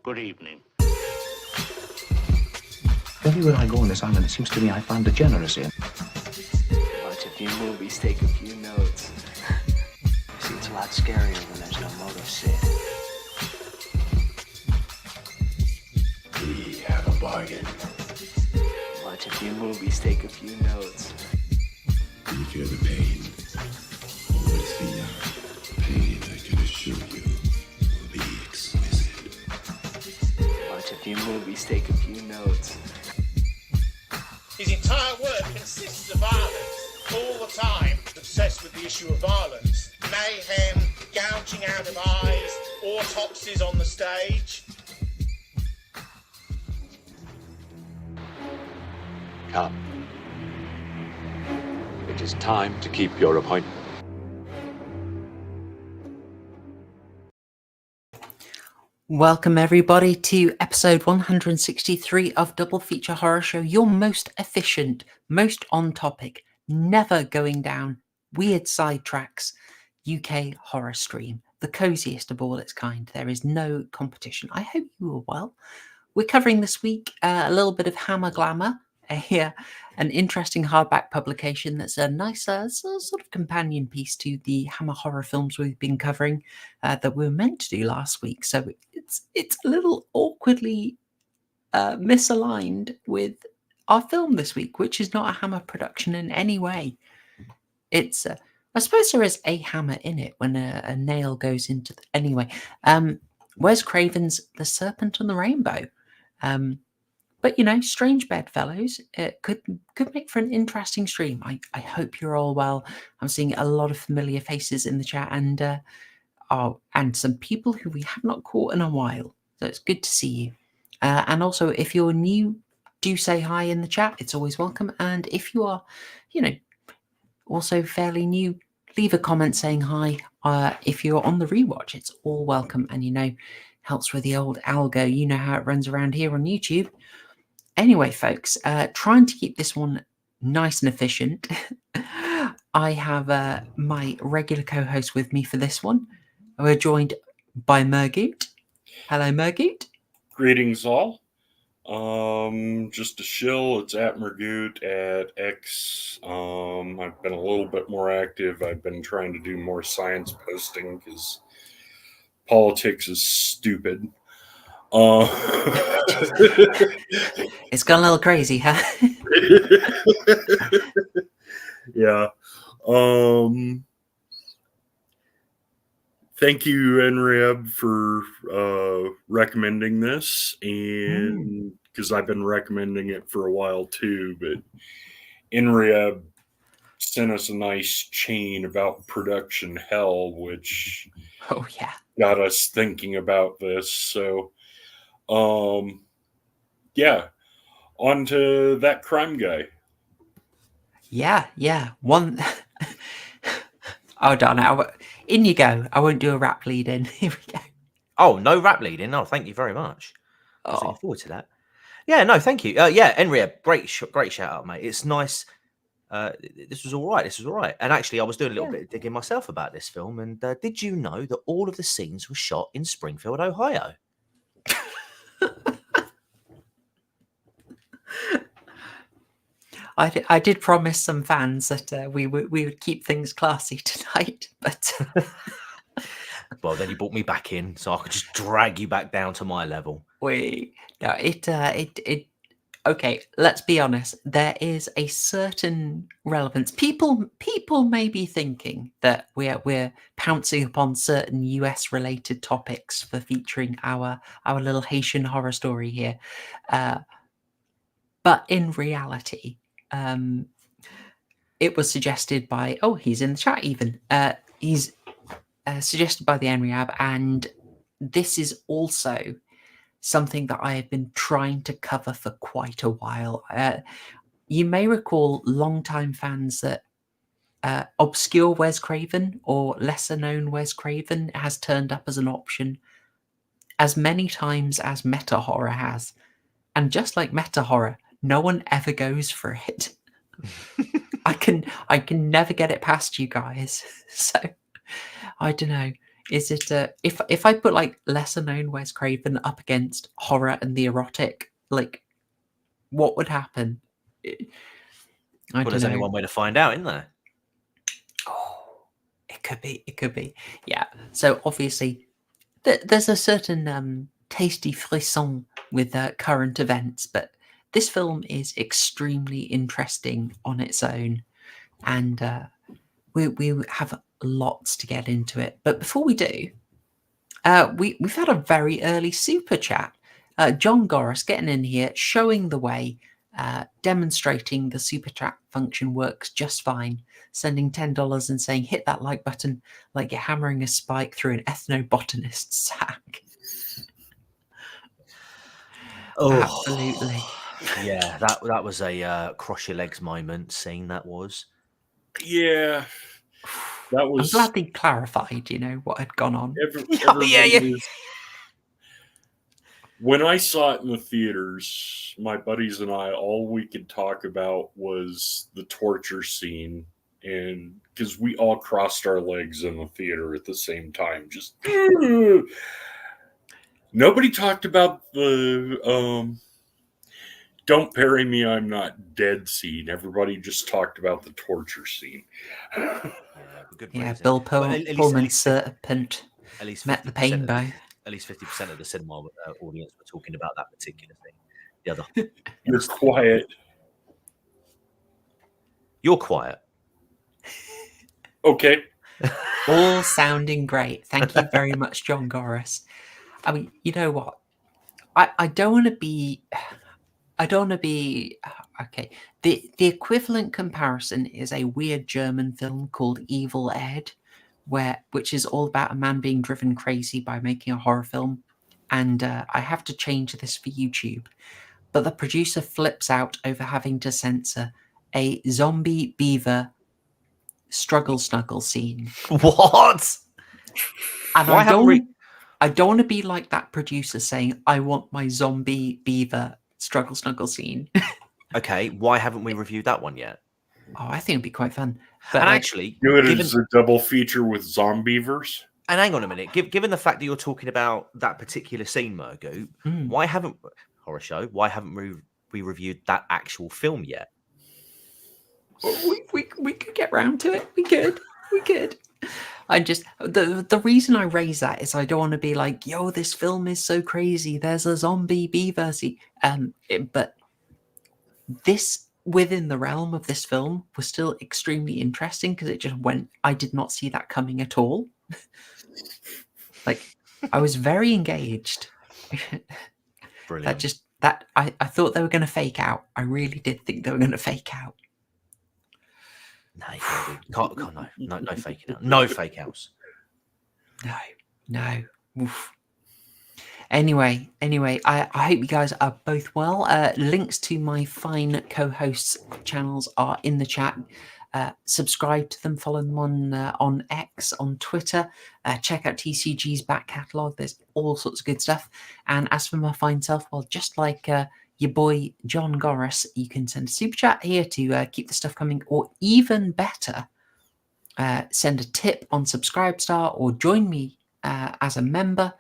Good evening. Everywhere I go on this island, it seems to me I find degeneracy. Watch a few movies, take a few notes. See, it's a lot scarier when there's no motive, Sid. We have a bargain. Watch a few movies, take a few notes. Do you feel the pain? What is beyond pain, I can assure you, will be exquisite. Watch a few movies, take a few notes. His entire work consists of violence, all the time. Obsessed with the issue of violence. Mayhem, gouging out of eyes, autopsies on the stage. Come. It is time to keep your appointment. Welcome everybody to episode 163 of Double Feature Horror Show, your most efficient, most on topic, never going down weird sidetracks UK horror stream, the coziest of all its kind. There is no competition. I hope you are well. We're covering this week a little bit of Hammer Glamour, an interesting hardback publication that's a nice sort of companion piece to the Hammer horror films we've been covering that we were meant to do last week. So it's a little awkwardly misaligned with our film this week, which is not a Hammer production in any way. It's I suppose there is a hammer in it when a nail goes into anyway. Wes Craven's The Serpent and The Rainbow. But, you know, strange bedfellows, it could make for an interesting stream. I hope you're all well. I'm seeing a lot of familiar faces in the chat and some people who we have not caught in a while. So it's good to see you. And also, if you're new, do say hi in the chat. It's always welcome. And if you are, you know, also fairly new, leave a comment saying hi. If you're on the rewatch, it's all welcome. And, you know, helps with the old algo. You know how it runs around here on YouTube. Anyway, folks, trying to keep this one nice and efficient. I have my regular co-host with me for this one. We're joined by Mergoot. Hello, Mergoot. Greetings, all. Just a shill. It's at Mergoot at X. I've been a little bit more active. I've been trying to do more science posting because politics is stupid. It's gone a little crazy, huh? Yeah. Thank you, NREB, for recommending this, and because I've been recommending it for a while too, but NREB sent us a nice chain about production hell, which got us thinking about this. So yeah, on to that crime guy. Yeah. One. Oh, darn it. In you go. I won't do a rap lead in. Here we go. Oh, no rap lead in. Oh, thank you very much. Looking forward to that. Yeah, no, thank you. Yeah, Enria, great shout out, mate. It's nice. This was all right. And actually, I was doing a little bit of digging myself about this film. And did you know that all of the scenes were shot in Springfield, Ohio? I did promise some fans that we would keep things classy tonight, but well, then you brought me back in, so I could just drag you back down to my level. Okay, let's be honest. There is a certain relevance. People may be thinking that we're pouncing upon certain US related topics for featuring our little Haitian horror story here, but in reality, it was suggested by he's in the chat even. He's suggested by the NREAB, and this is also something that I have been trying to cover for quite a while. You may recall longtime fans that obscure Wes Craven or lesser known Wes Craven has turned up as an option as many times as meta horror has. And just like meta horror, no one ever goes for it. I can never get it past you guys. So I don't know. Is it if I put like lesser known Wes Craven up against horror and the erotic, like what would happen? I Well, don't there's only know. one way to find out, isn't there? Oh, it could be. It could be. Yeah. So obviously, there's a certain tasty frisson with current events, but this film is extremely interesting on its own, and we have lots to get into it. But before we do, we've had a very early super chat. John Goris getting in here, showing the way, demonstrating the super chat function works just fine, sending $10 and saying hit that like button like you're hammering a spike through an ethnobotanist's sack. Oh, Absolutely. Yeah, that was a cross your legs moment scene. That was. Yeah, that I'm was. glad they clarified, what had gone on. Everybody was. When I saw it in the theaters, my buddies and I, all we could talk about was the torture scene, and because we all crossed our legs in the theater at the same time, just nobody talked about the "Don't bury me, I'm not dead" scene. Everybody just talked about the torture scene. Good Yeah, reason. Bill Well, at Pullman's Serpent at least met the 50% pain of bow. At least 50% of the cinema audience were talking about that particular thing. The other, You're quiet. You're quiet. Okay. All sounding great. Thank you very much, John Goris. I mean, you know what? I don't want to be. Okay. The equivalent comparison is a weird German film called Evil Ed, which is all about a man being driven crazy by making a horror film. And I have to change this for YouTube, but the producer flips out over having to censor a zombie beaver struggle snuggle scene. What? And I don't want to be like that producer saying, I want my zombie beaver struggle snuggle scene. Okay, why haven't we reviewed that one yet? Oh, I think it'd be quite fun. But and actually, do it as a double feature with Zombievers. And hang on a minute, given the fact that you're talking about that particular scene, Mergoop, why haven't we reviewed that actual film yet? We could get round to it. We could. I just the reason I raise that is I don't want to be like, yo, this film is so crazy. There's a zombie beaver. But this within the realm of this film was still extremely interesting because it just went. I did not see that coming at all. Like I was very engaged. Brilliant. I thought they were going to fake out. I really did think they were going to fake out. No, no faking out. No fake outs. No. Oof. Anyway, I hope you guys are both well. Links to my fine co-hosts' channels are in the chat. Subscribe to them, follow them on X, on Twitter. Check out TCG's back catalogue. There's all sorts of good stuff. And as for my fine self, well, just like your boy John Goris, you can send a super chat here to keep the stuff coming, or even better, send a tip on Subscribestar, or join me as a member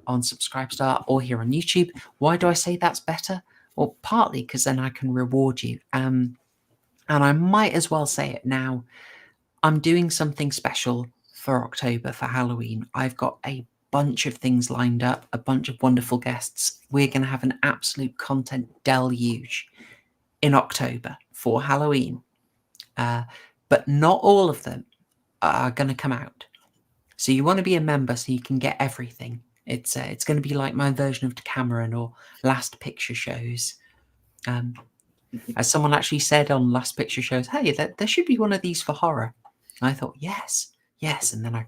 on Subscribestar or here on YouTube. Why do I say that's better? Well, partly because then I can reward you. And I might as well say it now. I'm doing something special for October for Halloween. I've got a bunch of things lined up, a bunch of wonderful guests. We're going to have an absolute content deluge in October for Halloween. But not all of them are going to come out. So you want to be a member so you can get everything. It's going to be like my version of Decameron or Last Picture Shows. As someone actually said on Last Picture Shows, hey, there should be one of these for horror. And I thought, yes. And then I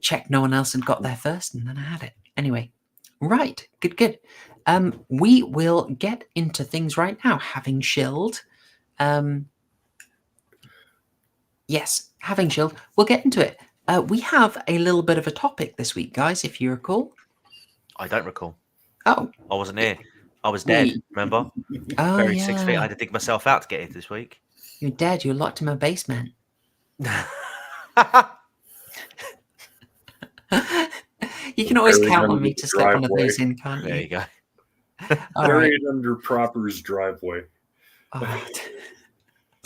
checked no one else had got there first, and then I had it. Anyway, right, good. We will get into things right now. Having chilled. Yes, having chilled. We'll get into it. We have a little bit of a topic this week, guys, if you recall. I don't recall. Oh. I wasn't here. I was dead, remember? Oh, Buried 6 feet. I had to dig myself out to get here this week. You're dead. You're locked in my basement. You can always Buried count on under me the to slip one of driveway. those in, can't you? There you go. All right. Buried under Proper's driveway. Oh,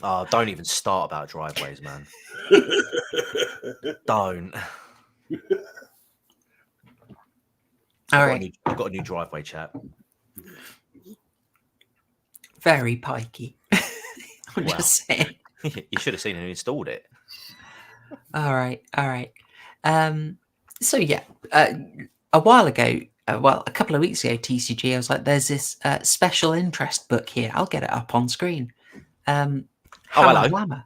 Oh, don't even start about driveways, man. Don't. all right. I've got a new driveway, chap. Very pikey. I'm Wow. just saying. You should have seen who installed it. All right. So yeah, a while ago, a couple of weeks ago, TCG, I was like, "There's this special interest book here. I'll get it up on screen." Hammer hello. Glamour.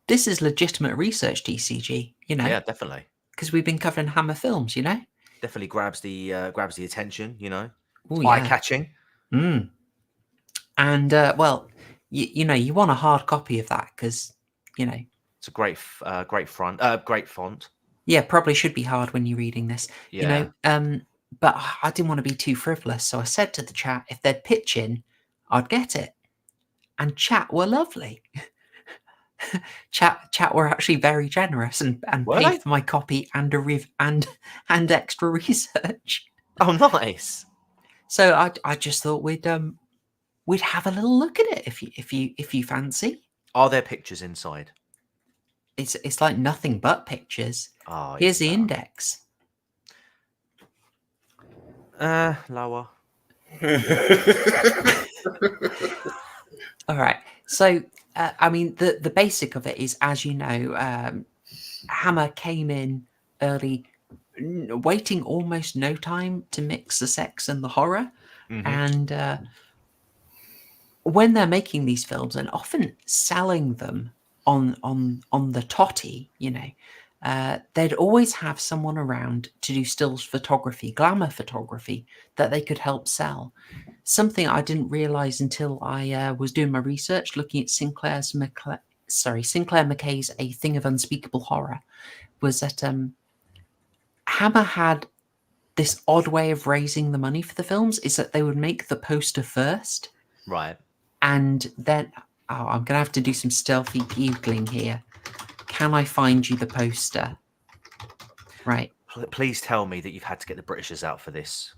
This is legitimate research, TCG. You know, Yeah, definitely. because we've been covering Hammer films. You know, Definitely grabs the attention. You know, Ooh, eye yeah. catching. Mm. And well, you know, you want a hard copy of that because you know. It's a great font. Yeah, probably should be hard when you're reading this. Yeah. You know, but I didn't want to be too frivolous, so I said to the chat if they'd pitch in, I'd get it. And chat were lovely. chat were actually very generous and Were paid they? for my copy and and extra research. Oh, nice. So I just thought we'd have a little look at it if you fancy. Are there pictures inside? It's like nothing but pictures. Oh, Here's the even index. better. Lower. All right. So, I mean, the basic of it is, as you know, Hammer came in early, waiting almost no time to mix the sex and the horror. Mm-hmm. And when they're making these films and often selling them on the totty, you know, they'd always have someone around to do stills photography, glamour photography that they could help sell. Something I didn't realize until I was doing my research, looking at Sinclair McKay's A Thing of Unspeakable Horror, was that Hammer had this odd way of raising the money for the films, is that they would make the poster first. Right. And then, I'm going to have to do some stealthy Googling here. Can I find you the poster? Right. Please tell me that you've had to get the Britishers out for this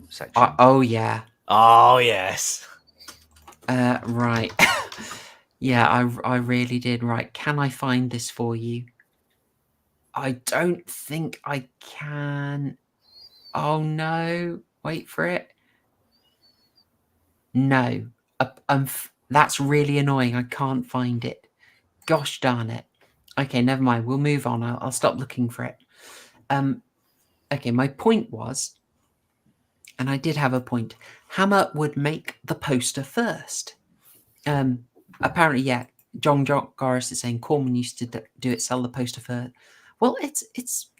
section. Oh, yeah. Oh, yes. Right. Yeah, I really did. Right. Can I find this for you? I don't think I can. Oh, no. Wait for it. No. That's really annoying. I can't find it. Gosh darn it. Okay, never mind. We'll move on. I'll stop looking for it. Okay, my point was, and I did have a point, Hammer would make the poster first. Apparently, yeah, John Goris is saying Corman used to do it, sell the poster first. Well, it's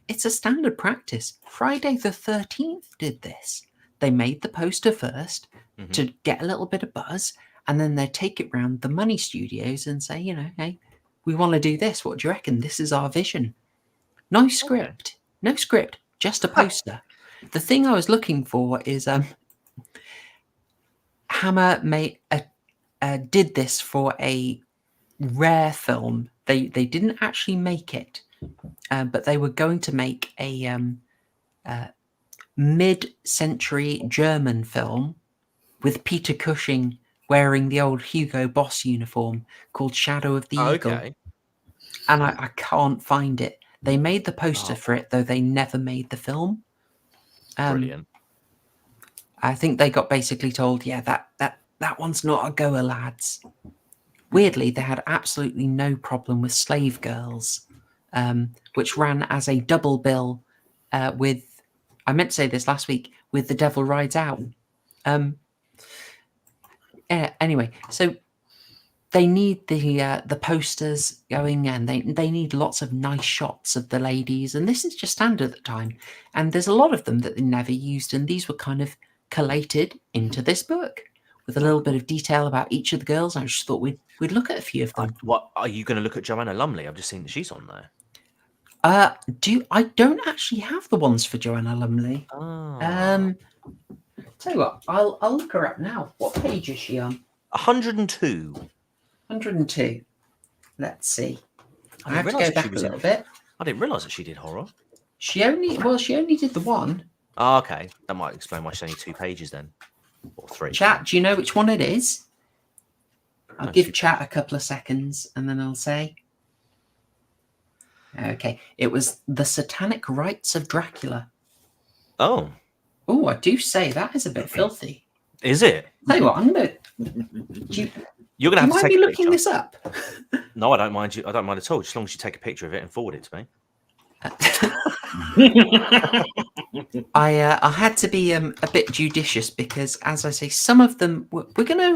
a standard practice. Friday the 13th did this. They made the poster first to get a little bit of buzz, and then they take it round the money studios and say, you know, hey, we want to do this. What do you reckon? This is our vision. No script. No script. Just a poster. The thing I was looking for is Hammer did this for a rare film. They didn't actually make it, but they were going to make a mid-century German film with Peter Cushing wearing the old Hugo Boss uniform called Shadow of the Eagle. Okay. And I can't find it. They made the poster for it, though they never made the film. Brilliant. I think they got basically told, yeah, that one's not a goer, lads. Weirdly, they had absolutely no problem with Slave Girls, which ran as a double bill with, I meant to say this last week, with The Devil Rides Out. Anyway, so they need the posters going, and they need lots of nice shots of the ladies, and this is just standard at the time. And there's a lot of them that they never used, and these were kind of collated into this book with a little bit of detail about each of the girls. I just thought we'd look at a few of them. What are you going to look at? Joanna Lumley? I've just seen that she's on there. I don't actually have the ones for Joanna Lumley. Oh. Tell you what, I'll look her up now. What page is she on? 102. 102. Let's see. I have to realise go that she back a was in- little bit. I didn't realise that she did horror. She only did the one. Oh, okay. That might explain why she's only 2 pages then. Or 3. Chat, do you know which one it is? I'll No, give she- chat a couple of seconds and then I'll say. Okay. It was The Satanic Rites of Dracula. Oh. Oh, I do say that is a bit filthy. Is it? Tell you what, I'm gonna. You're going to Do you have to mind take me a looking picture. this up? No, I don't mind you. I don't mind at all. Just as long as you take a picture of it and forward it to me. I had to be a bit judicious because, as I say, some of them we're gonna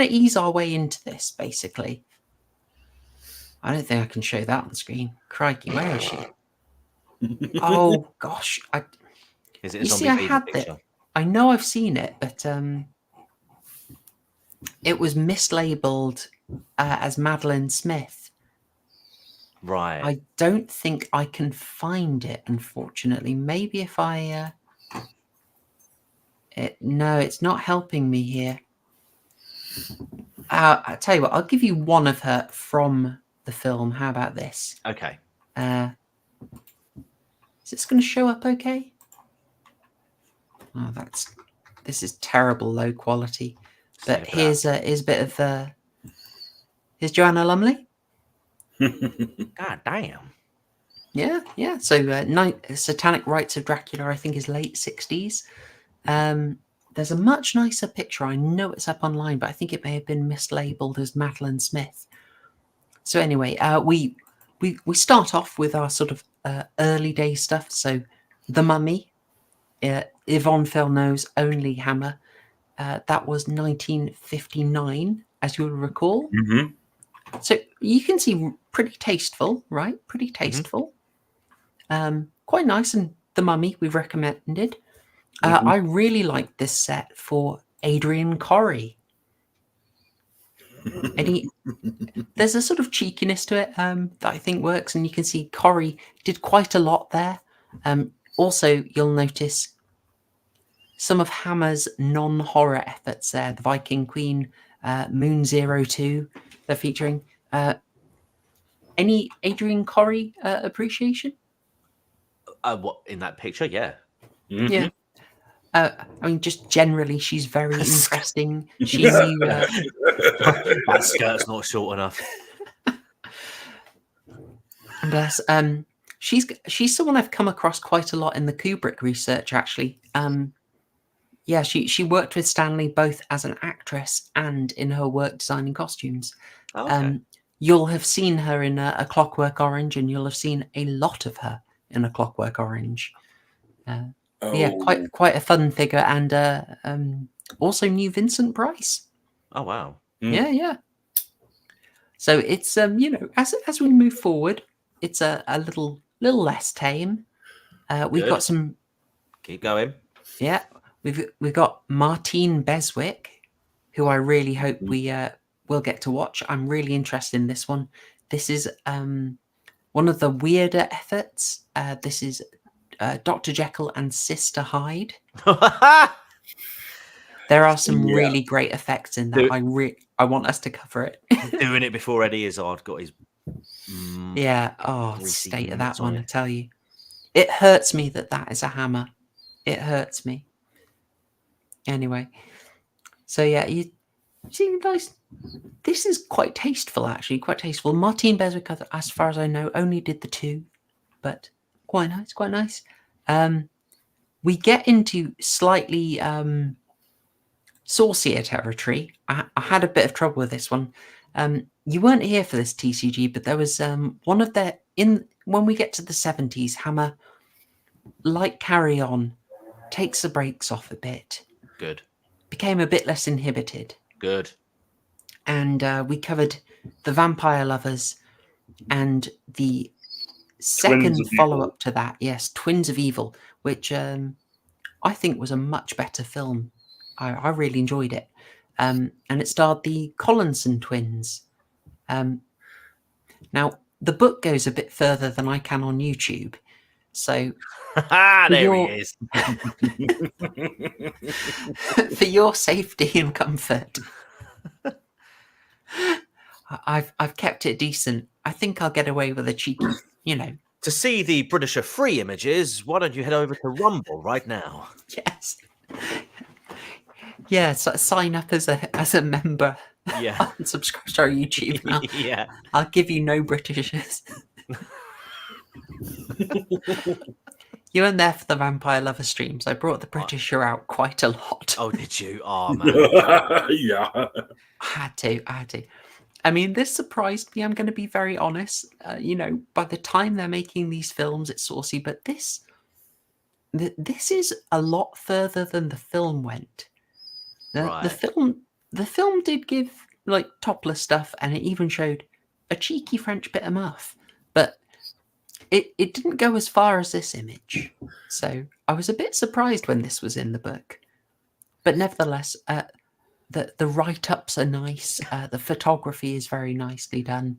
ease our way into this. Basically, I don't think I can show that on screen. Crikey, where is she? Oh gosh, Is it a you zombie see, I fever had picture? that. I know I've seen it, but it was mislabeled as Madeline Smith. Right. I don't think I can find it, unfortunately. Maybe if I... no, it's not helping me here. I'll tell you what, I'll give you one of her from the film. How about this? Okay. Is this going to show up okay? Oh, this is terrible low quality. But here's a bit of... here's Joanna Lumley. God damn. Yeah. So Satanic Rites of Dracula, I think, is late 60s. There's a much nicer picture. I know it's up online, but I think it may have been mislabeled as Madeline Smith. So anyway, we start off with our sort of early day stuff. So The Mummy, Yvonne Felnau's only Hammer. That was 1959, as you'll recall. Mm-hmm. So you can see pretty tasteful, right? Pretty tasteful. Quite nice. And The Mummy, we've recommended. I really like this set for Adrian Corrie. There's a sort of cheekiness to it that I think works. And you can see Corrie did quite a lot there. Also, you'll notice some of Hammer's non-horror efforts there. The Viking Queen, Moon 02. They're featuring. Any Adrian Corrie appreciation? What in that picture? Yeah. Mm-hmm. Yeah. I mean, just generally, she's very interesting. She knew. That skirt's not short enough. Bless. She's someone I've come across quite a lot in the Kubrick research. Actually, yeah, she worked with Stanley both as an actress and in her work designing costumes. Oh, okay. You'll have seen her in A Clockwork Orange, and you'll have seen a lot of her in A Clockwork Orange. Yeah, quite a fun figure, and also knew Vincent Price. Oh wow. Yeah. So it's as we move forward, it's a little less tame. We've got some. Keep going. Yeah, we've got Martine Beswick, who I really hope we will get to watch. I'm really interested in this one. This is one of the weirder efforts. This is Dr. Jekyll and Sister Hyde. There are some really great effects in that. I want us to cover it. Doing it before Eddie Izzard got his. Yeah. Oh, the state of that on one! it. I tell you, it hurts me that is a Hammer. It hurts me. Anyway, so yeah, you see, guys, this is quite tasteful, actually. Quite tasteful. Martine Beswick, as far as I know, only did the 2, but quite nice. Quite nice. We get into slightly saucier territory. I had a bit of trouble with this one. You weren't here for this TCG, but there was one of their when we get to the 70s, Hammer, like Carry On, takes the brakes off a bit. Good. Became a bit less inhibited. Good. And we covered The Vampire Lovers and the second follow-up to that, yes, Twins of Evil, which I think was a much better film. I really enjoyed it. And it starred the Collinson twins. Now, the book goes a bit further than I can on YouTube. So there he is. For your safety and comfort, I've kept it decent. I think I'll get away with a cheeky, To see the British are free images, why don't you head over to Rumble right now? Yes. Yeah, so sign up as a member. Yeah. And subscribe to our YouTube. Yeah. I'll give you no Britishes. You weren't there for the Vampire Lover streams. I brought the Britisher out quite a lot. Oh, did you? Oh, man. Yeah. I had to. I mean, this surprised me. I'm going to be very honest. By the time they're making these films, it's saucy, but this is a lot further than the film went. The film did give like topless stuff, and it even showed a cheeky French bit of muff, but it didn't go as far as this image. So I was a bit surprised when this was in the book, but nevertheless, the write-ups are nice. The photography is very nicely done.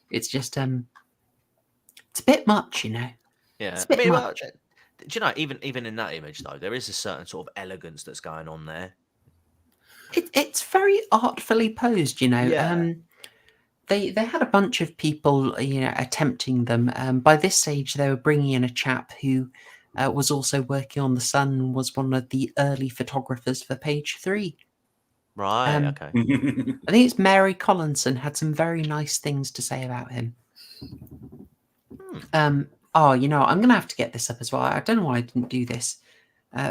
It's just it's a bit much, Yeah, it's a bit much. Do you know, even in that image though, there is a certain sort of elegance that's going on there. It's very artfully posed, Yeah. They had a bunch of people, attempting them. By this stage, they were bringing in a chap who was also working on The Sun and was one of the early photographers for Page 3. Right, okay. I think it's Mary Collinson had some very nice things to say about him. I'm going to have to get this up as well. I don't know why I didn't do this.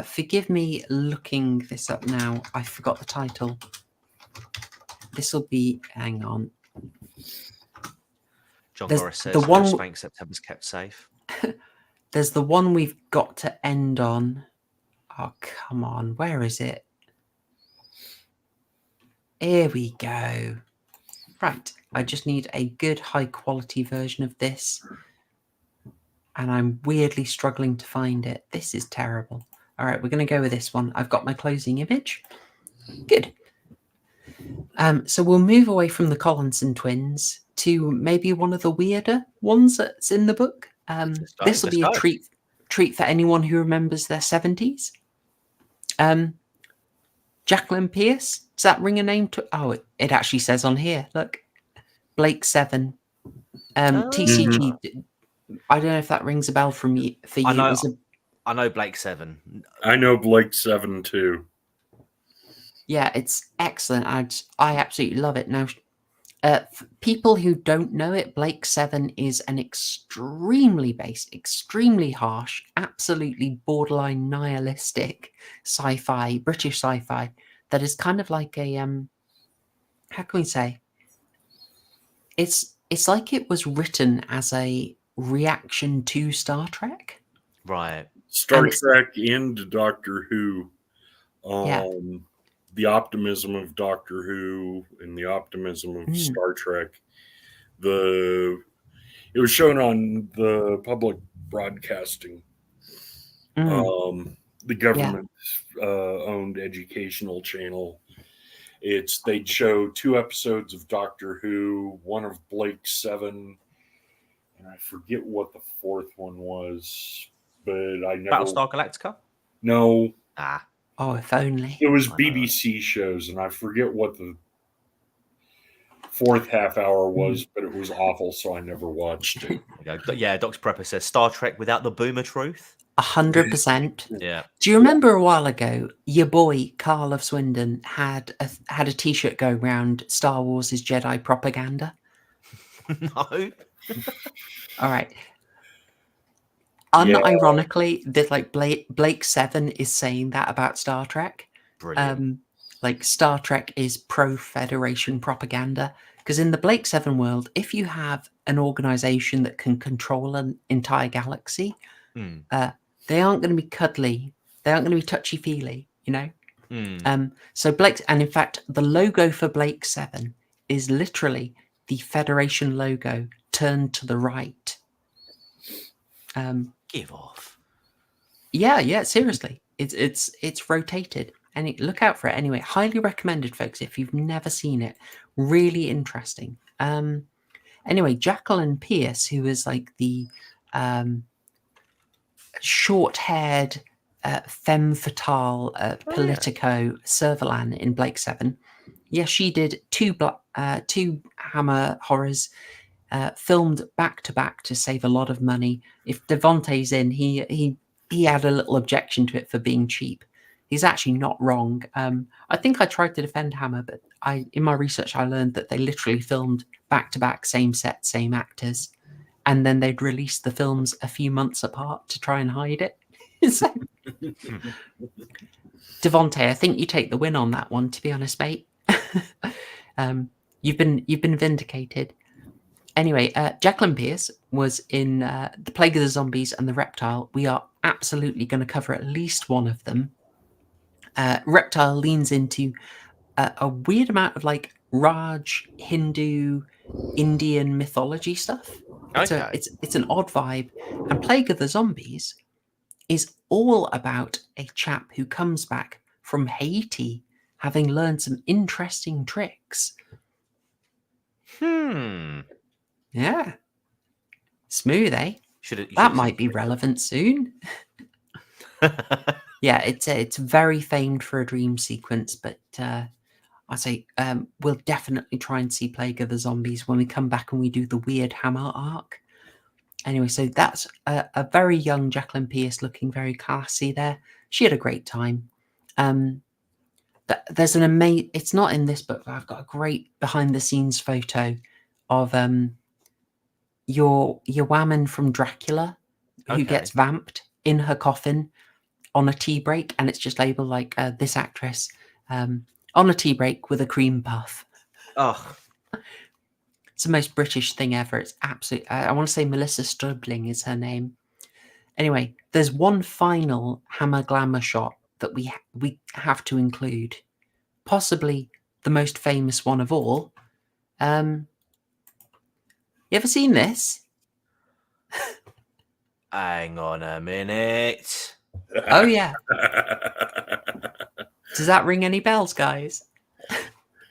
Forgive me looking this up now. I forgot the title. This will be... Hang on. John There's Morris says, the one- Spank September's kept safe. There's the one we've got to end on. Oh, come on. Where is it? Here we go. Right. I just need a good high quality version of this. And I'm weirdly struggling to find it. This is terrible. All right, we're going to go with this one. I've got my closing image. Good. So we'll move away from the Collinson twins to maybe one of the weirder ones that's in the book. This will be a treat for anyone who remembers their 70s. Jacqueline Pierce. Does that ring a name to? Oh, it actually says on here. Look, Blake 7. TCG. I don't know if that rings a bell for you. I know Blake 7. I know Blake 7 too. Yeah, it's excellent. I absolutely love it. Now, people who don't know it, Blake 7 is an extremely based, extremely harsh, absolutely borderline nihilistic sci-fi, British sci-fi that is kind of like a how can we say? It's like it was written as a reaction to Star Trek. Right. Star Trek and Doctor Who. Yeah. The optimism of Doctor Who and the optimism of Star Trek. It was shown on the public broadcasting. The government owned educational channel. They'd show 2 episodes of Doctor Who, one of Blake 7, and I forget what the 4th one was, but I never. Battlestar Galactica? No. Oh, if only. It was BBC shows, and I forget what the 4th half hour was, but it was awful, so I never watched it. Yeah, Dr. Prepper says Star Trek without the boomer truth. 100%. Yeah. Do you remember a while ago, your boy Carl of Swindon had a T-shirt going around Star Wars is Jedi propaganda? No. All right. Unironically, that like Blake 7 is saying that about Star Trek. Brilliant. Like Star Trek is pro-Federation propaganda. Because in the Blake 7 world, if you have an organization that can control an entire galaxy, they aren't going to be cuddly. They aren't going to be touchy-feely, So Blake, and in fact, the logo for Blake 7 is literally the Federation logo turned to the right. Give off. Yeah, seriously. It's rotated. And look out for it anyway. Highly recommended, folks, if you've never seen it. Really interesting. Anyway, Jacqueline Pierce, who is like the short-haired femme fatale Politico Servalan in Blake 7. Yeah, she did 2 two Hammer horrors filmed back to back to save a lot of money. If Devontae's in, he had a little objection to it for being cheap. He's actually not wrong. I think I tried to defend Hammer, but in my research I learned that they literally filmed back to back, same set, same actors, and then they'd release the films a few months apart to try and hide it. So, Devontae, I think you take the win on that one, to be honest, mate. You've been vindicated. Anyway, Jacqueline Pierce was in The Plague of the Zombies and The Reptile. We are absolutely going to cover at least one of them. Reptile leans into a weird amount of like Raj, Hindu, Indian mythology stuff. Okay. It's an odd vibe. And Plague of the Zombies is all about a chap who comes back from Haiti having learned some interesting tricks. Yeah. Smooth, eh? That might be relevant soon. Yeah, it's very famed for a dream sequence, but I say we'll definitely try and see Plague of the Zombies when we come back and we do the weird Hammer arc. Anyway, so that's a very young Jacqueline Pierce looking very classy there. She had a great time. There's an amazing... It's not in this book, but I've got a great behind-the-scenes photo of your woman from Dracula who gets vamped in her coffin on a tea break, and it's just labeled like this actress on a tea break with a cream puff. Oh, it's the most British thing ever. It's absolutely... I want to say Melissa Strubling is her name. Anyway, there's one final Hammer Glamour shot that we have to include, possibly the most famous one of all. You ever seen this? hang on a minute. Oh yeah. Does that ring any bells, guys?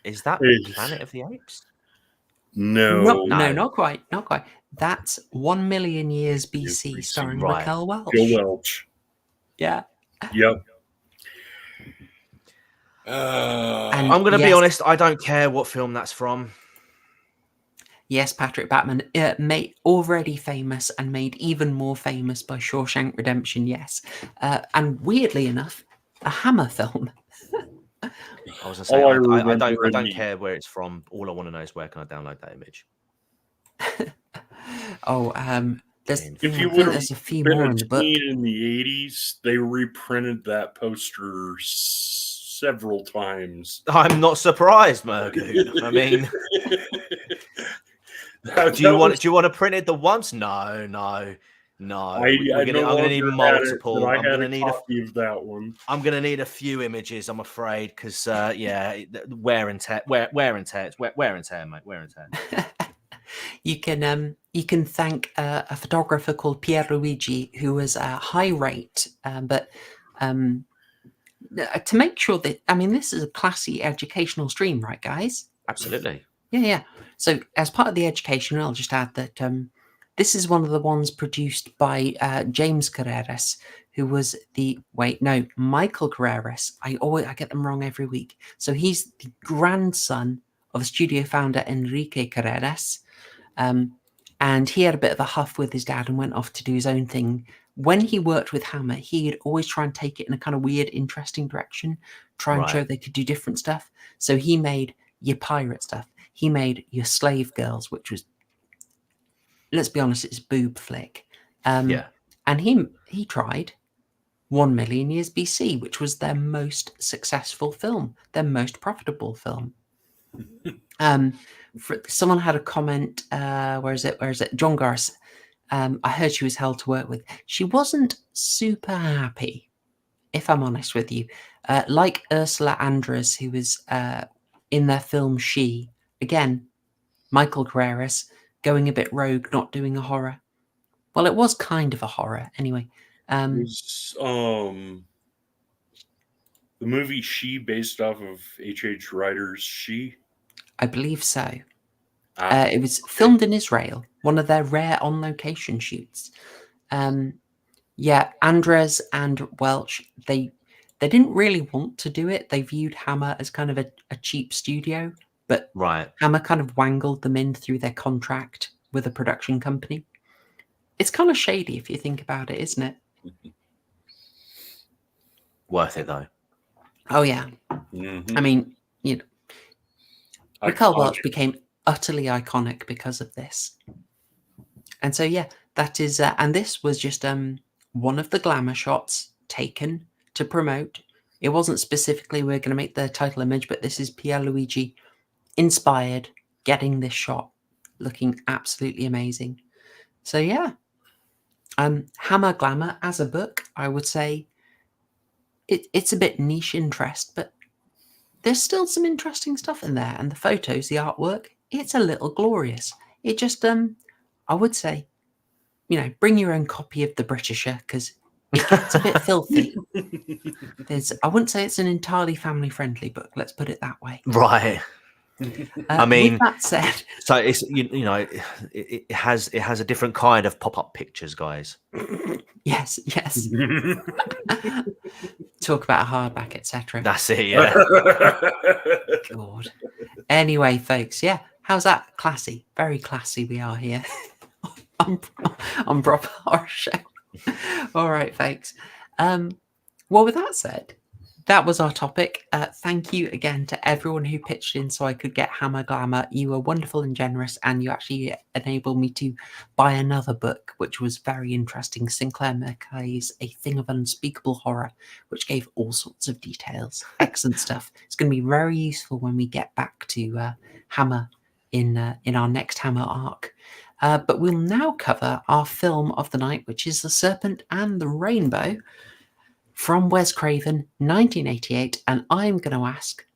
Is that Planet of the Apes? No, not quite. That's 1 million years BC, starring Raquel Welch. Joe Welch. Yeah. Yep. I'm going to be honest, I don't care what film that's from. Yes, Patrick Bateman, made already famous and made even more famous by Shawshank Redemption, yes. And weirdly enough, a Hammer film. I was going to say, I don't care where it's from. All I want to know is where can I download that image. There's a few more in the book. In the 80s, they reprinted that poster several times. I'm not surprised, Murgoon. I mean, do you want to print it the once? No. I'm going to need multiple. I'm going to need that one. I'm going to need a few images, I'm afraid, because wear and tear, mate. Wear and tear. You can thank a photographer called Pierluigi, who was a high rate, but to make sure that, I mean, this is a classy educational stream, right, guys? Absolutely. Yeah. So as part of the education, I'll just add that this is one of the ones produced by James Carreras, who was Michael Carreras. I get them wrong every week. So he's the grandson of studio founder Enrique Carreras. And he had a bit of a huff with his dad and went off to do his own thing. When he worked with Hammer, he'd always try and take it in a kind of weird, interesting direction, try and show they could do different stuff. So he made your pirate stuff. He made your slave girls, which was, let's be honest, it's a boob flick. And he tried 1 million years BC, which was their most successful film, their most profitable film. Someone had a comment, where is it? John Garris. I heard she was hell to work with. She wasn't super happy, if I'm honest with you. Like Ursula Andress, who was in their film She. Again, Michael Carreras going a bit rogue, not doing a horror. Well, it was kind of a horror, anyway. It was the movie She based off of H.H. Rider's She? I believe so. It was filmed in Israel, one of their rare on-location shoots. Andres and Welch, they didn't really want to do it. They viewed Hammer as kind of a cheap studio. but Right. Hammer kind of wangled them in through their contract with a production company. It's kind of shady if you think about it, isn't it? Worth it though. Oh yeah. Mhm. I mean, Raquel Iconic. Welch became utterly iconic because of this. And so yeah, that is, and this was just one of the glamour shots taken to promote. It wasn't specifically we're going to make the title image, but this is Pierluigi inspired, getting this shot, looking absolutely amazing. So yeah, Hammer Glamour as a book, I would say it's a bit niche interest, but there's still some interesting stuff in there, and the photos, the artwork, it's a little glorious. It just I would say, bring your own copy of the Britisher because it gets a bit filthy. I wouldn't say it's an entirely family friendly book, let's put it that way. Right. I mean, with that said, so it's it has a different kind of pop-up pictures, guys. yes. Talk about a hardback, etc. That's it, yeah. God. Anyway, folks, yeah, how's that? Classy, very classy. We are here on proper horror show. All right, folks. Well, with that said, that was our topic. Thank you again to everyone who pitched in so I could get Hammer Glamour. You were wonderful and generous, and you actually enabled me to buy another book, which was very interesting. Sinclair Mackay's A Thing of Unspeakable Horror, which gave all sorts of details. Excellent stuff. It's going to be very useful when we get back to Hammer in our next Hammer arc. But we'll now cover our film of the night, which is The Serpent and the Rainbow, from Wes Craven, 1988, and I'm going to ask,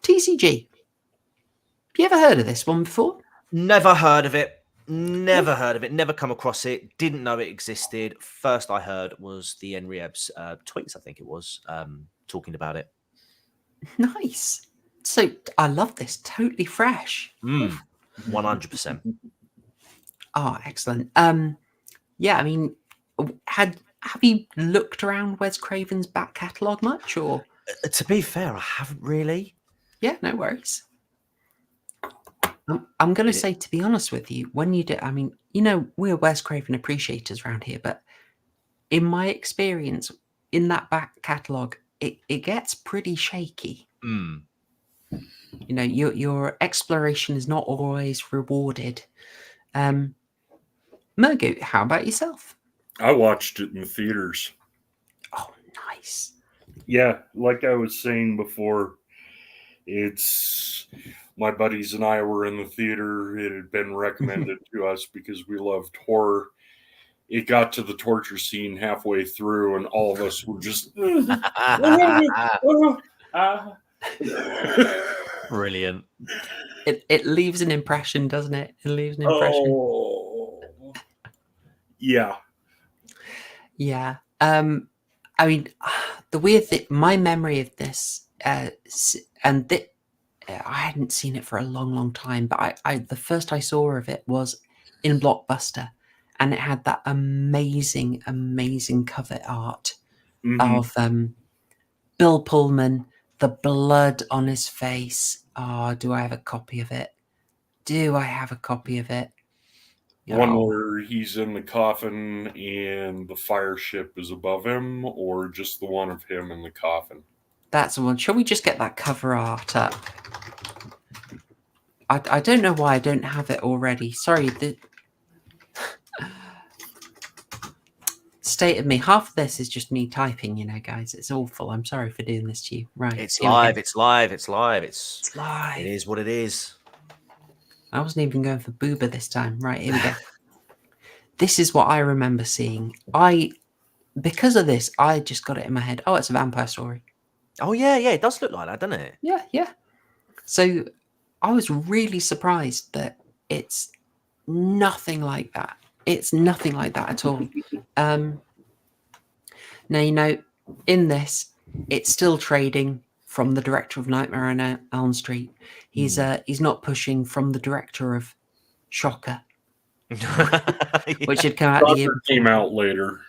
TCG, have you ever heard of this one before? Never heard of it. Never come across it. Didn't know it existed. First I heard was the Enrieb's tweets, I think it was, talking about it. Nice. So I love this. Totally fresh. 100%. Oh, excellent. Yeah, I mean, have you looked around Wes Craven's back catalogue much, or? To be fair, I haven't really. Yeah, no worries. I'm going to say, to be honest with you, when you do, I mean, we're Wes Craven appreciators around here, but in my experience, in that back catalogue, it gets pretty shaky. Your exploration is not always rewarded. Mergoot, how about yourself? I watched it in the theaters. Oh, nice. Yeah, like I was saying before, it's my buddies and I were in the theater. It had been recommended to us because we loved horror. It got to the torture scene halfway through, and all of us were just Brilliant. It leaves an impression, doesn't it? It leaves an impression. Oh, yeah. Yeah. I mean, the weird thing, my memory of this, I hadn't seen it for a long time, but the first I saw of it was in Blockbuster, and it had that amazing cover art of Bill Pullman, the blood on his face. Oh, do I have a copy of it? One where he's in the coffin and the fire ship is above him, or just the one of him in the coffin? That's the one. Shall we just get that cover art up? I don't know why I don't have it already. Sorry. The state of me. Half of this is just me typing, guys. It's awful. I'm sorry for doing this to you. Right. It's live. It's live. It's live. It is what it is. I wasn't even going for booba this time. Right, here we go. This is what I remember seeing. Because of this, I just got it in my head. Oh, it's a vampire story. Oh, yeah. It does look like that, doesn't it? Yeah. So I was really surprised that it's nothing like that. It's nothing like that at all. Now, in this, it's still trading from the director of Nightmare on Elm Street. He's not pushing from the director of Shocker, which had come out. Shocker came out later,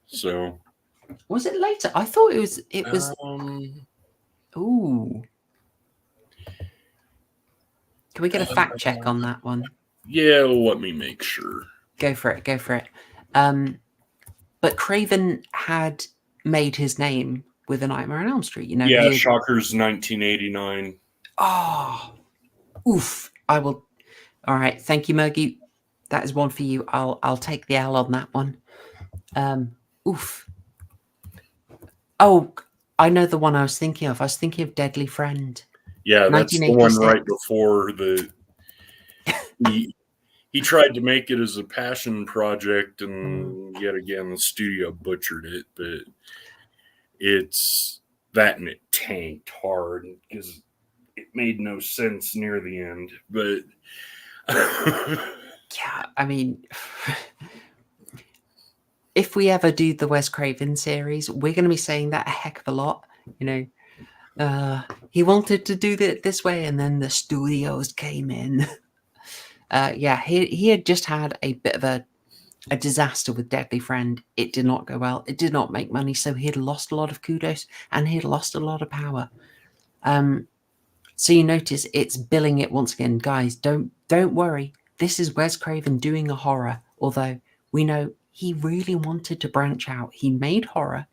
so was it later? I thought it was. Ooh. Can we get a fact check on that one? Yeah, let me make sure. Go for it. Go for it. But Craven had made his name with A Nightmare on Elm Street. You know. Yeah, He had, Shocker's 1989. oh, oof! I will. All right. Thank you, Murgy. That is one for you. I'll take the L on that one. Oof. Oh, I know the one I was thinking of. I was thinking of Deadly Friend. Yeah, that's the one right before the. He tried to make it as a passion project, and yet again the studio butchered it. But it's that, and it tanked hard because it made no sense near the end. But yeah, I mean, if we ever do the Wes Craven series, we're going to be saying that a heck of a lot. You know, he wanted to do it this way, and then the studios came in. Yeah, he had just had a bit of a disaster with Deadly Friend. It did not go well. It did not make money, so he had lost a lot of kudos and he had lost a lot of power. So you notice it's billing it once again, guys. Don't worry. This is Wes Craven doing a horror. Although we know he really wanted to branch out. He made horror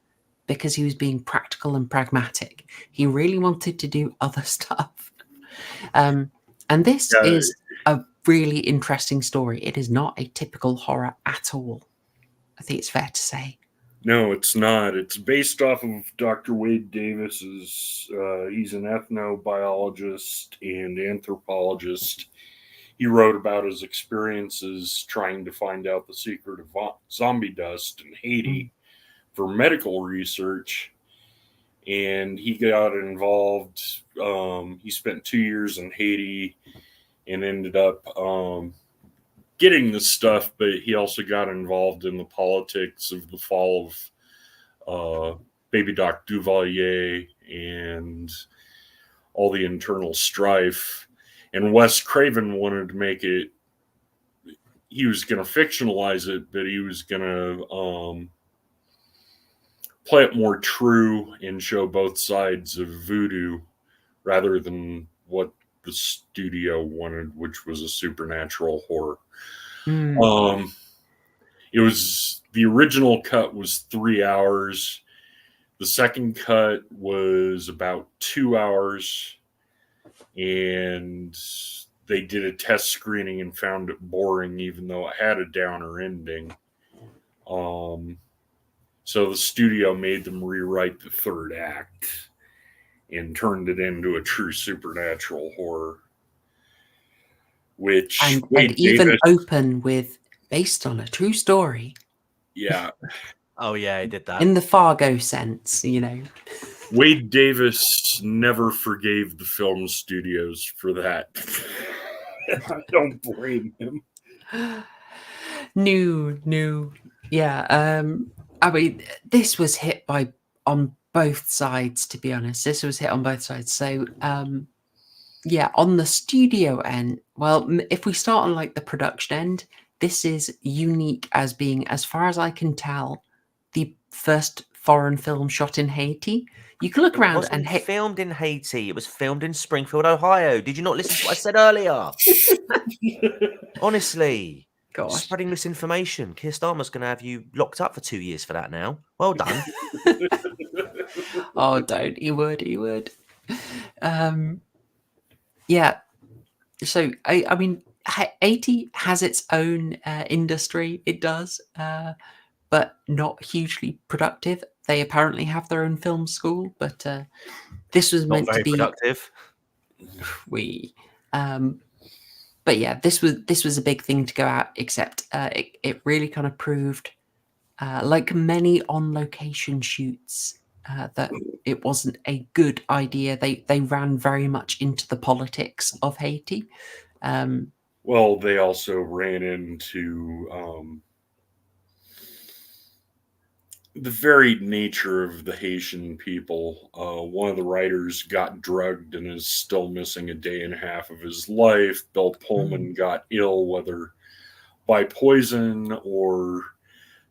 because he was being practical and pragmatic. He really wanted to do other stuff. And this is a really interesting story. It is not a typical horror at all. I think it's fair to say. No, it's not. It's based off of Dr. Wade Davis's. He's an ethnobiologist and anthropologist. He wrote about his experiences trying to find out the secret of zombie dust in Haiti for medical research. And he got involved. He spent 2 years in Haiti and ended up getting the stuff, but he also got involved in the politics of the fall of Baby Doc Duvalier and all the internal strife. And Wes Craven wanted to make it, he was going to fictionalize it, but he was going to play it more true and show both sides of Voodoo rather than what the studio wanted, which was a supernatural horror. It was, the original cut was 3 hours. The second cut was about 2 hours, and they did a test screening and found it boring, even though it had a downer ending. So the studio made them rewrite the third act and turned it into a true supernatural horror. Which and even open with based on a true story. Yeah. Oh yeah, he did that. In the Fargo sense, you know. Wade Davis never forgave the film studios for that. I don't blame him. No. Yeah. I mean, this was hit on both sides, to be honest. This was hit on both sides. So, yeah, on the studio end, well, if we start on like the production end, this is unique as being, as far as I can tell, the first foreign film shot in Haiti. You can look around and filmed in Haiti. It was filmed in Springfield, Ohio. Did you not listen to what I said earlier? Honestly, gosh, spreading misinformation. Keir Starmer's going to have you locked up for 2 years for that now. Well done. Oh, don't. He would. Yeah. So, I mean, Haiti has its own industry. It does, but not hugely productive. They apparently have their own film school, but this was meant to be productive. But yeah, this was a big thing to go out. Except it really kind of proved, like many on-location shoots, that it wasn't a good idea. They ran very much into the politics of Haiti. Well, they also ran into the varied nature of the Haitian people. One of the writers got drugged and is still missing a day and a half of his life. Bill Pullman got ill, whether by poison or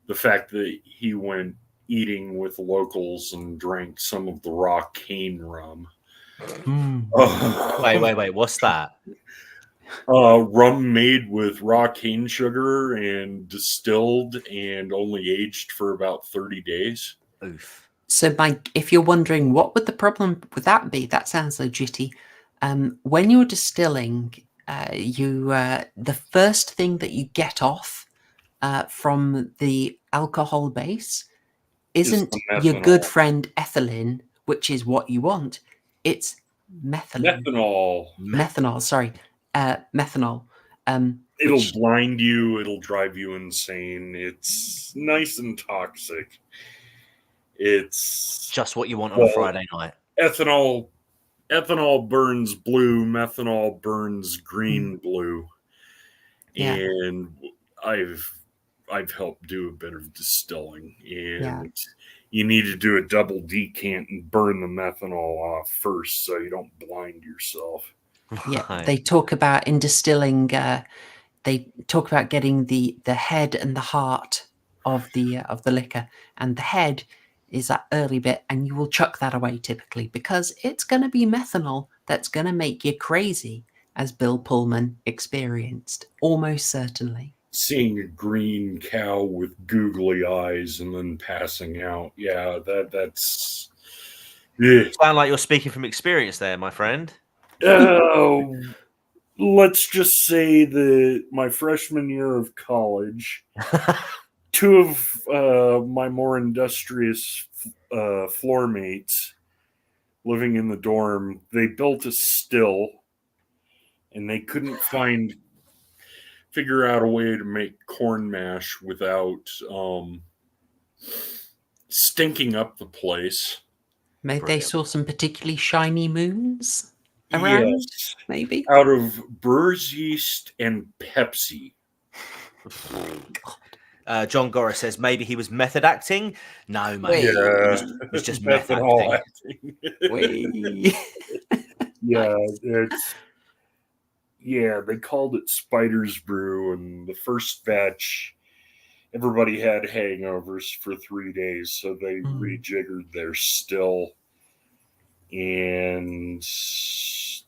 the fact that he went eating with locals and drank some of the raw cane rum. Wait, what's that? Rum made with raw cane sugar and distilled and only aged for about 30 days. Oof. So, Mike, if you're wondering what would the problem with that be, that sounds legitty. When you're distilling, the first thing that you get off from the alcohol base isn't the your good methanol. friend ethylene, which is what you want. It's methylene. Methanol, sorry. Methanol. It'll Which, blind you. It'll drive you insane. It's nice and toxic. It's Just what you want on a Friday night. Ethanol burns blue. Methanol burns green blue. Yeah. And I've helped do a bit of distilling, and you need to do a double decant and burn the methanol off first so you don't blind yourself. Yeah, they talk about in distilling. They talk about getting the head and the heart of the liquor, and the head is that early bit, and you will chuck that away typically because it's going to be methanol that's going to make you crazy, as Bill Pullman experienced, almost certainly. Seeing a green cow with googly eyes and then passing out, that's. You sound like you're speaking from experience there, my friend. Let's just say that my freshman year of college, two of my more industrious floor mates living in the dorm, they built a still, and they couldn't figure out a way to make corn mash without stinking up the place. Maybe they saw some particularly shiny moons around, maybe? Out of brewer's yeast and Pepsi. John Gora says maybe he was method acting. No, mate. It was just method acting. They called it Spider's Brew, and the first batch, everybody had hangovers for 3 days, so they rejiggered their still, and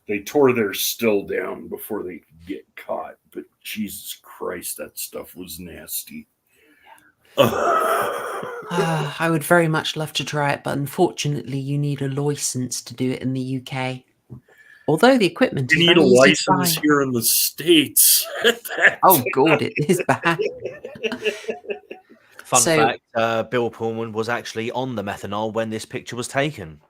they tore their still down before they could get caught. But Jesus Christ, that stuff was nasty. I would very much love to try it, but unfortunately you need a license to do it in the UK. Although the equipment is you need very a easy to license buy. here in the States. Oh God, it is bad. Fun fact, Bill Pullman was actually on the methanol when this picture was taken.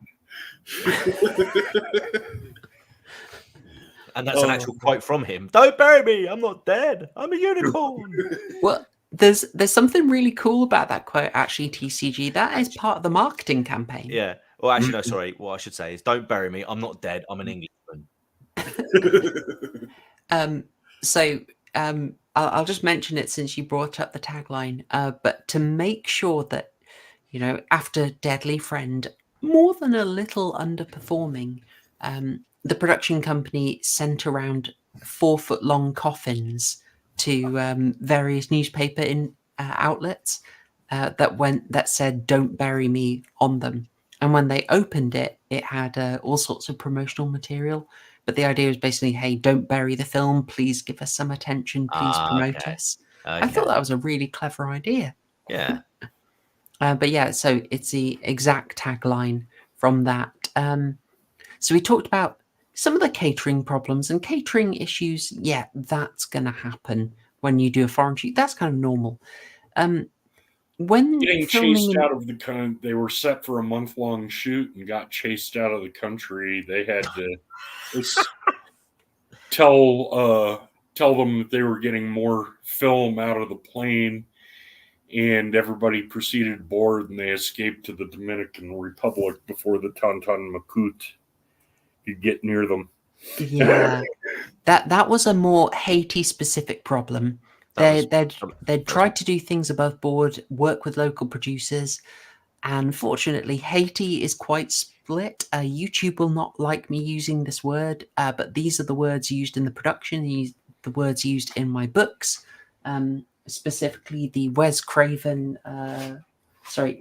And that's an actual quote from him. Don't bury me, I'm not dead. I'm a unicorn. Well, there's something really cool about that quote, actually, TCG. That is part of the marketing campaign. Yeah. Well, actually, no, sorry. What I should say is don't bury me. I'm not dead. I'm an Englishman. I'll just mention it since you brought up the tagline. But to make sure that, after Deadly Friend, more than a little underperforming, the production company sent around 4-foot-long coffins to various newspaper outlets that said "Don't bury me" on them. And when they opened it, it had all sorts of promotional material. But the idea was basically, hey, don't bury the film. Please give us some attention. Please promote us. I thought that was a really clever idea. Yeah. But yeah, so it's the exact tagline from that. So we talked about some of the catering problems and catering issues. Yeah, that's going to happen when you do a foreign shoot. That's kind of normal. When getting filming chased out of the country, they were set for a month-long shoot and got chased out of the country. They had to tell them that they were getting more film out of the plane, and everybody proceeded aboard, and they escaped to the Dominican Republic before the Tonton Macoute could get near them. Yeah, that was a more Haiti-specific problem. They'd tried to do things above board, work with local producers, and fortunately, Haiti is quite split. YouTube will not like me using this word, but these are the words used in the production, the words used in my books, specifically the Wes Craven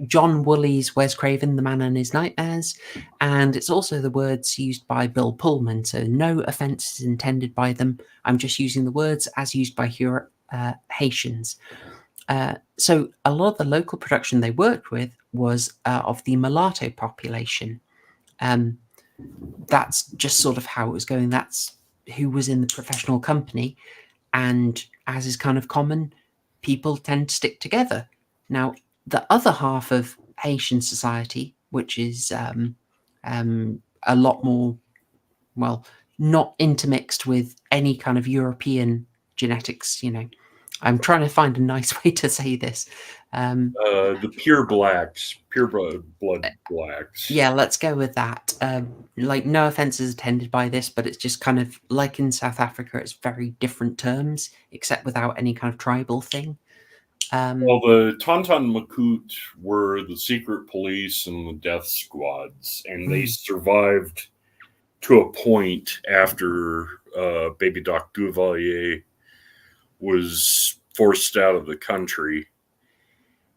John Woolley's Wes Craven, The Man and His Nightmares, and it's also the words used by Bill Pullman, so no offence is intended by them. I'm just using the words as used by Haitians. So a lot of the local production they worked with was of the mulatto population. That's just sort of how it was going. That's who was in the professional company, and as is kind of common, people tend to stick together. Now, the other half of Haitian society, which is a lot more, well, not intermixed with any kind of European genetics, I'm trying to find a nice way to say this. The pure blacks, pure blood blacks. Yeah, let's go with that. No offense is intended by this, but it's just kind of like in South Africa, it's very different terms, except without any kind of tribal thing. Well, the Tonton Macoute were the secret police and the death squads, and they survived to a point after Baby Doc Duvalier was forced out of the country,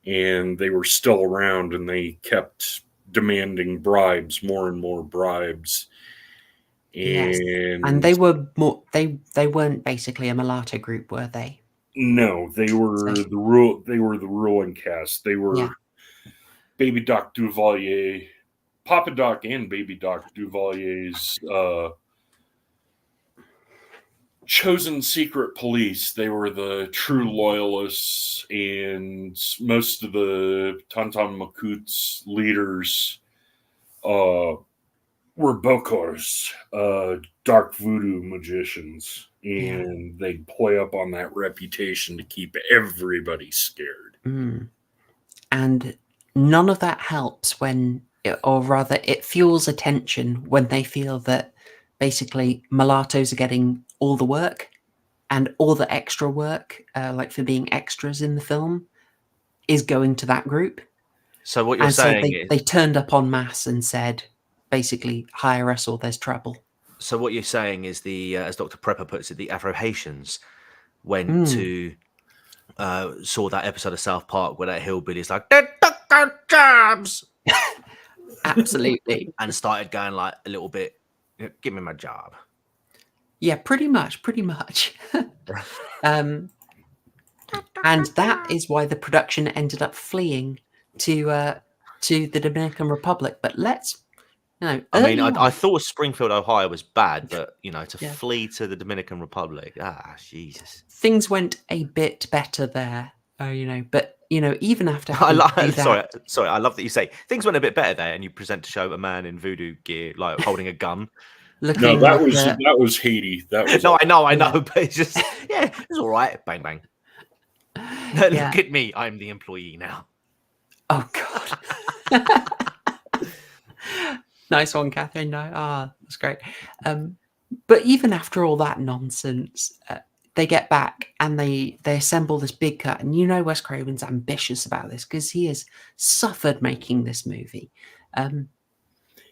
and they were still around, and they kept demanding bribes, more and more bribes. And they were more. They weren't basically a mulatto group, were they? No, they were the ruling caste. They were Baby Doc Duvalier, Papa Doc, and Baby Doc Duvalier's chosen secret police. They were the true loyalists, and most of the Tonton Macoute's leaders were Bokors, dark voodoo magicians, and they play up on that reputation to keep everybody scared. And none of that helps it fuels attention when they feel that basically mulattoes are getting all the work and all the extra work, like for being extras in the film, is going to that group. So what you're saying is they turned up en masse and said, basically, hire us or there's trouble. So what you're saying is as Dr. Prepper puts it, the Afro-Haitians went to saw that episode of South Park where that hillbilly's like, they took our jobs. Absolutely. And started going like a little bit, give me my job. Yeah, pretty much. And that is why the production ended up fleeing to the Dominican Republic. But I thought Springfield, Ohio was bad, but flee to the Dominican Republic, Jesus. Things went a bit better there, but even after I love that you say things went a bit better there, and you present to show a man in voodoo gear, like holding a gun. No, that was Haiti. That was I know, but it's just it's all right. Bang bang. Look at me, I'm the employee now. Oh God. Nice one, Catherine. No, that's great. But even after all that nonsense, they get back and they assemble this big cut. And Wes Craven's ambitious about this because he has suffered making this movie. And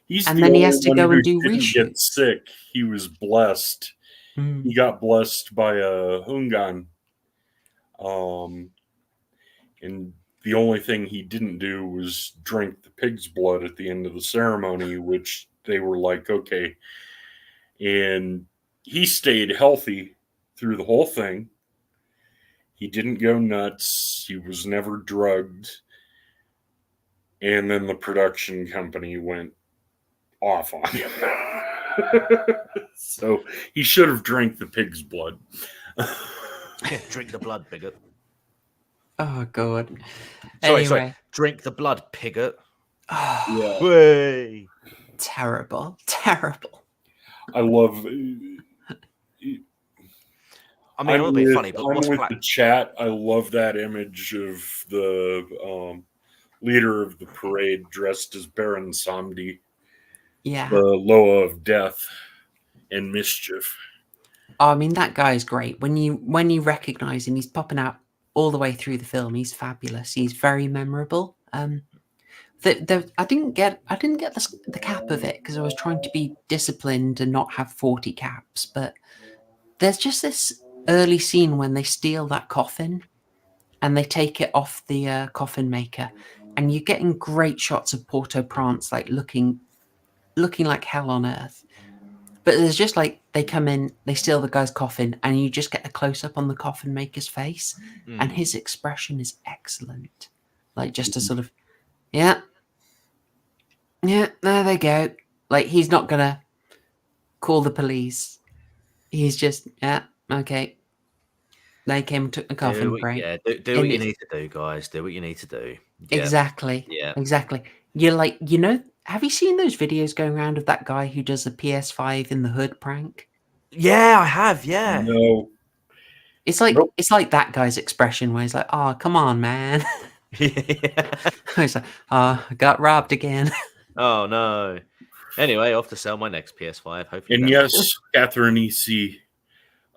then he has to go and do reshoots. Get sick. He was blessed. He got blessed by a Hungan. And the only thing he didn't do was drink the pig's blood at the end of the ceremony, which they were like, okay. And he stayed healthy through the whole thing. He didn't go nuts. He was never drugged. And then the production company went off on him. So he should have drank the pig's blood. Drink the blood, bigot. Oh, God. Sorry. Drink the blood, piggot. Oh, way. Terrible. I love... it'll be funny, but what's with the chat? I love that image of the leader of the parade dressed as Baron Samdi. Yeah. The Loa of death and mischief. Oh, that guy is great. When you recognize him, he's popping out all the way through the film. He's fabulous. He's very memorable. I didn't get the cap of it because I was trying to be disciplined and not have 40 caps. But there's just this early scene when they steal that coffin and they take it off the coffin maker, and you're getting great shots of Port-au-Prince, like looking like hell on earth. But there's just like they come in, they steal the guy's coffin, and you just get a close up on the coffin maker's face, and his expression is excellent. Like just a sort of, yeah, there they go. Like he's not gonna call the police. He's just, yeah, okay. They came and took the coffin break. Yeah, do what you need to do, guys. Do what you need to do. Yeah. Exactly. Yeah. Exactly. You're like, have you seen those videos going around of that guy who does a PS5 in the hood prank? Yeah, I have. Yeah. No. It's like that guy's expression where he's like, "Oh, come on, man." He's like, "Oh, I got robbed again." Oh no. Anyway, off to sell my next PS5. Hopefully. And yes, Catherine E.C.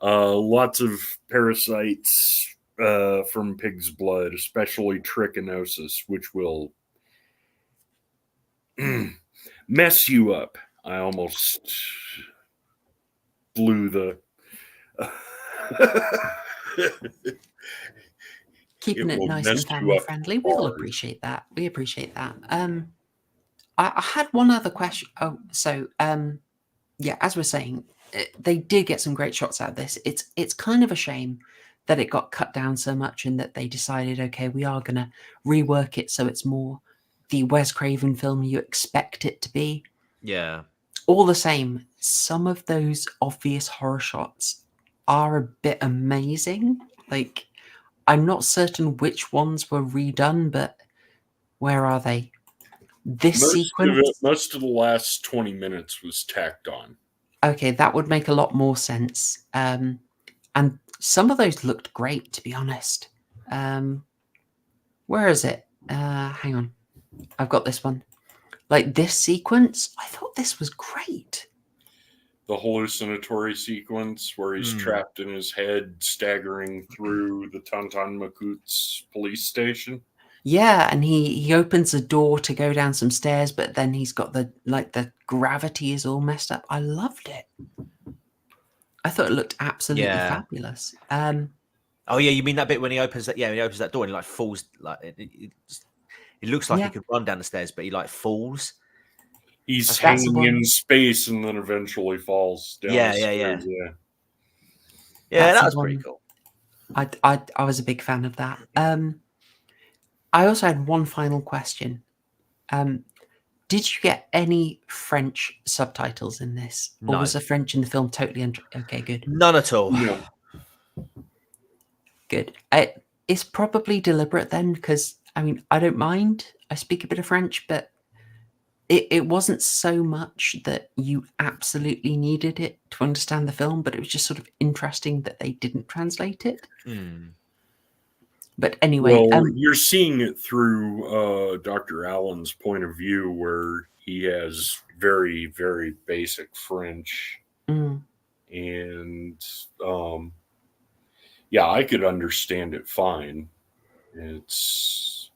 Lots of parasites from pig's blood, especially trichinosis, which will mess you up. I almost blew the. Keeping it nice and family friendly. We'll appreciate that. We appreciate that. I had one other question. Oh, so yeah, as we're saying, they did get some great shots out of this. It's kind of a shame that it got cut down so much and that they decided, okay, we are going to rework it so it's more the Wes Craven film you expect it to be. Yeah. All the same, some of those obvious horror shots are a bit amazing. Like, I'm not certain which ones were redone, but where are they? Most of the last 20 minutes was tacked on. Okay, that would make a lot more sense. And some of those looked great, to be honest. Where is it? Hang on. I've got this one. Like this sequence, I thought this was great. The hallucinatory sequence where he's trapped in his head, staggering through the Tonton Macout's police station. Yeah, and he opens a door to go down some stairs, but then he's got the gravity is all messed up. I loved it. I thought it looked absolutely fabulous. Oh yeah, you mean that bit when he opens that? Yeah, when he opens that door and he like falls. Like it looks like he could run down the stairs, but he like falls. He's hanging in space and then eventually falls down. Yeah, the stairs. Yeah, that was pretty cool. I was a big fan of that. I also had one final question. Did you get any French subtitles in this? No. Or was the French in the film totally okay, good. None at all. No. Good. It's probably deliberate then, because I mean, I don't mind. I speak a bit of French, but it wasn't so much that you absolutely needed it to understand the film, but it was just sort of interesting that they didn't translate it. But anyway, well, you're seeing it through Dr. Allen's point of view, where he has very, very basic French, and yeah, I could understand it fine. It's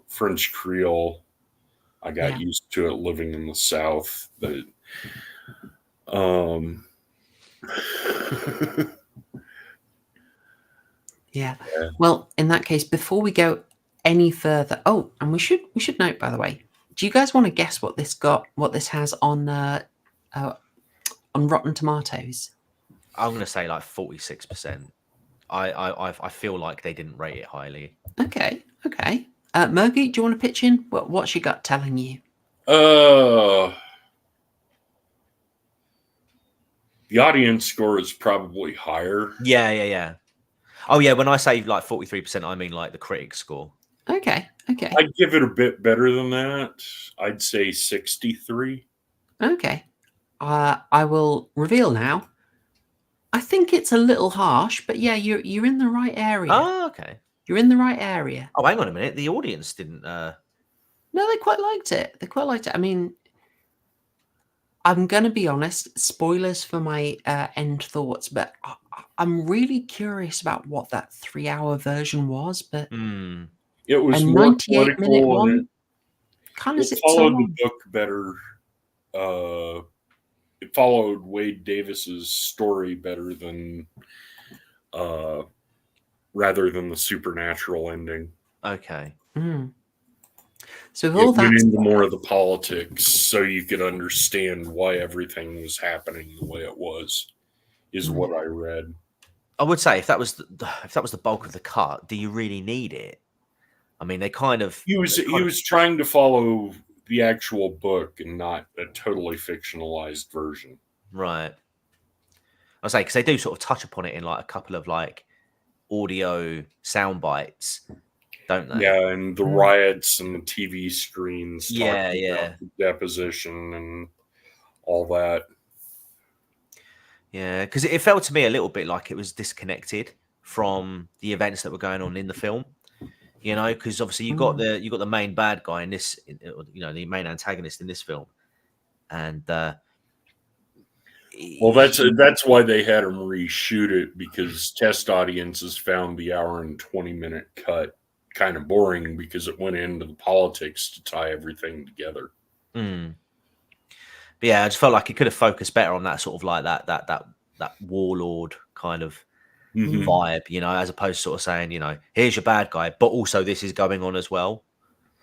French Creole. I got used to it living in the South, but yeah. Well, in that case, before we go any further, and we should note, by the way, do you guys want to guess what this has on Rotten Tomatoes? I'm going to say like 46%. I feel like they didn't rate it highly. Okay. Mogi, do you want to pitch in? What's your gut telling you? The audience score is probably higher. Yeah. Oh yeah, when I say like 43%, I mean like the critic score. Okay. I'd give it a bit better than that. I'd say 63. Okay. I will reveal now. I think it's a little harsh, but yeah, you're in the right area. Oh, okay. You're in the right area. Oh, hang on a minute. The audience didn't. No, they quite liked it. I mean, I'm going to be honest. Spoilers for my end thoughts, but I'm really curious about what that 3-hour version was. But it was a more 98-minute one. Kind of it followed the book better. It followed Wade Davis's story better than, rather than the supernatural ending. Okay. Mm. So with It all went that, into more of the politics, so you could understand why everything was happening the way it was. Is what I read. I would say if that was the bulk of the cut, do you really need it? I mean, they kind of He was trying to follow the actual book and not a totally fictionalized version. right. I say because they do sort of touch upon it in like a couple of like audio sound bites, don't they? Yeah, and the riots and the TV screens Yeah, talking yeah. about the deposition and all that. Yeah, because it felt to me a little bit like it was disconnected from the events that were going on in the film. You know, because obviously you got the main bad guy in this, the main antagonist in this film, and Well, that's why they had him reshoot it, because test audiences found the hour and 20-minute cut kind of boring because it went into the politics to tie everything together. But yeah, I just felt like it could have focused better on that sort of like that warlord kind of vibe, as opposed to sort of saying, here's your bad guy, but also this is going on as well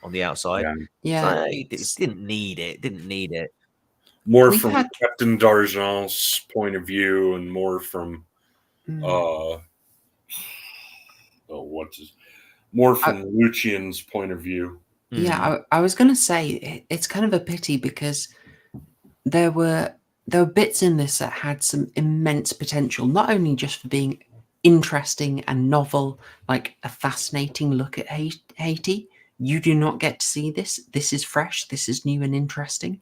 on the outside. Yeah. So it didn't need it. More from Captain D'Argent's point of view, and more from Lucian's point of view. Yeah, I was going to say it's kind of a pity because there were bits in this that had some immense potential, not only just for being interesting and novel, like a fascinating look at Haiti. You do not get to see this. This is fresh. This is new and interesting.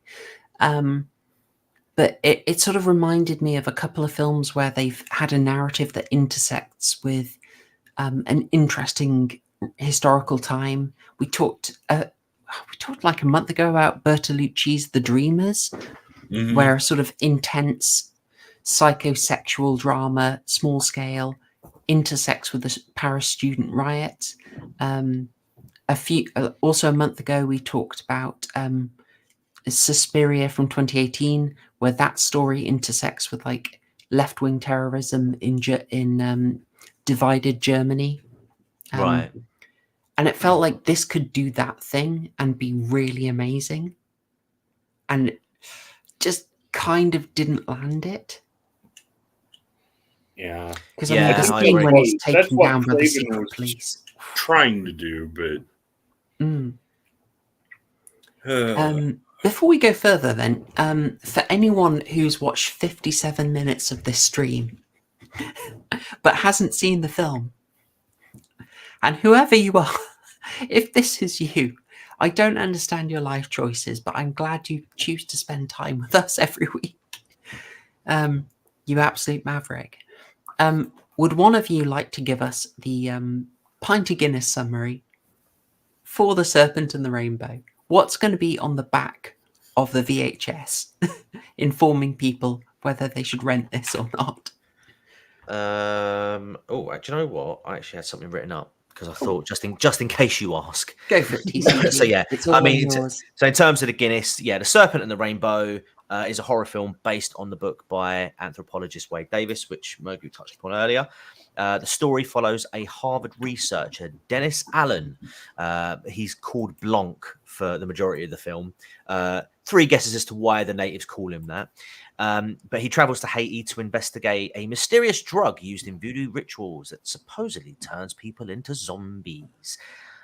But it sort of reminded me of a couple of films where they've had a narrative that intersects with an interesting historical time. We talked like a month ago about Bertolucci's The Dreamers, where a sort of intense psychosexual drama, small scale, intersects with the Paris student riot. Also a month ago we talked about Suspiria from 2018, where that story intersects with like left-wing terrorism in divided Germany. Right. And it felt like this could do that thing and be really amazing. And it just kind of didn't land it. Yeah. Because I mean, the scene when he's taken down by the secret police. Trying to do, but... Before we go further then, for anyone who's watched 57 minutes of this stream but hasn't seen the film, and whoever you are, if this is you, I don't understand your life choices, but I'm glad you choose to spend time with us every week. You absolute maverick. Would one of you like to give us the pint of Guinness summary for The Serpent and the Rainbow? What's going to be on the back of the VHS informing people whether they should rent this or not? Do you know what? I actually had something written up because I thought just in case you ask. Go for it, TCG. So yeah, it's all yours. So in terms of the Guinness, The Serpent and the Rainbow is a horror film based on the book by anthropologist Wade Davis, which Mogu touched upon earlier. The story follows a Harvard researcher, Dennis Allen. He's called Blanc for the majority of the film. 3 guesses as to why the natives call him that. But he travels to Haiti to investigate a mysterious drug used in voodoo rituals that supposedly turns people into zombies.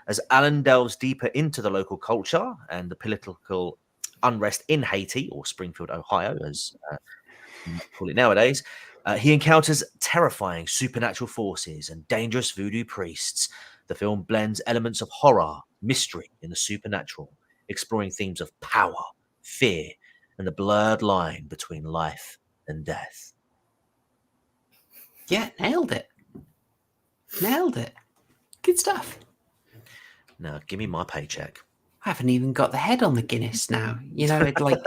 As Allen delves deeper into the local culture and the political unrest in Haiti, or Springfield, Ohio, as you might call it nowadays, he encounters terrifying supernatural forces and dangerous voodoo priests. The film blends elements of horror, mystery, and the supernatural, exploring themes of power, fear, and the blurred line between life and death. Yeah, nailed it. Nailed it. Good stuff. Now, give me my paycheck. I haven't even got the head on the Guinness now. You know, it like,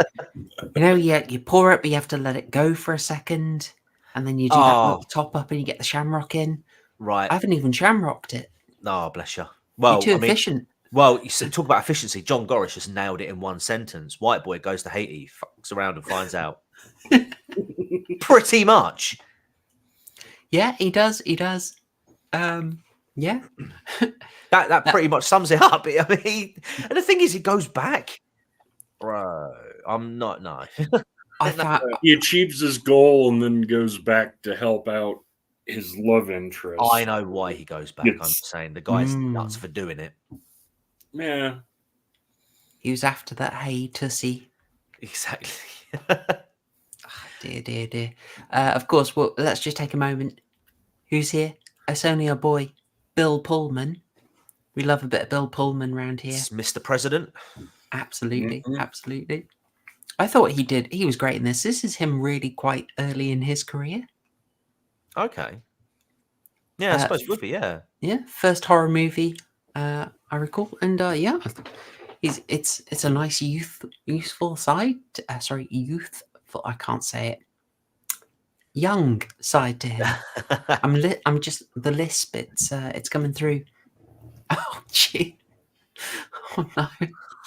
you pour it, but you have to let it go for a second. And then you do that little top up and you get the shamrock in. Right. I haven't even shamrocked it. Oh, bless you. Well, You're too efficient. Well, you talk about efficiency. John Gorish just nailed it in one sentence. White boy goes to Haiti, fucks around and finds out. Pretty much. Yeah, he does. He does. Yeah. That pretty much sums it up. I mean, and the thing is, he goes back. Bro, I'm not. No. I thought He achieves his goal and then goes back to help out his love interest. I know why he goes back. I'm just saying the guy's nuts for doing it. Yeah. he was after that hey tussy. Exactly. Dear. Of course, well, let's just take a moment. Who's here? It's only our boy, Bill Pullman. We love a bit of Bill Pullman around here. It's Mr. President. Absolutely. Absolutely. I thought he was great in this. This is him really quite early in his career. Okay. Yeah, I suppose it would be, yeah. Yeah, first horror movie I recall. And yeah, it's a nice youthful side. Youthful, I can't say it. Young side to him. I'm just the lisp. It's coming through. Oh gee. Oh no.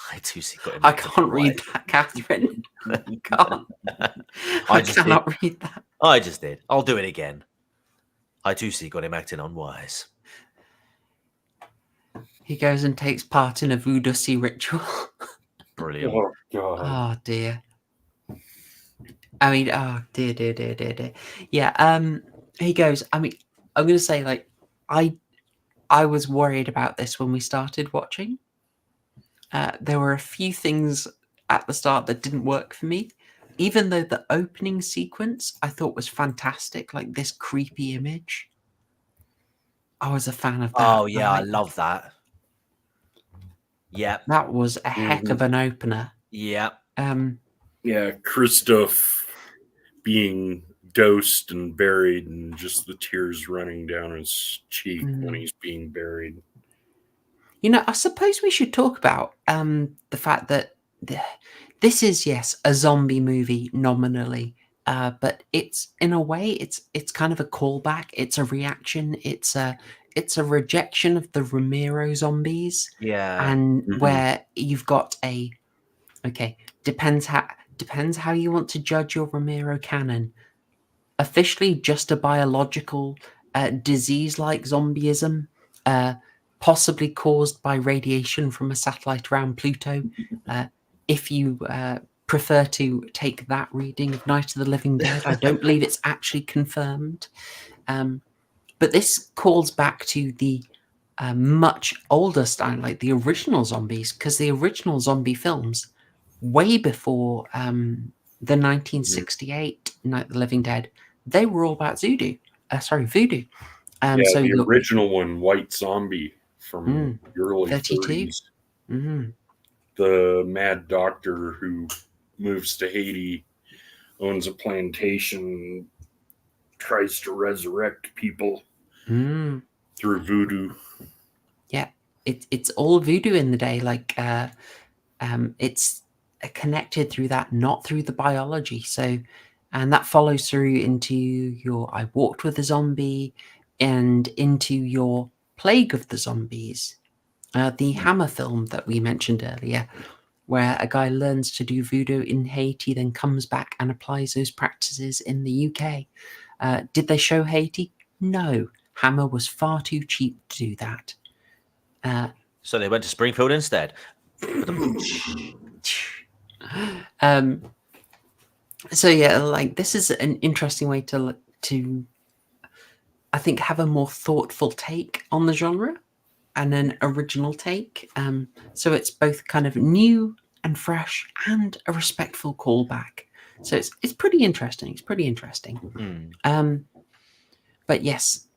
I can't read that, Catherine. I can't. I cannot read that. I just did. I'll do it again. I do see got him acting unwise. He goes and takes part in a voodoo ritual. Brilliant. Oh god. Oh dear. I mean, oh dear. Yeah. He goes. I mean, I'm gonna say like, I was worried about this when we started watching. There were a few things at the start that didn't work for me, even though the opening sequence I thought was fantastic, like this creepy image. I was a fan of that. Oh yeah, I love that. Yeah, that was a heck of an opener. Yeah. Yeah, Christoph being dosed and buried, and just the tears running down his cheek when he's being buried. You know, I suppose we should talk about the fact that this is, yes, a zombie movie nominally, but it's in a way it's kind of a callback. It's a reaction. It's a rejection of the Romero zombies. Yeah, and where you've got depends how you want to judge your Romero canon. Officially, just a biological disease-like zombieism. Possibly caused by radiation from a satellite around Pluto. If you prefer to take that reading of Night of the Living Dead, I don't believe it's actually confirmed. But this calls back to the much older style, like the original zombies, because the original zombie films, way before the 1968 Night of the Living Dead, they were all about voodoo. The original one, White Zombie, from the early 32. 30s. The mad doctor who moves to Haiti, owns a plantation, tries to resurrect people through voodoo. Yeah, it's all voodoo in the day. Like it's connected through that, not through the biology. So, and that follows through into your I Walked with a Zombie and into your Plague of the Zombies, the Hammer film that we mentioned earlier, where a guy learns to do voodoo in Haiti, then comes back and applies those practices in the UK. Did they show Haiti? No. Hammer was far too cheap to do that. So they went to Springfield instead. So yeah, like this is an interesting way to I think have a more thoughtful take on the genre and an original take. So it's both kind of new and fresh and a respectful callback. So it's pretty interesting. It's pretty interesting. But yes,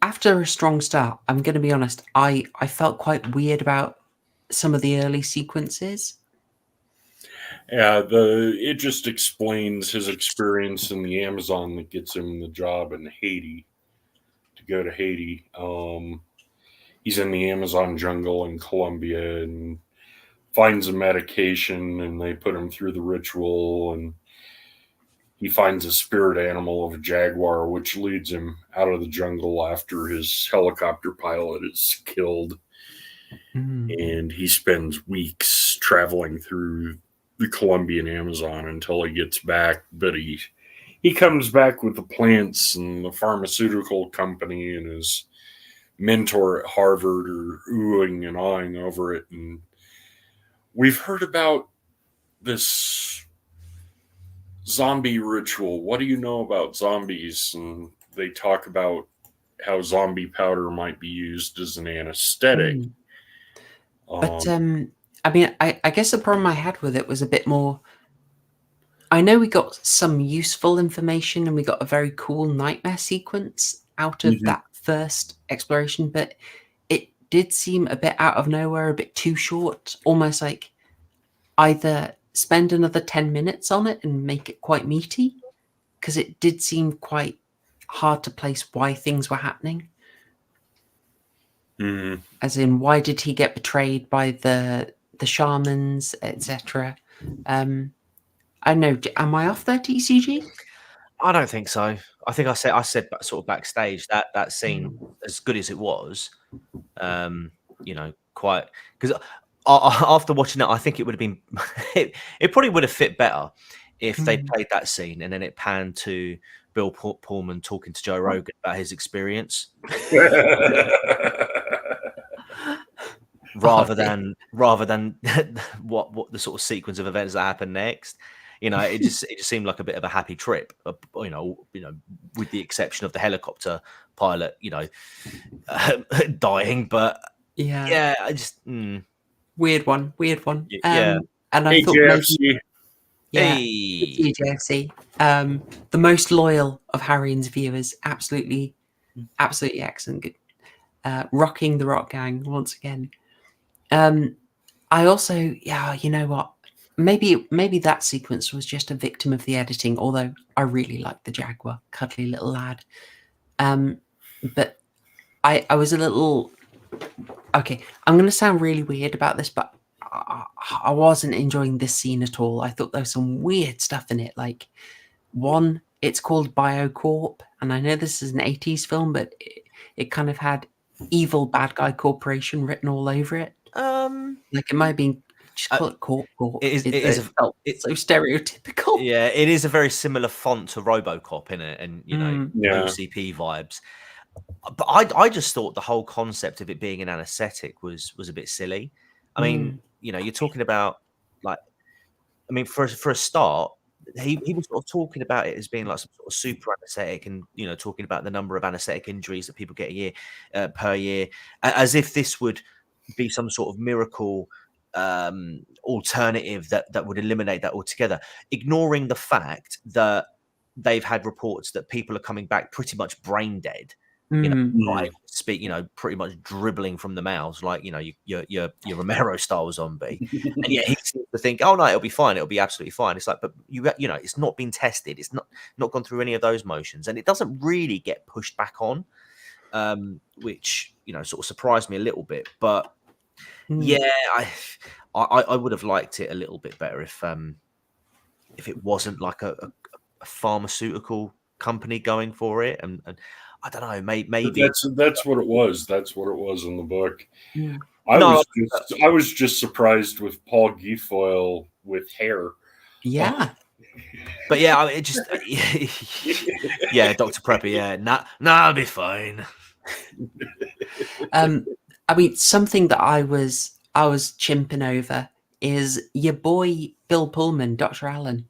after a strong start, I'm going to be honest, I felt quite weird about some of the early sequences. Yeah, it just explains his experience in the Amazon that gets him the job in Haiti, to go to Haiti. He's in the Amazon jungle in Colombia and finds a medication, and they put him through the ritual, and he finds a spirit animal of a jaguar, which leads him out of the jungle after his helicopter pilot is killed. And he spends weeks traveling through the Colombian Amazon until he gets back, but he he comes back with the plants and the pharmaceutical company, and his mentor at Harvard are oohing and awing over it. And we've heard about this zombie ritual. What do you know about zombies? And they talk about how zombie powder might be used as an anesthetic. But I mean, I guess the problem I had with it was a bit more. I know we got some useful information and we got a very cool nightmare sequence out of that first exploration, but it did seem a bit out of nowhere, a bit too short, almost like either spend another 10 minutes on it and make it quite meaty, because it did seem quite hard to place why things were happening. As in, why did he get betrayed by the shamans, etc.? I know. Am I off there, TCG? I don't think so. I think I said sort of backstage that scene, as good as it was, quite, because after watching it, I think it would have been it probably would have fit better if they played that scene and then it panned to Bill Pullman talking to Joe Rogan about his experience. rather than what the sort of sequence of events that happen next. It just seemed like a bit of a happy trip, with the exception of the helicopter pilot, dying. But yeah, I just weird one. Yeah, and I thought maybe JFC, the most loyal of Harrian's viewers, absolutely excellent, good, rocking the rock gang once again. I also, you know what? Maybe that sequence was just a victim of the editing, although I really liked the Jaguar, cuddly little lad. But I was a little... Okay, I'm going to sound really weird about this, but I wasn't enjoying this scene at all. I thought there was some weird stuff in it. Like, one, it's called BioCorp, and I know this is an 80s film, but it kind of had Evil Bad Guy Corporation written all over it. Like, it might have been... Just call it Corp. It's so stereotypical. Yeah, it is a very similar font to RoboCop in it, and OCP vibes. But I just thought the whole concept of it being an anesthetic was a bit silly. I mean, you're talking about, like, I mean, for a start, he was sort of talking about it as being like some sort of super anesthetic, and talking about the number of anesthetic injuries that people get per year, as if this would be some sort of miracle alternative that would eliminate that altogether, ignoring the fact that they've had reports that people are coming back pretty much brain dead, not able to speak, pretty much dribbling from the mouths, like your Romero style zombie. And yet he seems to think, oh no, it'll be fine, it'll be absolutely fine. It's like, but it's not been tested, it's not gone through any of those motions, and it doesn't really get pushed back on, which sort of surprised me a little bit. But yeah, I would have liked it a little bit better if it wasn't like a pharmaceutical company going for it, and I don't know, maybe that's what it was. That's what it was in the book. Yeah. I was just surprised with Paul Guilfoyle with hair. Yeah. But yeah, it just yeah, Dr. Prepper. Yeah, nah, I'll be fine. I mean, something that I was chimping over is your boy Bill Pullman, Dr. Allen.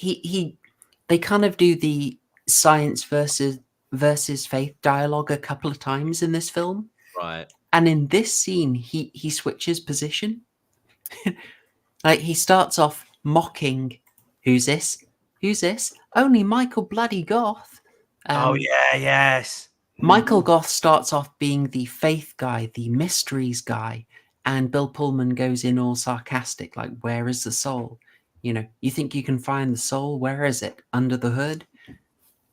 They kind of do the science versus faith dialogue a couple of times in this film, right? And in this scene, he switches position. Like, he starts off mocking, "Who's this? Who's this? Only Michael Bloody Goth." Oh yeah, yes. Michael Goth starts off being the faith guy, the mysteries guy, and Bill Pullman goes in all sarcastic, like, "Where is the soul? You think you can find the soul? Where is it? Under the hood?"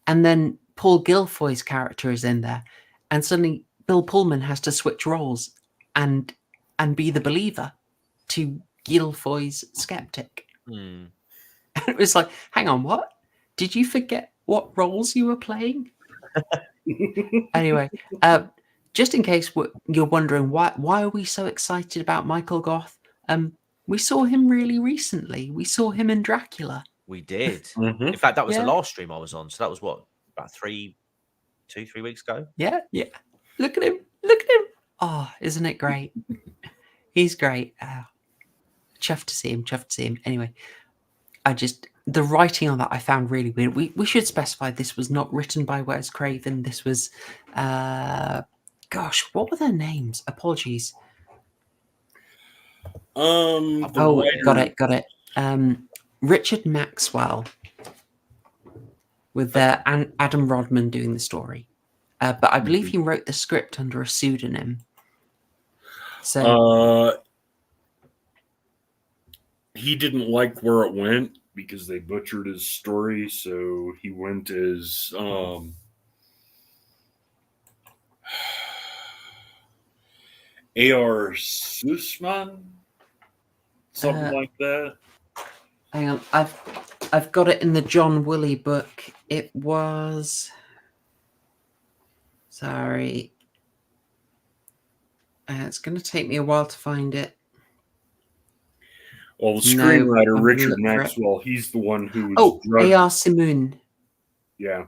And then Paul Guilfoyle's character is in there, and suddenly Bill Pullman has to switch roles and be the believer to Guilfoyle's skeptic. And it was like, hang on, what? Did you forget what roles you were playing? Anyway, just in case you're wondering why are we so excited about Michael Goth, we saw him really recently. We saw him in Dracula. We did. Mhm. In fact, that was the Yeah. last stream I was on. So that was what, about 3 weeks ago? Yeah. Look at him. Look at him. Oh, isn't it great? He's great. Chuffed to see him. Chuffed to see him. Anyway, the writing on that I found really weird. We should specify this was not written by Wes Craven. This was, gosh, what were their names? Apologies. The Got it. Richard Maxwell with Adam Rodman doing the story. But I believe he wrote the script under a pseudonym. So he didn't like where it went because they butchered his story, so he went as A.R. Sussman, something like that. Hang on, I've got it in the John Woolley book. It was. Sorry. It's going to take me a while to find it. Well, the screenwriter, I'm Richard gonna look for it. Maxwell, he's the one who was Oh, A.R. Simoon. Yeah.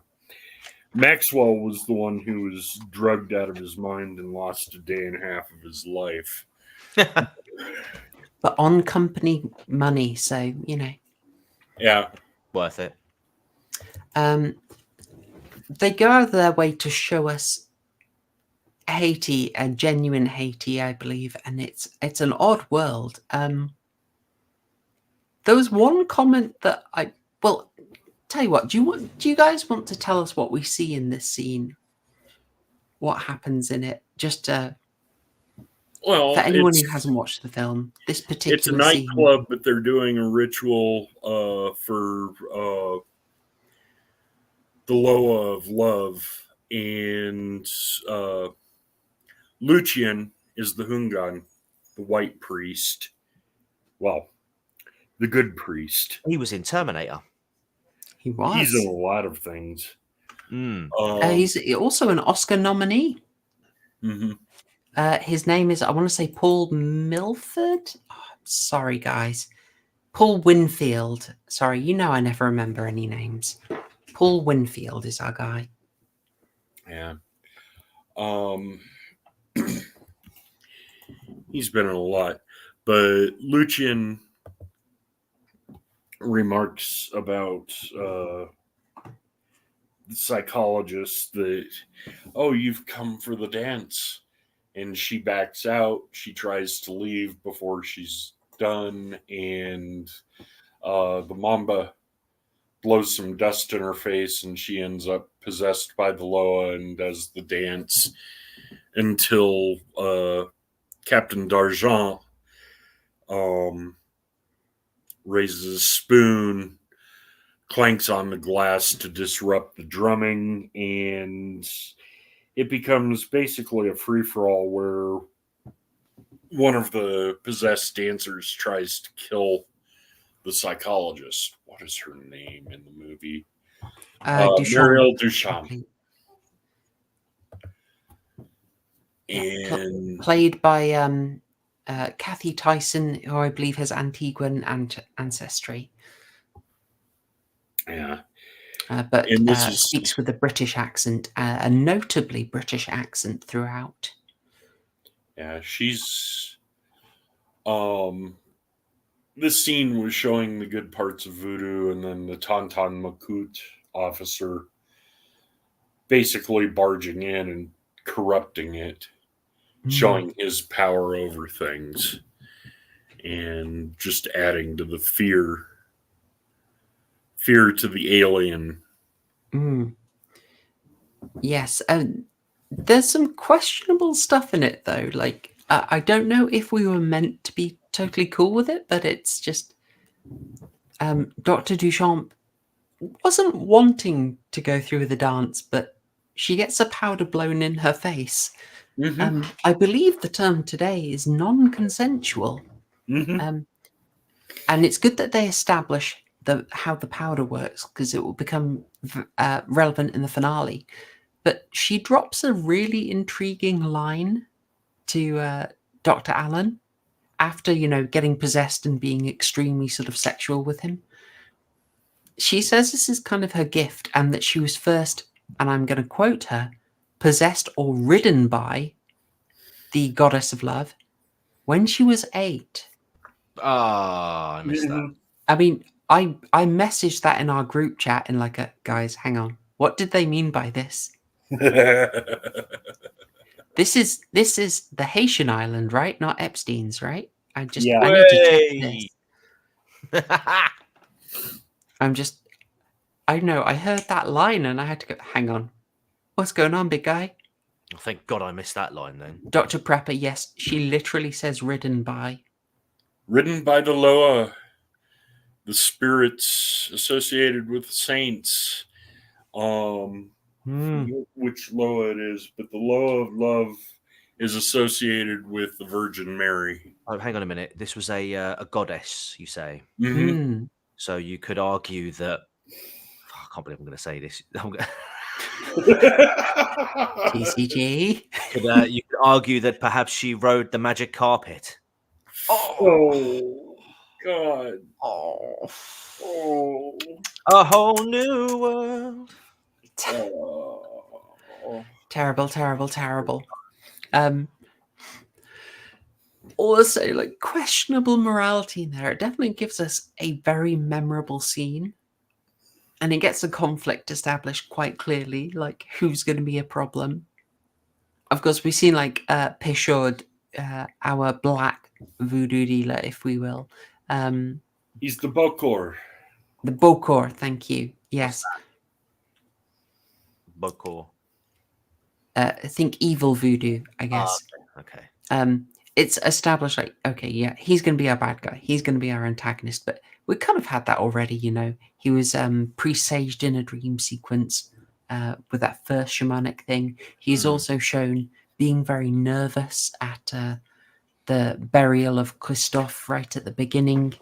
Maxwell was the one who was drugged out of his mind and lost a day and a half of his life. But on company money, so, you know. Yeah. Worth it. They go out of their way to show us Haiti, a genuine Haiti, I believe, and it's an odd world. There was one comment that tell you what, do you guys want to tell us what we see in this scene? What happens in it? Just for anyone who hasn't watched the film, this particular it's a nightclub, but they're doing a ritual for the Loa of Love, and Lucian is the Hungan, the white priest. Well, the good priest. He was in Terminator. He was. He's in a lot of things. He's also an Oscar nominee. Mm-hmm. His name is, I want to say, Paul Milford. Oh, sorry, guys. Paul Winfield. Sorry, you know I never remember any names. Paul Winfield is our guy. Yeah. He's been in a lot. But Lucian remarks about the psychologist that, oh, you've come for the dance. And she backs out. She tries to leave before she's done. And the Mamba blows some dust in her face, and she ends up possessed by the Loa and does the dance until Captain D'Argent raises a spoon, clanks on the glass to disrupt the drumming, and it becomes basically a free-for-all where one of the possessed dancers tries to kill the psychologist. What is her name in the movie? Muriel Duchamp. And played by Kathy Tyson, who I believe has Antiguan ancestry. Yeah. But speaks with a British accent, a notably British accent throughout. Yeah, she's... this scene was showing the good parts of Voodoo, and then the Tonton Makut officer basically barging in and corrupting it, showing his power over things, and just adding to the fear to the alien. Yes, there's some questionable stuff in it, though. Like, I don't know if we were meant to be totally cool with it, but it's just Dr. Duchamp wasn't wanting to go through with the dance, but she gets a powder blown in her face. I believe the term today is non-consensual. And it's good that they establish how the powder works, because it will become relevant in the finale. But she drops a really intriguing line to Dr. Allen after, getting possessed and being extremely sort of sexual with him. She says this is kind of her gift, and that she was first, and I'm going to quote her, possessed or ridden by the goddess of love when she was 8. I missed that. I mean, I messaged that in our group chat and like, guys, hang on. What did they mean by this? This is the Haitian island, right? Not Epstein's, right? I need to check this. I know, I heard that line and I had to go, hang on. What's going on, big guy? Oh, thank God I missed that line then. Dr. Prepper, yes, she literally says ridden by. Ridden by the Loa, the spirits associated with the saints. Which Loa it is, but the Loa of love is associated with the Virgin Mary. Oh, hang on a minute. This was a goddess, you say? Mm-hmm. So you could argue that. I can't believe I'm going to say this. TCG. You could argue that perhaps she rode the magic carpet. Oh God! Oh, Oh, a whole new world. Terrible, terrible, terrible. Also, like, questionable morality in there. It definitely gives us a very memorable scene. And it gets the conflict established quite clearly, like who's going to be a problem. Of course, we've seen like Pishod, our black voodoo dealer, if we will. He's the Bokor. The Bokor, thank you. Yes. Bokor. I think evil voodoo, I guess. Okay. It's established like, okay, yeah, he's going to be our bad guy. He's going to be our antagonist. But we kind of had that already, you know. He was presaged in a dream sequence with that first shamanic thing. He's also shown being very nervous at the burial of Christophe right at the beginning,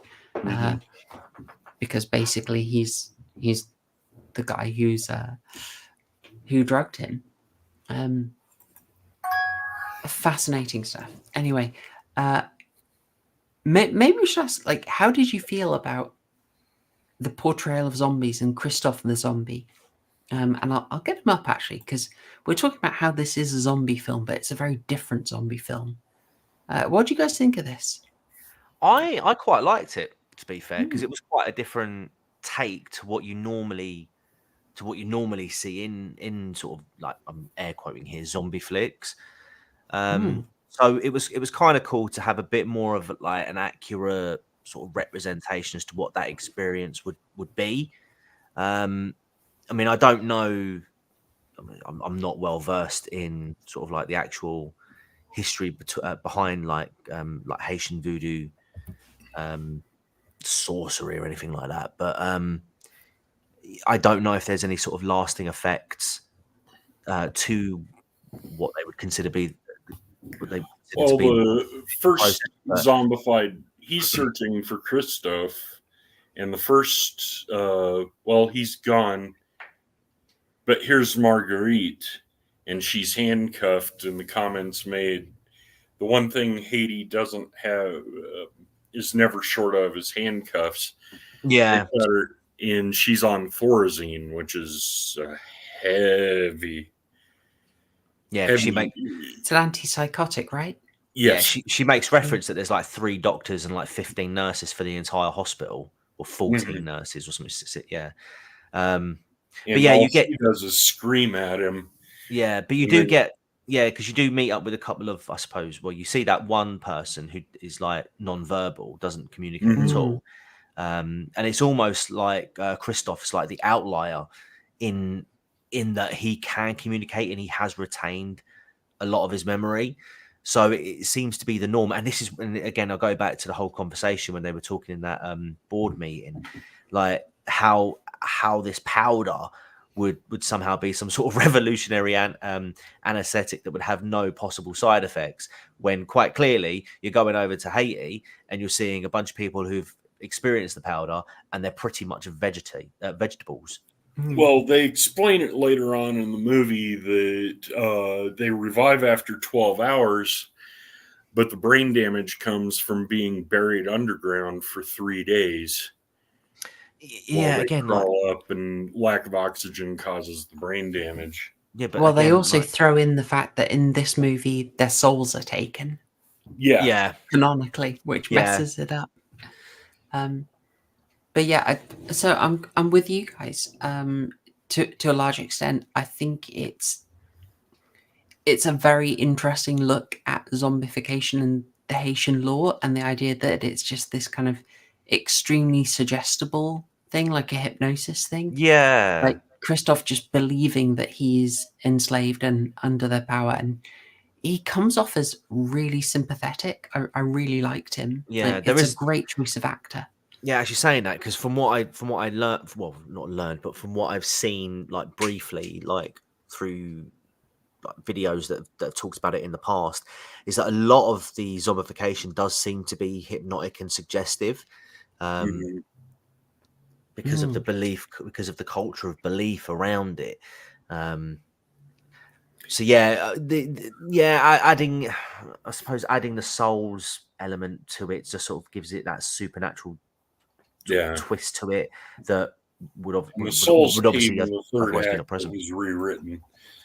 because basically he's the guy who drugged him. Fascinating stuff. Anyway, maybe we should ask, like, how did you feel about the portrayal of zombies and Christophe the zombie? And I'll get him up, actually, because we're talking about how this is a zombie film, but it's a very different zombie film. What do you guys think of this? I quite liked it, to be fair, because it was quite a different take to what you normally see in sort of, like, I'm air quoting here, zombie flicks. So it was kind of cool to have a bit more of like an accurate sort of representation as to what that experience would be. I mean, I don't know. I'm not well versed in sort of like the actual history behind like Haitian voodoo, sorcery or anything like that. But I don't know if there's any sort of lasting effects to what they would consider be. The first zombified, he's searching for Christophe, and the first, he's gone, but here's Marguerite, and she's handcuffed, and the comments made, the one thing Haiti doesn't have, is never short of, is handcuffs. Yeah. And she's on Thorazine, which is heavy. Yeah, it's an antipsychotic, right? Yes. Yeah, she makes reference that there's like 3 doctors and like 15 nurses for the entire hospital, or 14 nurses or something. Yeah. But yeah, you get, he does is scream at him. Yeah, but you do get, because you do meet up with a couple of, I suppose, well, you see that one person who is like non-verbal, doesn't communicate at all. And it's almost like Christophe's like the outlier in that he can communicate and he has retained a lot of his memory. So it seems to be the norm. And this is, and again, I'll go back to the whole conversation when they were talking in that board meeting, like how this powder would somehow be some sort of revolutionary anesthetic that would have no possible side effects, when quite clearly you're going over to Haiti and you're seeing a bunch of people who've experienced the powder and they're pretty much vegetables. Well, they explain it later on in the movie that they revive after 12 hours, but the brain damage comes from being buried underground for 3 days. Yeah, they again, like, crawl up, and lack of oxygen causes the brain damage. yeah, but Well, they again, also like, throw in the fact that in this movie their souls are taken Yeah. canonically, which Yeah. messes it up. But yeah, so I'm with you guys. To a large extent, I think it's a very interesting look at zombification and the Haitian law, and the idea that it's just this kind of extremely suggestible thing, like a hypnosis thing. yeah, Like Christoph just believing that he's enslaved and under their power, and he comes off as really sympathetic. I really liked him. Yeah, Like, there it's a is- great choice of actor. yeah. Actually, saying that, because from what I learned, well, not learned, but from what I've seen, like briefly, like through like, videos that have talked about it in the past, is that a lot of the zombification does seem to be hypnotic and suggestive. Mhm. Because of the belief, because of the culture of belief around it. So yeah, adding, I suppose, adding the souls element to it just sort of gives it that supernatural Yeah. twist to it that would And the souls obviously came in the third otherwise be act not that present. was rewritten.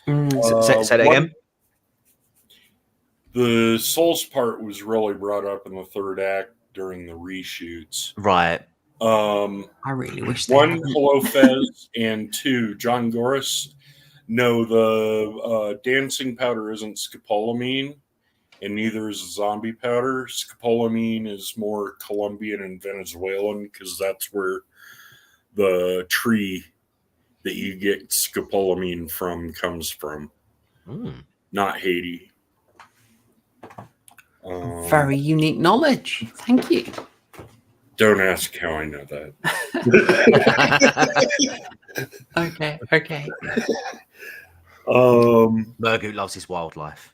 Say that again. The souls part was really brought up in the third act during the reshoots. Right. I really wish they One, hadn't. Hello Fez, and two, John Goris. No, the dancing powder isn't scopolamine, and neither is zombie powder. Scopolamine is more Colombian and Venezuelan because that's where the tree that you get scopolamine from comes from, not Haiti. Very unique knowledge. Thank you. Don't ask how I know that. Okay. Murgu loves his wildlife.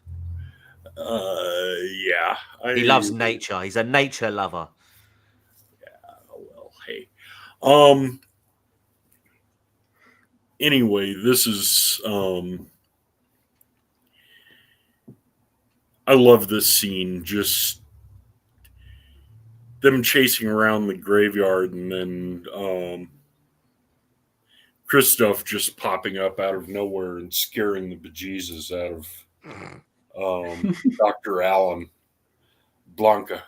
Yeah. He loves nature. He's a nature lover. Yeah, well, hey. Anyway, this is I love this scene. Just them chasing around the graveyard, and then Christoph just popping up out of nowhere and scaring the bejesus out of Dr. Allen Blanca.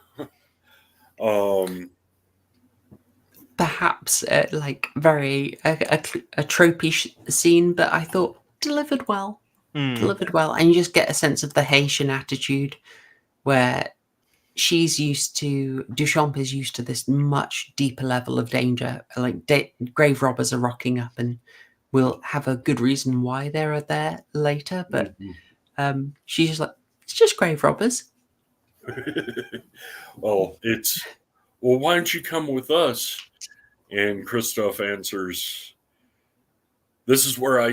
Perhaps like very a tropey scene, but I thought delivered well. Delivered well, and you just get a sense of the Haitian attitude, where she's used to Duchamp is used to this much deeper level of danger. Like grave robbers are rocking up, and we'll have a good reason why they're there later. But she's just like, it's just grave robbers. Well, why don't you come with us? And Christoph answers, This is where I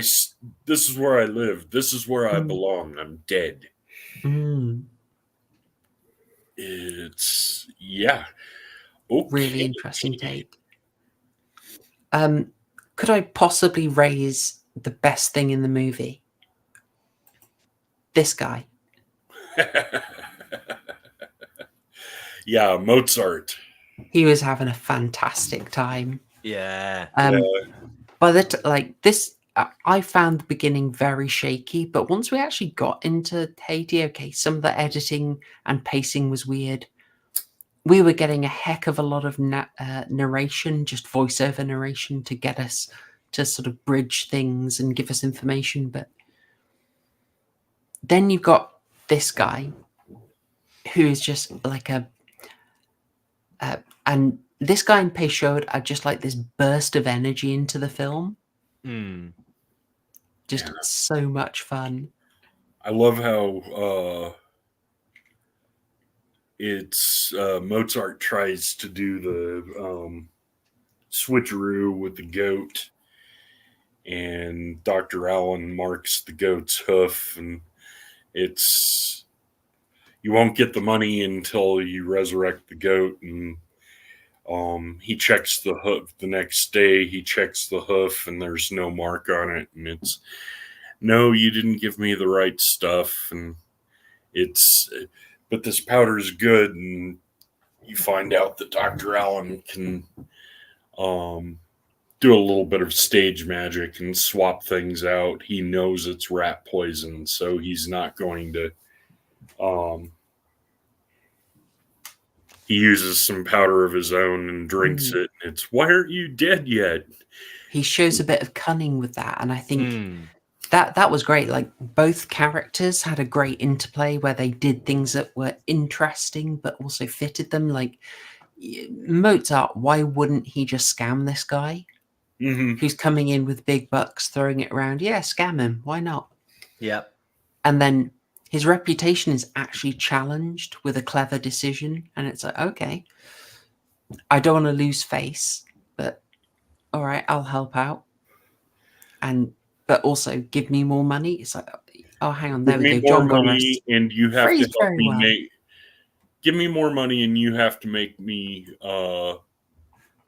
live. This is where I belong. I'm dead. It's okay. Really interesting take. Could I possibly raise the best thing in the movie? This guy. Yeah, Mozart. He was having a fantastic time. Yeah. By this, I found the beginning very shaky, but once we actually got into Haiti, okay, some of the editing and pacing was weird. We were getting a heck of a lot of narration, just voiceover narration, to get us to sort of bridge things and give us information. But then you've got this guy who is just like and this guy and Peychaud are just like this burst of energy into the film. Just so much fun. I love how it's Mozart tries to do the switcheroo with the goat, and Dr. Allen marks the goat's hoof, and it's you won't get the money until you resurrect the goat. And he checks the hoof the next day. He checks the hoof, and there's no mark on it, and it's no, you didn't give me the right stuff, and but this powder is good. And you find out that Dr. Allen can do a little bit of stage magic and swap things out. He knows it's rat poison, so he's not going to. He uses some powder of his own and drinks it. And it's, why aren't you dead yet? He shows a bit of cunning with that, and I think that was great. Like, both characters had a great interplay where they did things that were interesting but also fitted them. Like Mozart, why wouldn't he just scam this guy who's coming in with big bucks, throwing it around? Yeah, scam him. Why not? Yeah. And then his reputation is actually challenged with a clever decision, and it's like, okay, I don't want to lose face, but all right, I'll help out. But also give me more money. It's like, oh, hang on, there we go. More John money, and you have to help me well. give me more money, and you have to make me.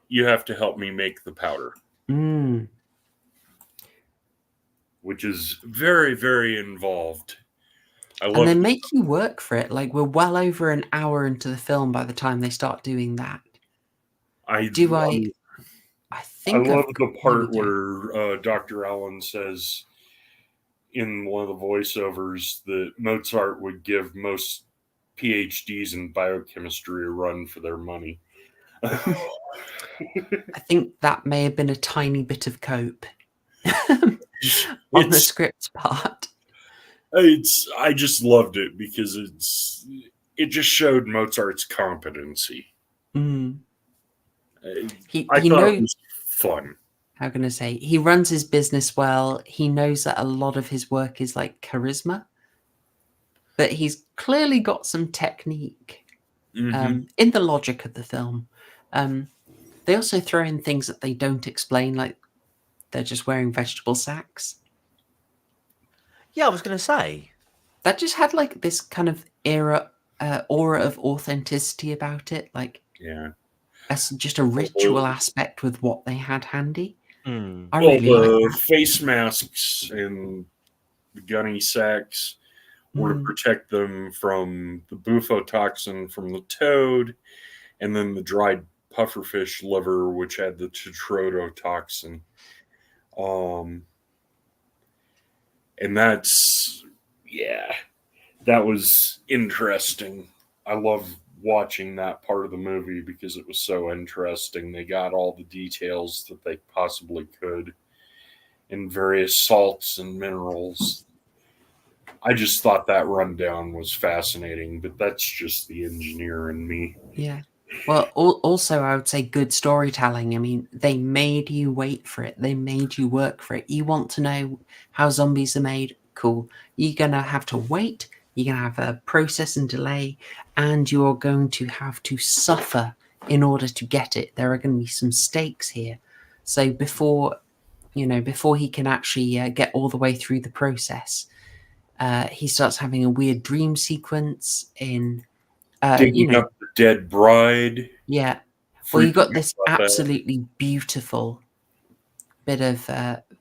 You have to help me make the powder, which is very, very involved. And they make you work for it. Like, we're well over an hour into the film by the time they start doing that. I think love the part where Dr. Allen says in one of the voiceovers that Mozart would give most PhDs in biochemistry a run for their money. I think that may have been a tiny bit of cope on the script part. I just loved it because it just showed Mozart's competency. He thought knows, it was fun. How can I say? He runs his business well. He knows that a lot of his work is like charisma, but he's clearly got some technique in the logic of the film. They also throw in things that they don't explain, like they're just wearing vegetable sacks. Yeah, I was going to say. That just had like this kind of aura of authenticity about it. Like, just a ritual aspect with what they had handy. I really like that. Face masks and the gunny sacks were to protect them from the bufotoxin from the toad, and then the dried pufferfish liver, which had the tetrodotoxin. And that was interesting. I love watching that part of the movie because it was so interesting. They got all the details that they possibly could in various salts and minerals. I just thought that rundown was fascinating, but that's just the engineer in me. Yeah. Well, also, I would say good storytelling. I mean, they made you wait for it. They made you work for it. You want to know how zombies are made? Cool. You're going to have to wait. You're going to have a process and delay, and you're going to have to suffer in order to get it. There are going to be some stakes here. So before he can actually get all the way through the process, he starts having a weird dream sequence in... digging up the dead bride. Yeah. Well, you got this absolutely beautiful bit of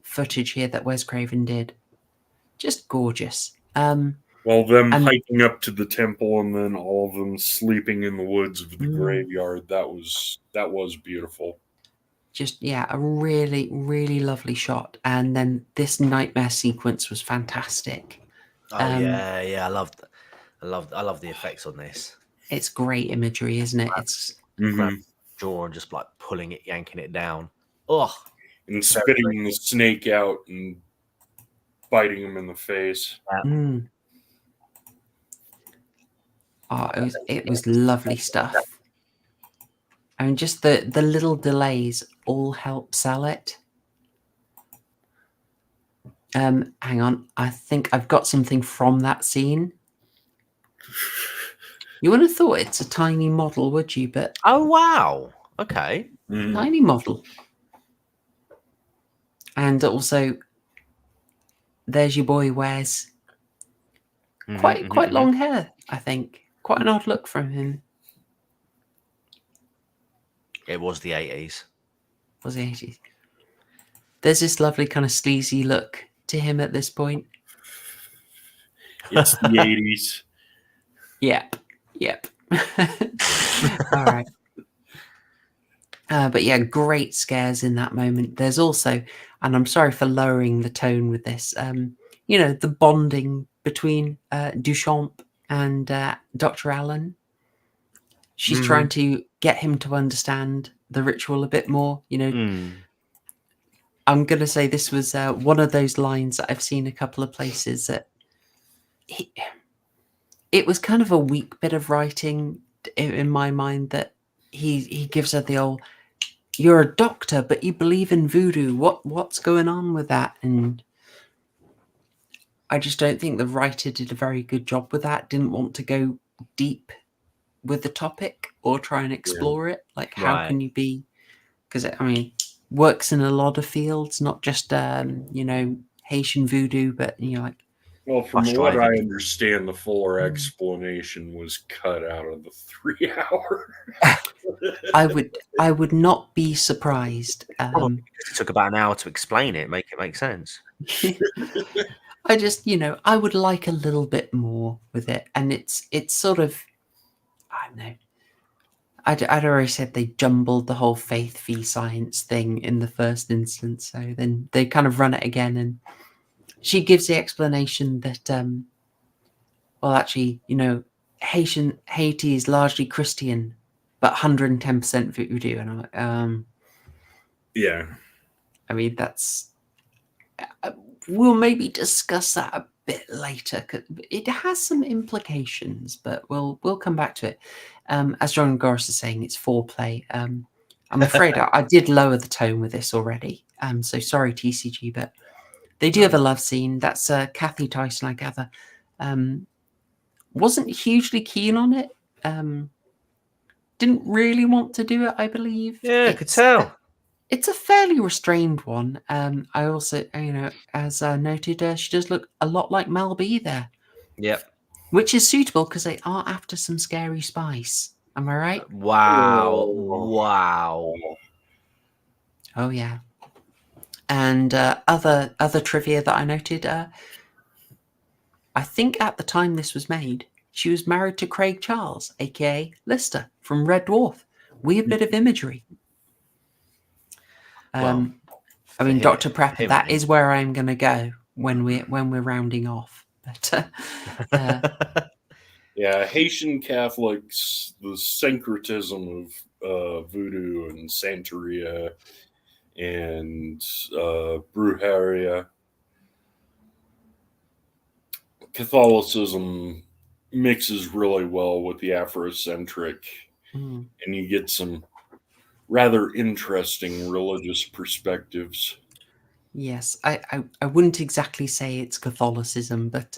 footage here that Wes Craven did. Just gorgeous. Well, them hiking up to the temple and then all of them sleeping in the woods of the graveyard. That was beautiful. Just, a really, really lovely shot. And then this nightmare sequence was fantastic. Oh, I love the effects on this. It's great imagery, isn't it? It's jaw and just like pulling it, yanking it down. Ugh. And spitting the snake out and biting him in the face. Oh, it was lovely stuff. I mean, just the little delays all help sell it. Hang on, I think I've got something from that scene. You wouldn't have thought it's a tiny model, would you? But oh wow, okay, tiny model. And also, there's your boy Wes. Quite long hair, I think. Quite an odd look from him. It was the 80s. Was the 80s? There's this lovely kind of sleazy look to him at this point. It's the 80s. Yep. All right. But yeah, great scares in that moment. There's also, and I'm sorry for lowering the tone with this, the bonding between Duchamp and Dr. Allen. She's trying to get him to understand the ritual a bit more. I'm going to say this was one of those lines that I've seen a couple of places that it was kind of a weak bit of writing in my mind, that he gives her the old, "You're a doctor, but you believe in voodoo. What's going on with that?" And I just don't think the writer did a very good job with that. Didn't want to go deep with the topic or try and explore it. Like, how Right. can you be? Because works in a lot of fields, not just Haitian voodoo, but like. Well, from Bus what I driving. understand, the fuller explanation was cut out of the 3 hour. I would not be surprised. Probably because it took about an hour to explain it, make it make sense. I just, I would like a little bit more with it, and it's sort of, I don't know. I'd already said they jumbled the whole faith v science thing in the first instance, so then they kind of run it again, and she gives the explanation that, well, actually, Haiti is largely Christian, but 110% voodoo, and I'm like, Yeah. I mean, that's. We'll maybe discuss that a bit later, 'cause it has some implications, but we'll come back to it. As John Goris is saying, it's foreplay. I'm afraid I did lower the tone with this already. So sorry, TCG, but they do have a love scene. That's Kathy Tyson, I gather. Wasn't hugely keen on it. Didn't really want to do it, I believe. Yeah, I could tell. It's a fairly restrained one. I also, as noted, she does look a lot like Mel B there. Yep. Which is suitable because they are after some scary spice. Am I right? Wow. Wow. Oh yeah. And other trivia that I noted. I think at the time this was made, she was married to Craig Charles, aka Lister from Red Dwarf. Weird bit of imagery. Dr. Prepper, that is where I'm going to go when we're rounding off. But yeah, Haitian Catholics, the syncretism of voodoo and Santeria and Brujeria, Catholicism mixes really well with the Afrocentric, and you get some rather interesting religious perspectives. Yes, I wouldn't exactly say it's Catholicism, but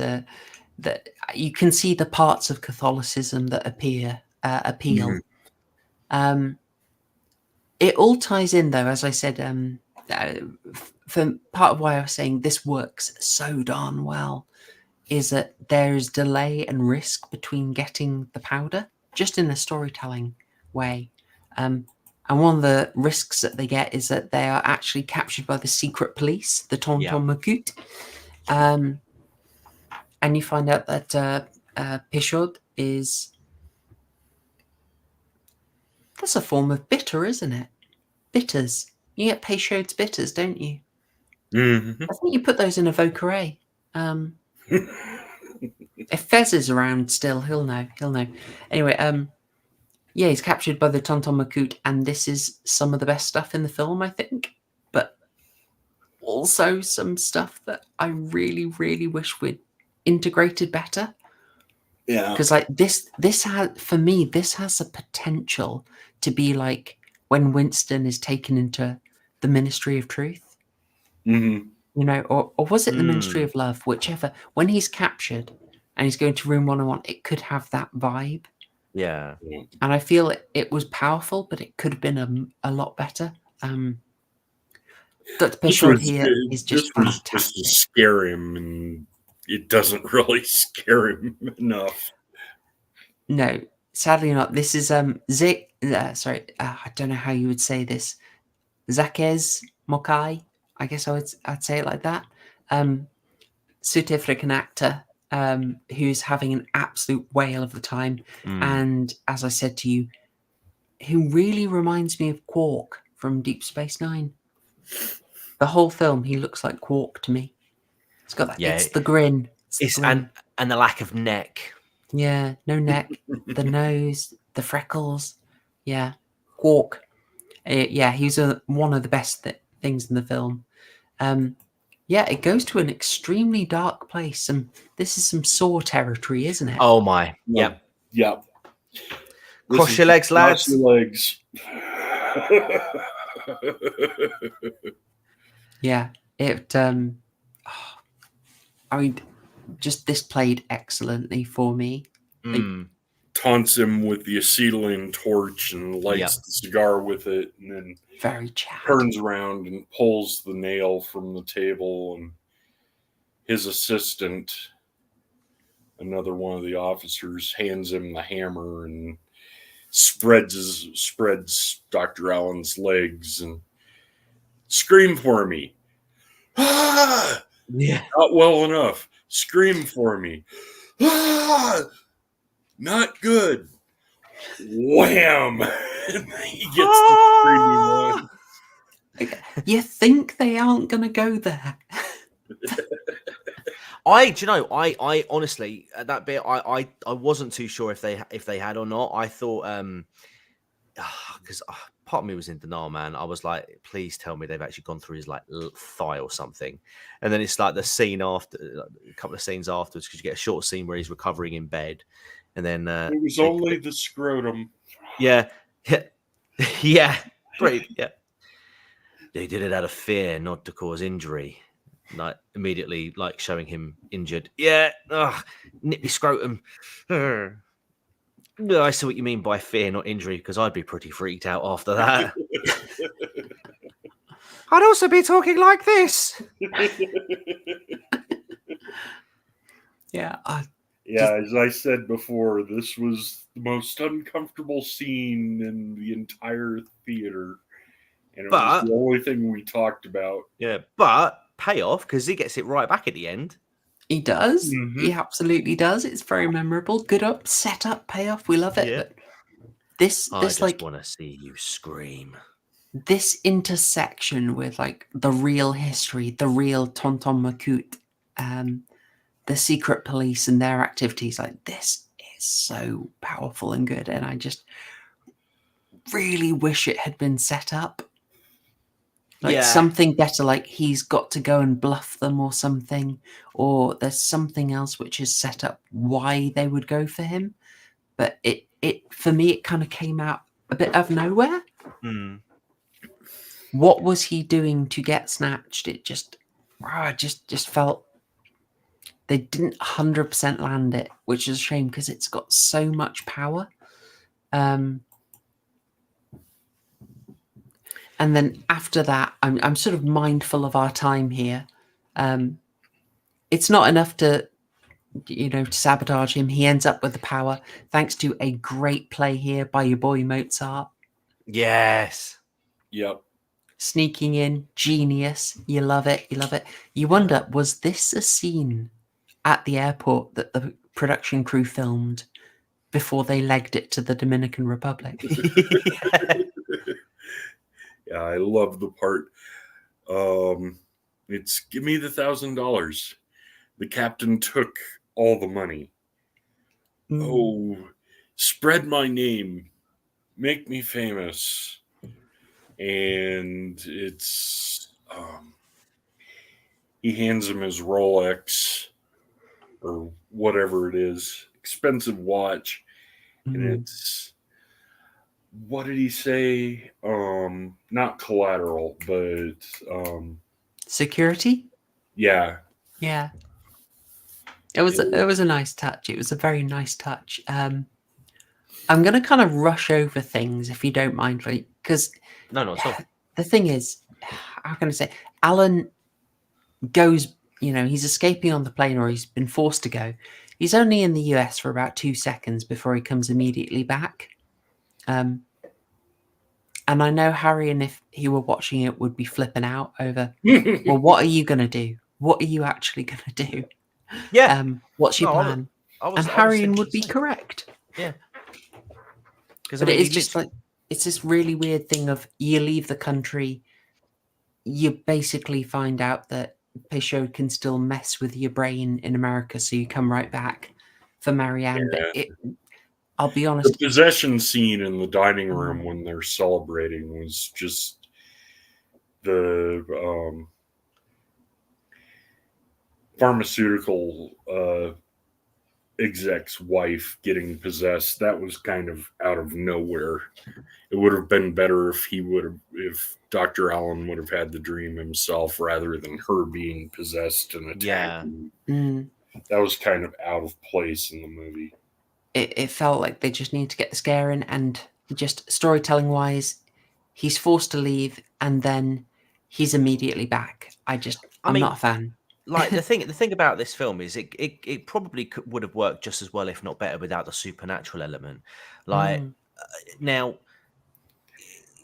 that you can see the parts of Catholicism that appeal. It all ties in, though, as I said. For part of why I was saying this works so darn well is that there is delay and risk between getting the powder, just in a storytelling way. And one of the risks that they get is that they are actually captured by the secret police, the Tonton Macoute. And you find out that Pichot is... That's a form of bitter, isn't it? Bitters. You get Pichot's bitters, don't you? Mm-hmm. I think you put those in a Vauqueray. If Fez is around still, he'll know. Anyway, yeah, he's captured by the Tonton Macoute, and this is some of the best stuff in the film, I think. But also some stuff that I really, really wish we'd integrated better. Yeah. Because like this has, for me, this has a potential to be like when Winston is taken into the Ministry of Truth. Mm-hmm. Or was it the Ministry of Love? Whichever. When he's captured and he's going to room 101, it could have that vibe. Yeah. And I feel it was powerful, but it could have been a lot better. Dr. Pichot here is just fantastic. Just to scare him, and it doesn't really scare him enough. No, sadly not. This is I don't know how you would say this. Zakez Mokai, I guess I'd say it like that. South African actor who's having an absolute whale of the time. And as I said to you, who really reminds me of Quark from Deep Space Nine. The whole film, he looks like Quark to me. It's got that. Yeah, It's the grin. It's and the lack of neck. Yeah, no neck, the nose, the freckles. Yeah, Quark. Yeah, he's one of the best things in the film. Yeah, it goes to an extremely dark place, and this is some Saw territory, isn't it? Oh my! Yep. Yep. Cross your legs, lads. Cross your legs. Yeah, it. I mean, just this played excellently for me. Taunts him with the acetylene torch and lights the cigar with it, and then very Chad. Turns around and pulls the nail from the table, and his assistant, another one of the officers, hands him the hammer and spreads Dr. Allen's legs and scream for me. Ah! Yeah. Not well enough. Scream for me. Ah! Not good. Wham! He gets the screaming one. You think they aren't going to go there? I honestly at that bit I wasn't too sure if they had or not. I thought because part of me was in denial, man. I was like, please tell me they've actually gone through his like thigh or something. And then it's like the scene after, a couple of scenes afterwards, because you get a short scene where he's recovering in bed, and then it was only the scrotum. Yeah, yeah, great, yeah. They did it out of fear, not to cause injury. Like immediately, like showing him injured. Yeah, nippy scrotum. I see what you mean by fear, not injury, because I'd be pretty freaked out after that. I'd also be talking like this. Yeah. As I said before, this was the most uncomfortable scene in the entire theater. And it was the only thing we talked about. Yeah, but payoff, because he gets it right back at the end. He does. Mm-hmm. He absolutely does. It's very memorable. Good up, set up, payoff. We love it. Yeah. But this I just like want to see you scream. This intersection with like the real history, the real Tonton Macoute, the secret police and their activities, like this is so powerful and good. And I just really wish it had been set up. Like something better, like he's got to go and bluff them or something, or there's something else which is set up why they would go for him. But it for me, it kind of came out a bit out of nowhere. What was he doing to get snatched? It just felt they didn't 100% land it, which is a shame because it's got so much power. And then after that, I'm sort of mindful of our time here. It's not enough to, to sabotage him. He ends up with the power thanks to a great play here by your boy Mozart. Yes. Yep. Sneaking in, genius. You love it. You love it. You wonder, was this a scene at the airport that the production crew filmed before they legged it to the Dominican Republic? Yeah, I love the part. It's give me the $1,000. The captain took all the money. Oh, spread my name, make me famous. And it's he hands him his Rolex or whatever it is, expensive watch, and it's. What did he say? Not collateral, but security. Yeah. Yeah. It was a nice touch. It was a very nice touch. I'm gonna kind of rush over things if you don't mind, right? Because no, the thing is, how can I say? Alan goes. He's escaping on the plane, or he's been forced to go. He's only in the US for about 2 seconds before he comes immediately back. And I know Harry, and if he were watching it, would be flipping out over, well, what are you going to do? What are you actually going to do? Yeah. What's your plan? And Harry would be correct. Yeah. But it's just like, it's this really weird thing of you leave the country, you basically find out that Peugeot can still mess with your brain in America, so you come right back for Marianne. Yeah. But I'll be The honest. possession scene in the dining room when they're celebrating was just the pharmaceutical exec's wife getting possessed. That was kind of out of nowhere. It would have been better if Dr. Allen would have had the dream himself rather than her being possessed and attacking. That was kind of out of place in the movie. It felt like they just need to get the scare in, and just storytelling wise, he's forced to leave and then he's immediately back. I'm not a fan. Like the thing about this film is it probably would have worked just as well, if not better, without the supernatural element. Like now,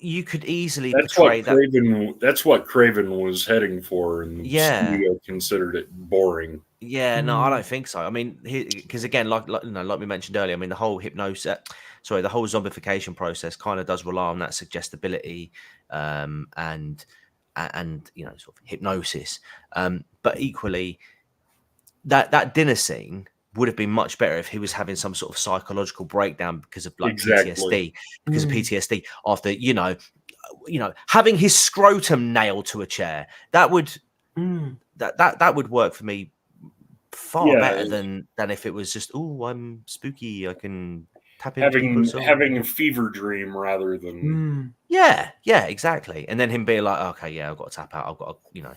you could easily portray that. That's what Craven was heading for, and the studio considered it boring. Yeah, no, I don't think so. I mean, because again, like we mentioned earlier, I mean, the whole the whole zombification process kind of does rely on that suggestibility, and sort of hypnosis. But equally, that dinner scene would have been much better if he was having some sort of psychological breakdown because of PTSD, after having his scrotum nailed to a chair. That would that would work for me far better than if it was just, oh, I'm spooky, I can tap into having a fever dream rather than yeah, exactly. And then him being like, okay, yeah, I've got to tap out, I've got to,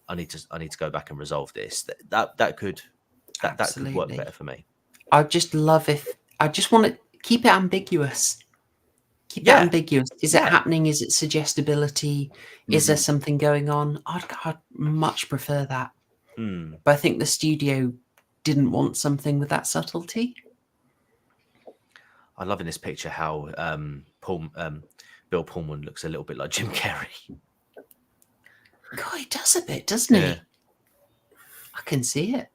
I need to go back and resolve this. That could work better for me. I just want to keep it ambiguous. Keep it ambiguous. Is it happening? Is it suggestibility? Is there something going on? I'd much prefer that. But I think the studio didn't want something with that subtlety. I love in this picture how Bill Pullman looks a little bit like Jim Carrey. God, he does a bit, doesn't he? I can see it.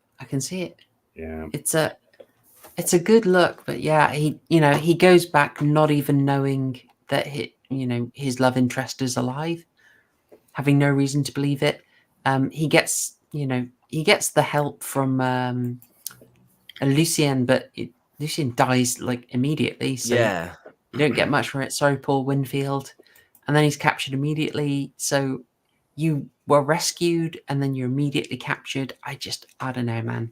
Yeah. It's a good look, but yeah, he goes back not even knowing that his love interest is alive, having no reason to believe it. He gets the help from Lucien, but Lucien dies like immediately, so you don't get much from it. Sorry, Paul Winfield. And then he's captured immediately, so you were rescued and then you're immediately captured. I don't know, man.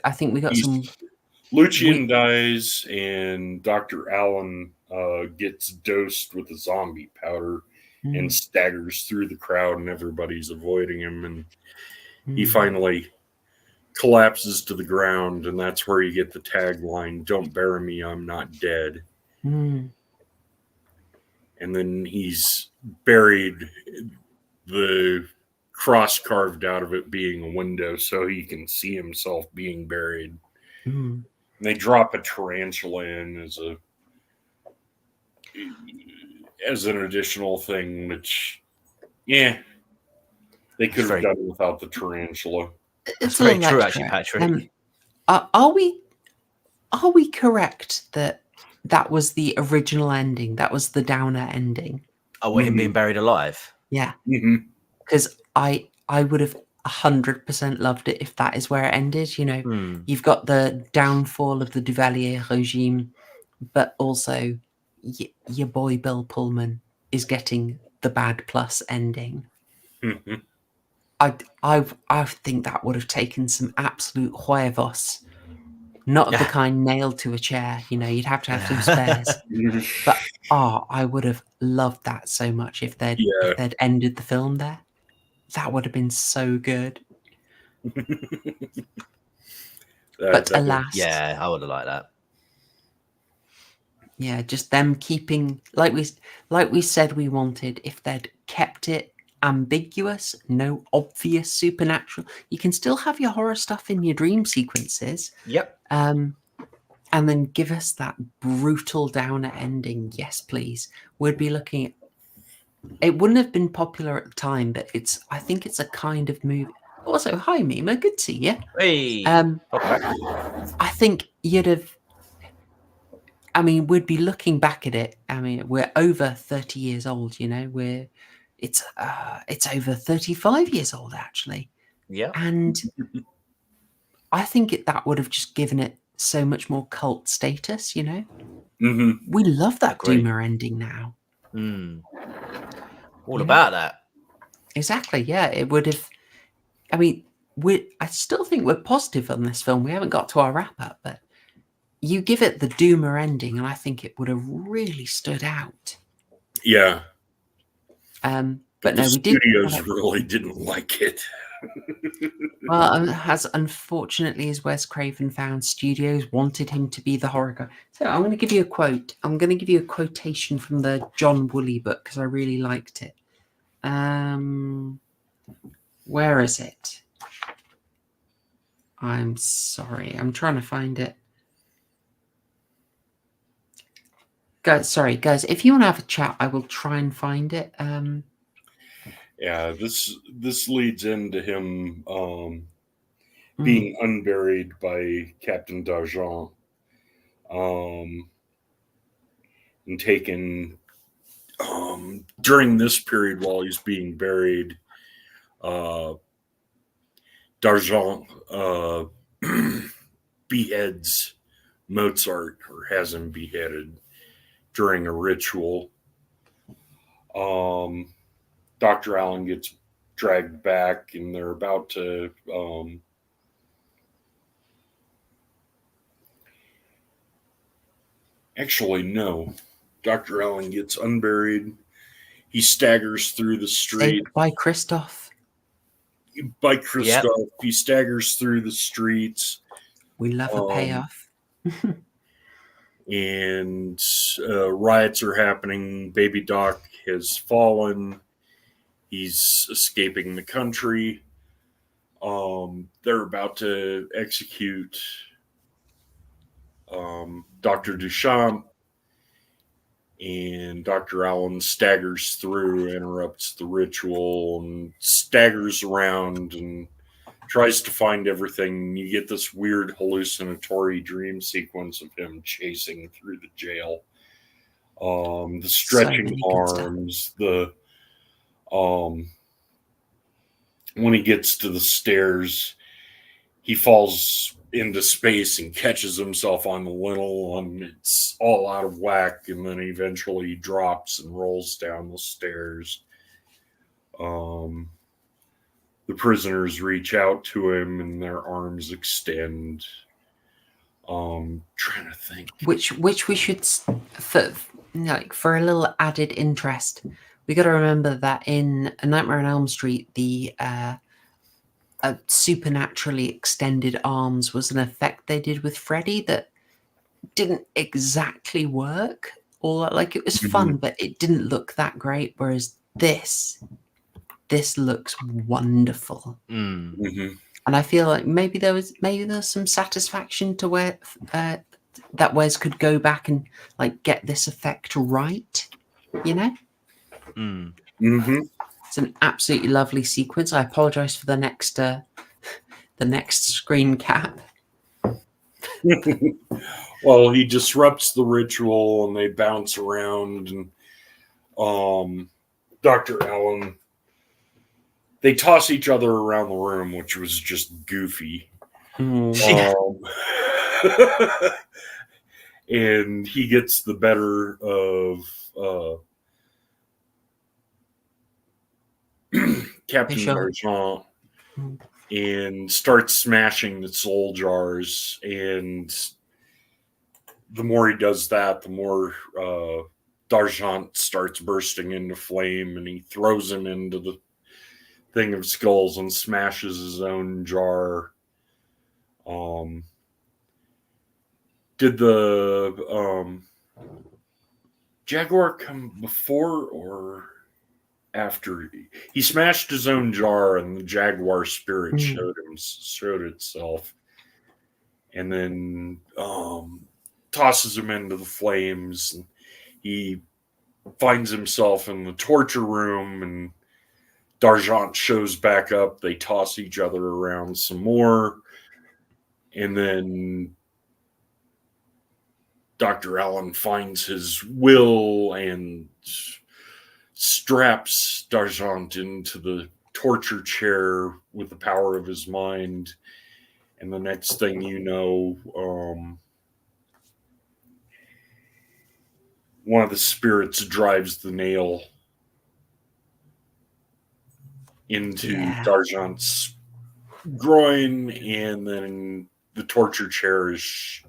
I think we got Lucien dies, and Dr. Allen gets dosed with a zombie powder and staggers through the crowd, and everybody's avoiding him, and he finally collapses to the ground, and that's where you get the tagline, "Don't bury me, I'm not dead." And then he's buried, the cross carved out of it being a window so he can see himself being buried. And they drop a tarantula in as an additional thing, which they could have done without the tarantula. It's very true, actually, Patrick. Are we correct that was the original ending? That was the downer ending. Oh, him being buried alive? Yeah. Because I would have 100% loved it if that is where it ended. You've got the downfall of the Duvalier regime, but also your boy Bill Pullman is getting the bad plus ending. I think that would have taken some absolute huevos, not of the kind nailed to a chair. You'd have to have some spares. But I would have loved that so much if they'd ended the film there. That would have been so good. But alas, I would have liked that. Yeah, just them keeping like we said we wanted. If they'd kept it ambiguous, no obvious supernatural, you can still have your horror stuff in your dream sequences. Yep. And then give us that brutal downer ending. Yes, please. We'd be looking at. It wouldn't have been popular at the time, but I think it's a kind of movie. Also, hi Mima, good to see you. Hey. I think you'd have. I mean, we'd be looking back at it. I mean, we're over 30 years old, you know, it's over 35 years old, actually. Yeah. And I think that would have just given it so much more cult status, you know? Mm-hmm. We love that Agreed. Doomer ending now. All about that. Exactly, yeah. It would have... I mean, I still think we're positive on this film. We haven't got to our wrap-up, but you give it the Doomer ending, and I think it would have really stood out. Yeah. But the no, we did. studios really didn't like it. Well, as unfortunately as Wes Craven found, studios wanted him to be the horror guy. So I'm going to give you a quote. I'm going to give you a quotation from the John Woolley book because I really liked it. Where is it? I'm sorry. I'm trying to find it. Guys, if you want to have a chat, I will try and find it. Yeah, this leads into him being unburied by Captain D'Argent, and taken during this period while he's being buried. D'Argent beheads Mozart, or has him beheaded during a ritual. Dr. Allen gets dragged back, and they're about to actually, no. Dr. Allen gets unburied. He staggers through the street. By Christoph. He staggers through the streets. We love a payoff. And riots are happening. Baby Doc has fallen. He's escaping the country. They're about to execute Dr. Duchamp, and Dr. Allen staggers through, interrupts the ritual, and staggers around and tries to find everything. You get this weird hallucinatory dream sequence of him chasing through the jail. The stretching arms, when he gets to the stairs, he falls into space and catches himself on the lintel, and it's all out of whack, and then eventually drops and rolls down the stairs. The prisoners reach out to him, and their arms extend. Trying to think. Which we should, for a little added interest, we got to remember that in A Nightmare on Elm Street, the supernaturally extended arms was an effect they did with Freddy that didn't exactly work. Or like, it was fun, but it didn't look that great. Whereas this looks wonderful. And I feel like maybe there's some satisfaction to where that Wes could go back and like get this effect right, you know. It's an absolutely lovely sequence. I apologize for the next screen cap. Well, he disrupts the ritual, and they bounce around, and Dr. Allen, they toss each other around the room, which was just goofy. And he gets the better of Captain D'Argent and starts smashing the soul jars. And the more he does that, the more D'Argent starts bursting into flame, and he throws him into the thing of skulls and smashes his own jar. Did the Jaguar come before or after? He smashed his own jar, and the Jaguar spirit showed itself, and then tosses him into the flames. And he finds himself in the torture room, and D'Argent shows back up. They toss each other around some more, and then Dr. Allen finds his will and straps D'Argent into the torture chair with the power of his mind. And the next thing you know, one of the spirits drives the nail into D'Argent's groin, and then the torture chair is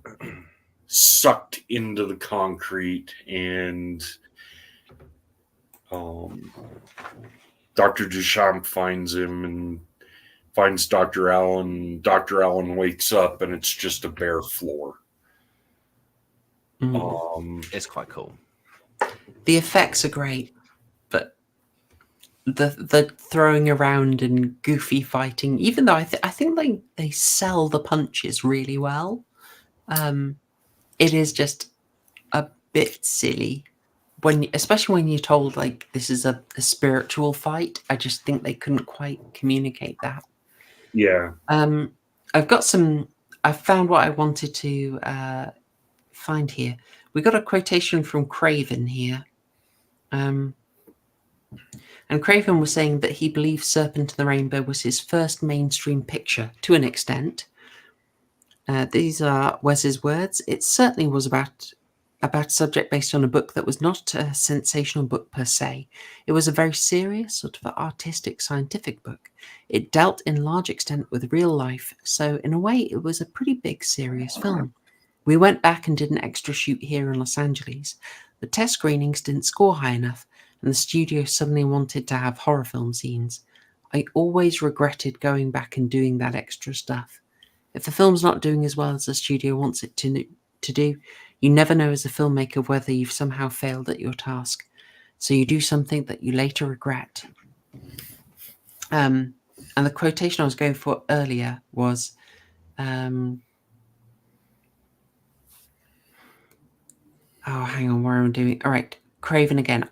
sucked into the concrete, and Dr. Duchamp finds him and finds Dr. Allen. Dr. Allen wakes up, and it's just a bare floor. It's quite cool. The effects are great, but the throwing around and goofy fighting, even though I think they sell the punches really well, it is just a bit silly especially when you're told like this is a spiritual fight. I just think they couldn't quite communicate that. Yeah. I've found what I wanted to find here. We got a quotation from Craven here. And Craven was saying that he believes Serpent and the Rainbow was his first mainstream picture to an extent. These are Wes's words. It certainly was about a subject based on a book that was not a sensational book per se. It was a very serious, sort of artistic, scientific book. It dealt in large extent with real life, so in a way it was a pretty big, serious film. We went back and did an extra shoot here in Los Angeles. The test screenings didn't score high enough, and the studio suddenly wanted to have horror film scenes. I always regretted going back and doing that extra stuff. If the film's not doing as well as the studio wants it to do, you never know as a filmmaker whether you've somehow failed at your task. So you do something that you later regret. And the quotation I was going for earlier was, hang on, where am I doing? All right, Craven again.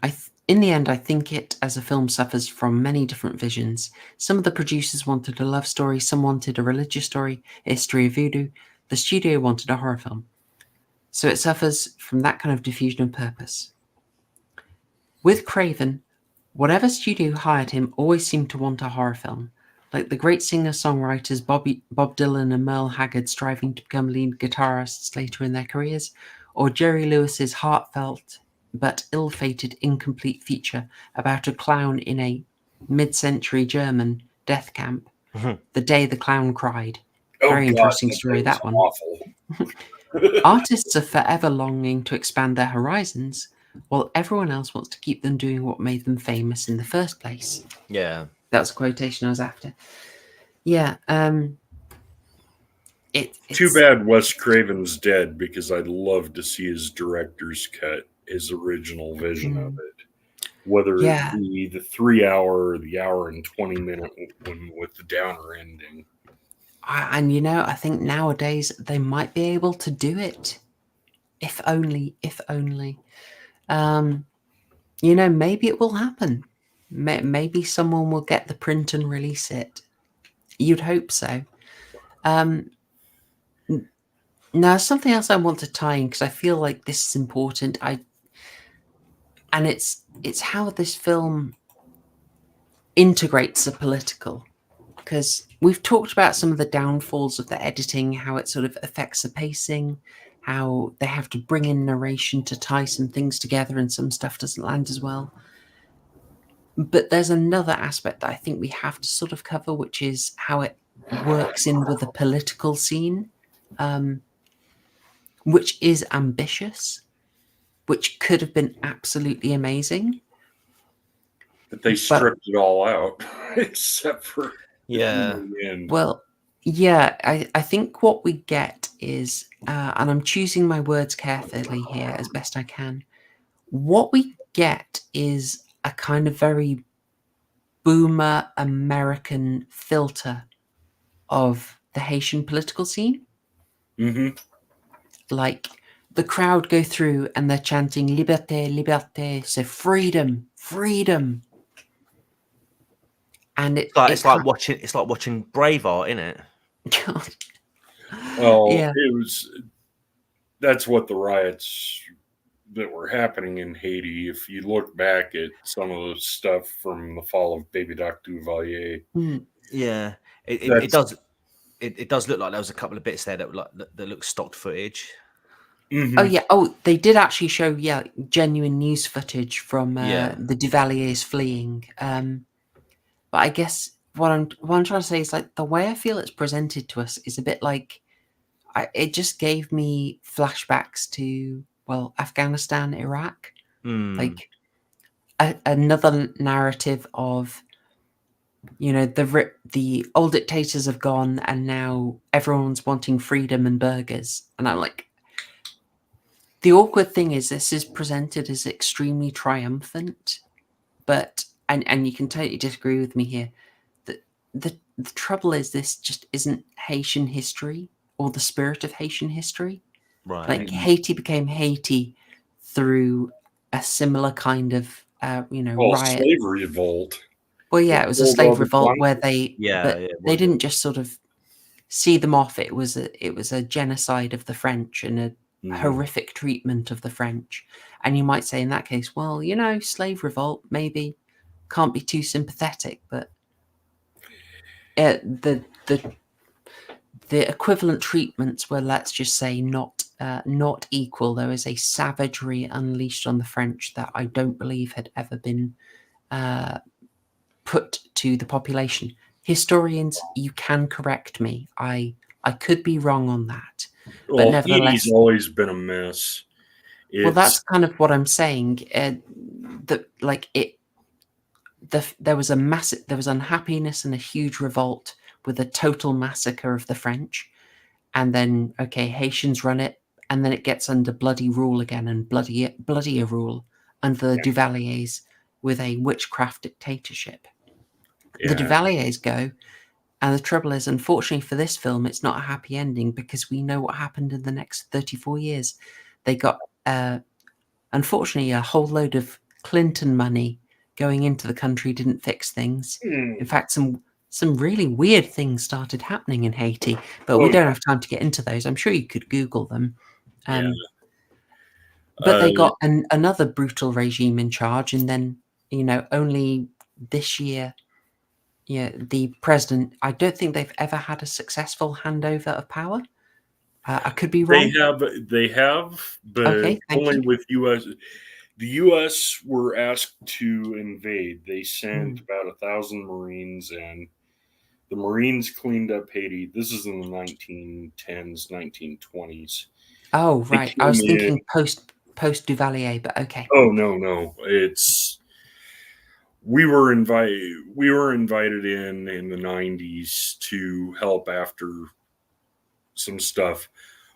In the end, I think it, as a film, suffers from many different visions. Some of the producers wanted a love story, some wanted a religious story, a history of voodoo. The studio wanted a horror film. So it suffers from that kind of diffusion of purpose. With Craven, whatever studio hired him always seemed to want a horror film, like the great singer-songwriters Bob Dylan and Merle Haggard striving to become lead guitarists later in their careers, or Jerry Lewis's heartfelt but ill-fated incomplete feature about a clown in a mid-century German death camp, The Day the Clown Cried. Very interesting story, that one. Awful. Artists are forever longing to expand their horizons, while everyone else wants to keep them doing what made them famous in the first place. Yeah. That's a quotation I was after. Yeah. It's too bad Wes Craven's dead, because I'd love to see his director's cut, his original vision of it. Whether it be the 3 hour or the hour and 20 minute one with the downer ending. And I think nowadays they might be able to do it. If only. Maybe it will happen. Maybe someone will get the print and release it. You'd hope so. Now, something else I want to tie in, because I feel like this is important. It's how this film integrates the political. Because we've talked about some of the downfalls of the editing, how it sort of affects the pacing, how they have to bring in narration to tie some things together, and some stuff doesn't land as well. But there's another aspect that I think we have to sort of cover, which is how it works in with the political scene, which is ambitious, which could have been absolutely amazing. But they stripped it all out, except for... Yeah. Well, yeah, I think what we get is, and I'm choosing my words carefully here as best I can, what we get is a kind of very boomer American filter of the Haitian political scene. Mm-hmm. Like, the crowd go through and they're chanting "Liberté, liberté," so freedom, freedom. And it's like watching Braveheart, isn't it? God. Well, Yeah. it was that's what the riots that were happening in Haiti. If you look back at some of the stuff from the fall of Baby Doc Duvalier, Yeah, it that's does. It does look like there was a couple of bits there that look stock footage. Oh yeah. Oh, they did actually show genuine news footage from Yeah. the Duvaliers fleeing. But I guess what I'm trying to say is like the way I feel it's presented to us is a bit like it just gave me flashbacks to Afghanistan, Iraq, like another narrative of the old dictators have gone and now everyone's wanting freedom and burgers, and I'm like. The awkward thing is this is presented as extremely triumphant, but and you can totally disagree with me here. The trouble is this just isn't Haitian history or the spirit of Haitian history. Right. Like Haiti became Haiti through a similar kind of riot. slave revolt. Well, yeah, it was a slave revolt where they they didn't just sort of see them off. It was a genocide of the French and a horrific treatment of the French. And you might say in that case, well, slave revolt maybe can't be too sympathetic, but the equivalent treatments were, let's just say, not equal. There was a savagery unleashed on the French that I don't believe had ever been put to the population. Historians, you can correct me. I could be wrong on that. But nevertheless, Haiti's always been a mess. Well, that's kind of what I'm saying. There was unhappiness and a huge revolt with a total massacre of the French, and then Haitians run it, and then it gets under bloody rule again and bloodier rule under the Duvaliers with a witchcraft dictatorship. The Duvaliers go. And the trouble is, unfortunately for this film, it's not a happy ending because we know what happened in the next 34 years. They got, unfortunately, a whole load of Clinton money going into the country didn't fix things. In fact, some really weird things started happening in Haiti, but we don't have time to get into those. I'm sure you could Google them. But they got another brutal regime in charge, and then, only this year, the president, I don't think they've ever had a successful handover of power. I could be wrong. They have, but only with U.S. The U.S. were asked to invade. They sent about 1,000 Marines, and the Marines cleaned up Haiti. This is in the 1910s, 1920s. Oh, right. I was thinking post Duvalier, but okay. Oh, no. We were invited in the 90s to help after some stuff.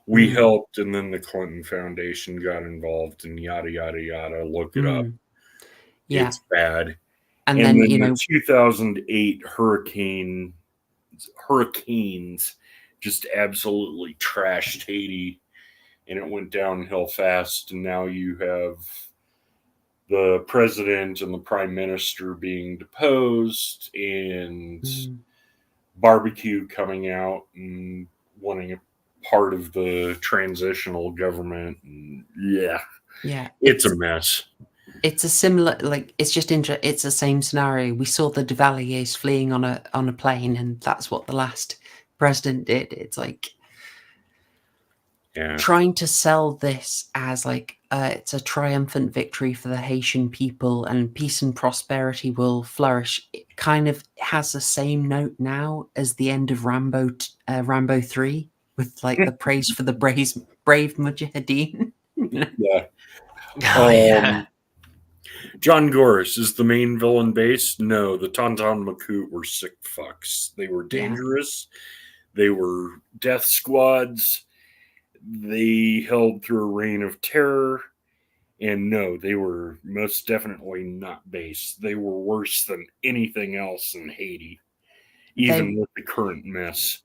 We helped, and then the Clinton Foundation got involved, and yada yada yada. Look it up. Yeah, it's bad. And then the 2008 hurricanes just absolutely trashed Haiti, and it went downhill fast. And now you have the president and the prime minister being deposed, and Barbecue coming out and wanting a part of the transitional government. And it's a mess. It's a similar, it's just it's the same scenario. We saw the Duvaliers fleeing on a plane, and that's what the last president did. It's like trying to sell this as it's a triumphant victory for the Haitian people and peace and prosperity will flourish. It kind of has the same note now as the end of Rambo 3 with the praise for the brave Mujahideen. John Goris is the main villain base. No, the Tonton Macoute were sick fucks. They were dangerous. They were death squads. They held through a reign of terror. And no, they were most definitely not base. They were worse than anything else in Haiti, even with the current mess.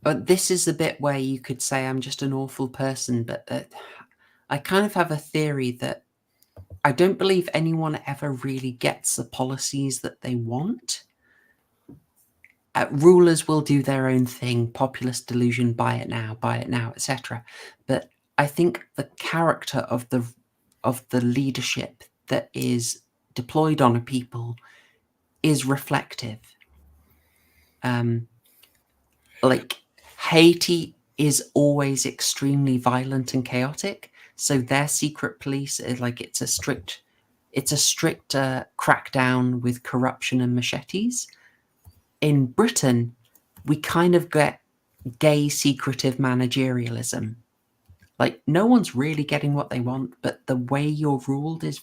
But this is the bit where you could say I'm just an awful person, but I kind of have a theory that I don't believe anyone ever really gets the policies that they want. Rulers will do their own thing, populist delusion, buy it now, etc. But I think the character of the leadership that is deployed on a people is reflective. Like Haiti is always extremely violent and chaotic, so their secret police is like it's a strict crackdown with corruption and machetes. In Britain, we kind of get gay secretive managerialism. Like no one's really getting what they want, but the way you're ruled is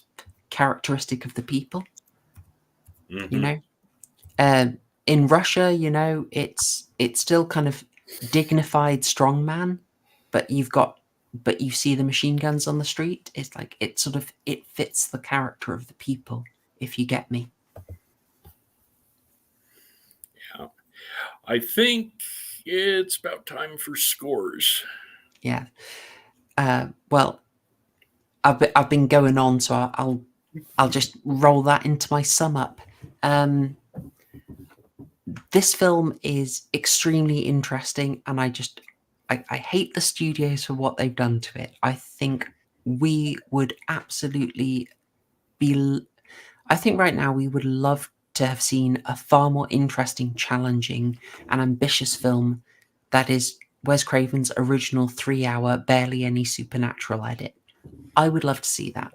characteristic of the people. You know, in Russia, you know, it's still kind of dignified strongman, but you see the machine guns on the street. It's like it fits the character of the people, if you get me. Yeah, I think it's about time for scores. Yeah. Well, I've been going on, so I'll just roll that into my sum up. This film is extremely interesting, and I hate the studios for what they've done to it. I think we would absolutely be. I think right now we would love to have seen a far more interesting, challenging, and ambitious film that is Wes Craven's original 3-hour, barely any supernatural edit. I would love to see that.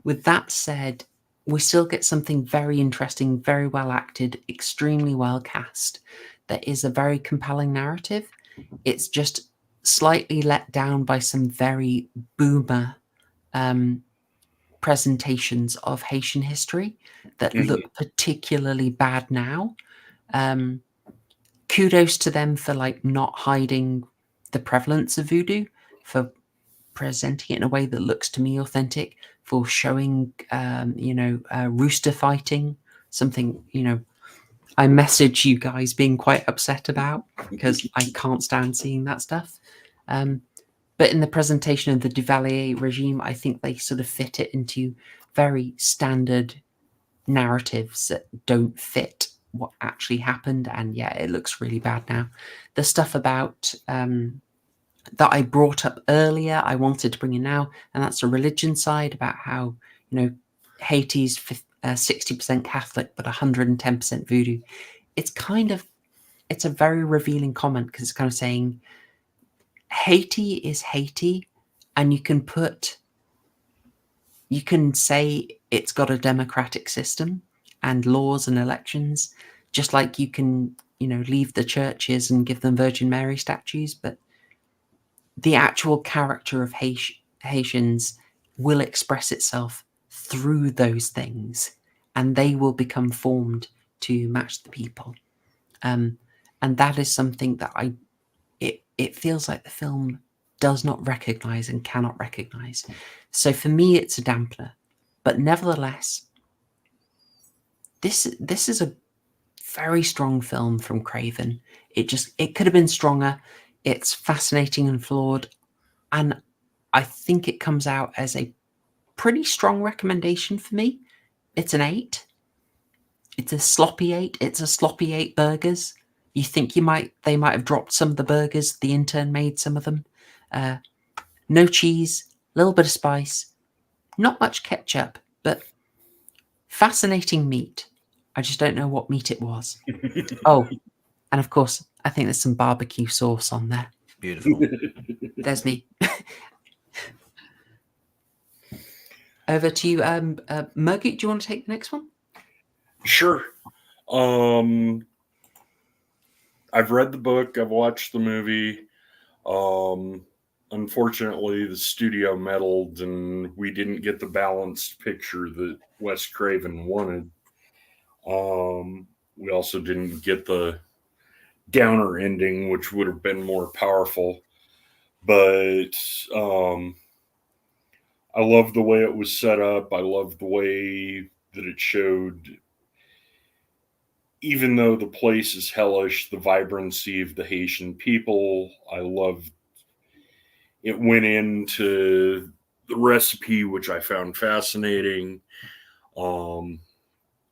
With that said, we still get something very interesting, very well acted, extremely well cast. There is a very compelling narrative. It's just slightly let down by some very boomer presentations of Haitian history that look particularly bad now. Kudos to them for like not hiding the prevalence of voodoo, for presenting it in a way that looks to me authentic, for showing rooster fighting, something I message you guys being quite upset about because I can't stand seeing that stuff. But in the presentation of the Duvalier regime, I think they sort of fit it into very standard narratives that don't fit what actually happened. And yeah, it looks really bad now. The stuff about that I brought up earlier, I wanted to bring in now, and that's the religion side, about how Haiti's 60% Catholic but 110% Voodoo. It's a very revealing comment, because it's kind of saying Haiti is Haiti, and you can say it's got a democratic system and laws and elections, just like you can leave the churches and give them Virgin Mary statues, but the actual character of Haitians will express itself through those things, and they will become formed to match the people. And that is something that it feels like the film does not recognize and cannot recognize. So for me, it's a dampener. But nevertheless, this is a very strong film from Craven. It could have been stronger. It's fascinating and flawed, and I think it comes out as a pretty strong recommendation for me. It's an 8. It's a sloppy 8. It's a sloppy 8 burgers. You think they might have dropped some of the burgers. The intern made some of them. No cheese, a little bit of spice, not much ketchup, but fascinating meat. I just don't know what meat it was. Oh, and of course, I think there's some barbecue sauce on there. Beautiful. There's me. Over to you, Murgy. Do you want to take the next one? Sure. I've read the book. I've watched the movie. Unfortunately, the studio meddled, and we didn't get the balanced picture that Wes Craven wanted. We also didn't get the downer ending, which would have been more powerful. But I love the way it was set up. I love the way that it showed, even though the place is hellish, the vibrancy of the Haitian people. I loved it. Went into the recipe, which I found fascinating.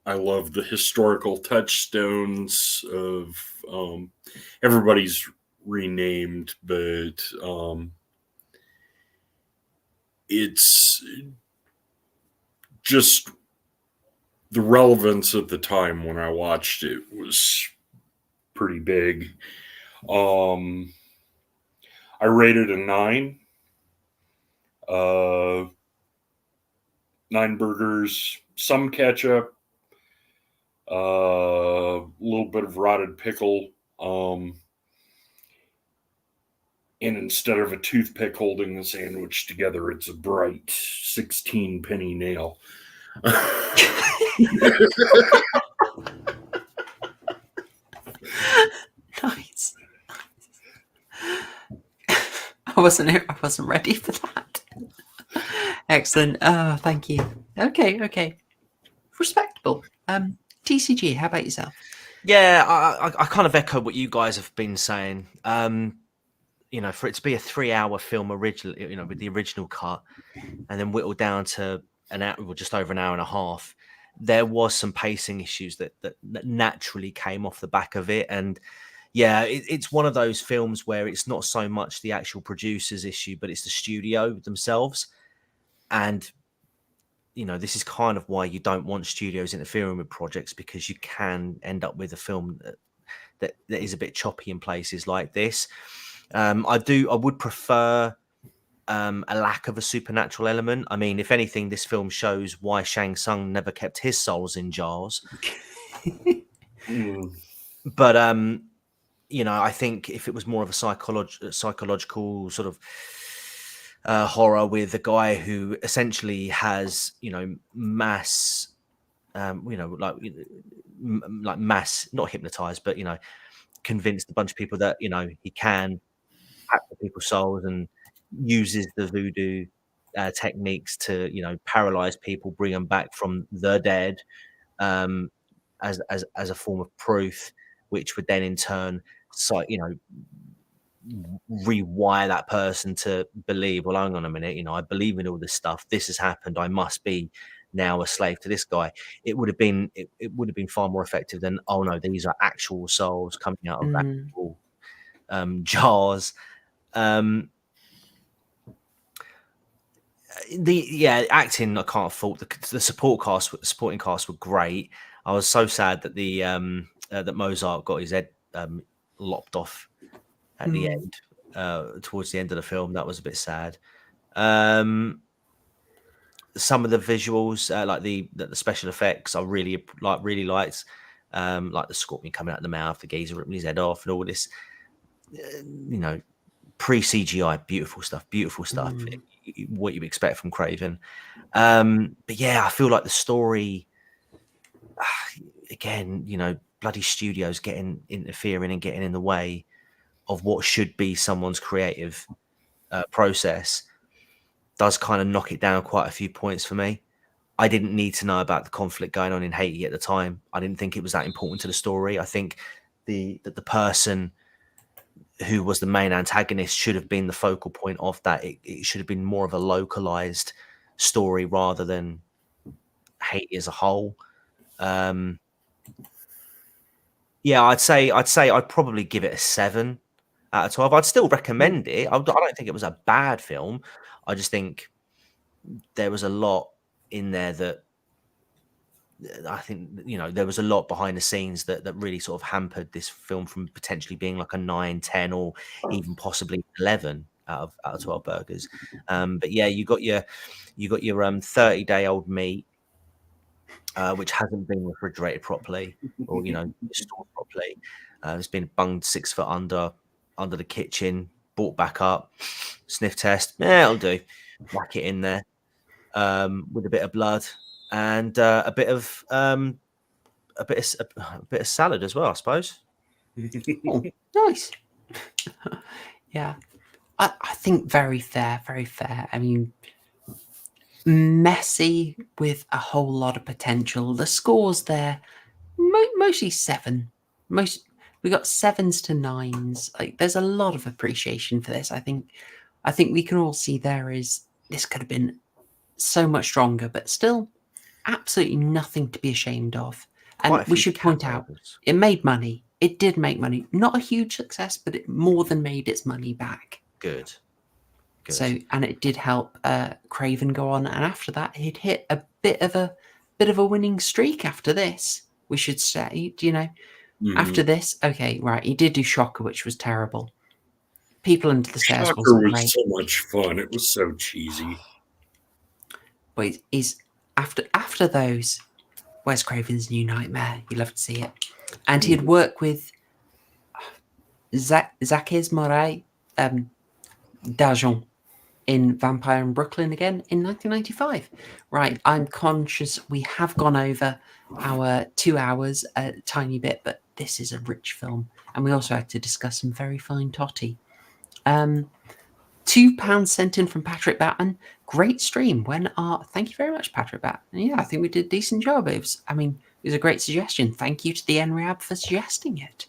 I love the historical touchstones of everybody's renamed, but it's just the relevance at the time when I watched it was pretty big. I rated a 9. 9 burgers, some ketchup, a little bit of rotted pickle, and instead of a toothpick holding the sandwich together, it's a bright 16 penny nail. Nice. I wasn't ready for that. Excellent. Oh, thank you. Okay. Respectable. TCG, how about yourself? Yeah, I kind of echo what you guys have been saying. You know, for it to be a 3-hour film originally, you know, with the original cut, and then whittled down to an hour, well, just over an hour and a half, there was some pacing issues that naturally came off the back of it. And yeah, it's one of those films where it's not so much the actual producer's issue, but it's the studio themselves. And you know, this is kind of why you don't want studios interfering with projects, because you can end up with a film that is a bit choppy in places like this. I would prefer a lack of a supernatural element. I mean, if anything, this film shows why Shang Tsung never kept his souls in jars. But you know, I think if it was more of a psychological sort of horror with a guy who essentially has, you know, mass, you know, like mass, not hypnotized, but, you know, convinced a bunch of people that, you know, he can hack the people's souls and uses the voodoo techniques to, you know, paralyze people, bring them back from the dead, as a form of proof, which would then in turn, you know, rewire that person to believe, well, hang on a minute, you know, I believe in all this stuff. This has happened. I must be now a slave to this guy. It would have been far more effective than, oh no, these are actual souls coming out of actual jars. The acting, I can't fault. The supporting cast were great. I was so sad that that Mozart got his head lopped off at the end, towards the end of the film. That was a bit sad. Some of the visuals, like the special effects, I really liked. Like the scorpion coming out of the mouth, the geezer ripping his head off, and all this, you know, pre-CGI, beautiful stuff. What you expect from Craven. But yeah, I feel like the story, again, you know, bloody studios interfering and getting in the way of what should be someone's creative process, does kind of knock it down quite a few points for me. I didn't need to know about the conflict going on in Haiti at the time. I didn't think it was that important to the story. I think the person who was the main antagonist should have been the focal point of that. It should have been more of a localized story rather than Haiti as a whole. Yeah, I'd say I'd probably give it a 7 out of 12. I'd still recommend it. I don't think it was a bad film. I just think there was a lot in there that I think, you know, there was a lot behind the scenes that really sort of hampered this film from potentially being like a 9, 10, or even possibly 11 out of 12 burgers. But yeah, you got your 30-day-old meat, which hasn't been refrigerated properly or, you know, stored properly. It's been bunged 6 foot under the kitchen, brought back up, sniff test. Yeah, it'll do. Whack it in there with a bit of blood and a bit of salad as well, I suppose. Oh, nice. Yeah, I think very fair. I mean, messy with a whole lot of potential. The scores there, mostly 7. We got 7s to 9s. Like, there's a lot of appreciation for this. I think we can all see this could have been so much stronger, but still absolutely nothing to be ashamed of. And we should point out, it made money. It did make money. Not a huge success, but it more than made its money back. Good. Good. So, and it did help Craven go on, and after that, he'd hit a bit of a winning streak. After this, we should say, after this, okay, right, he did do Shocker, which was terrible. People Under the Stairs Shocker wasn't was great. so much fun. It was so cheesy. But he's after those, Wes Craven's New Nightmare. You love to see it, and he'd work with Zakis Moray Dajon in Vampire in Brooklyn again in 1995. Right, I'm conscious we have gone over our 2 hours a tiny bit, but this is a rich film, and we also had to discuss some very fine toddy. £2 sent in from Patrick Batten. Great stream. Thank you very much, Patrick Batten. Yeah, I think we did a decent job. It was a great suggestion. Thank you to the NREAB for suggesting it.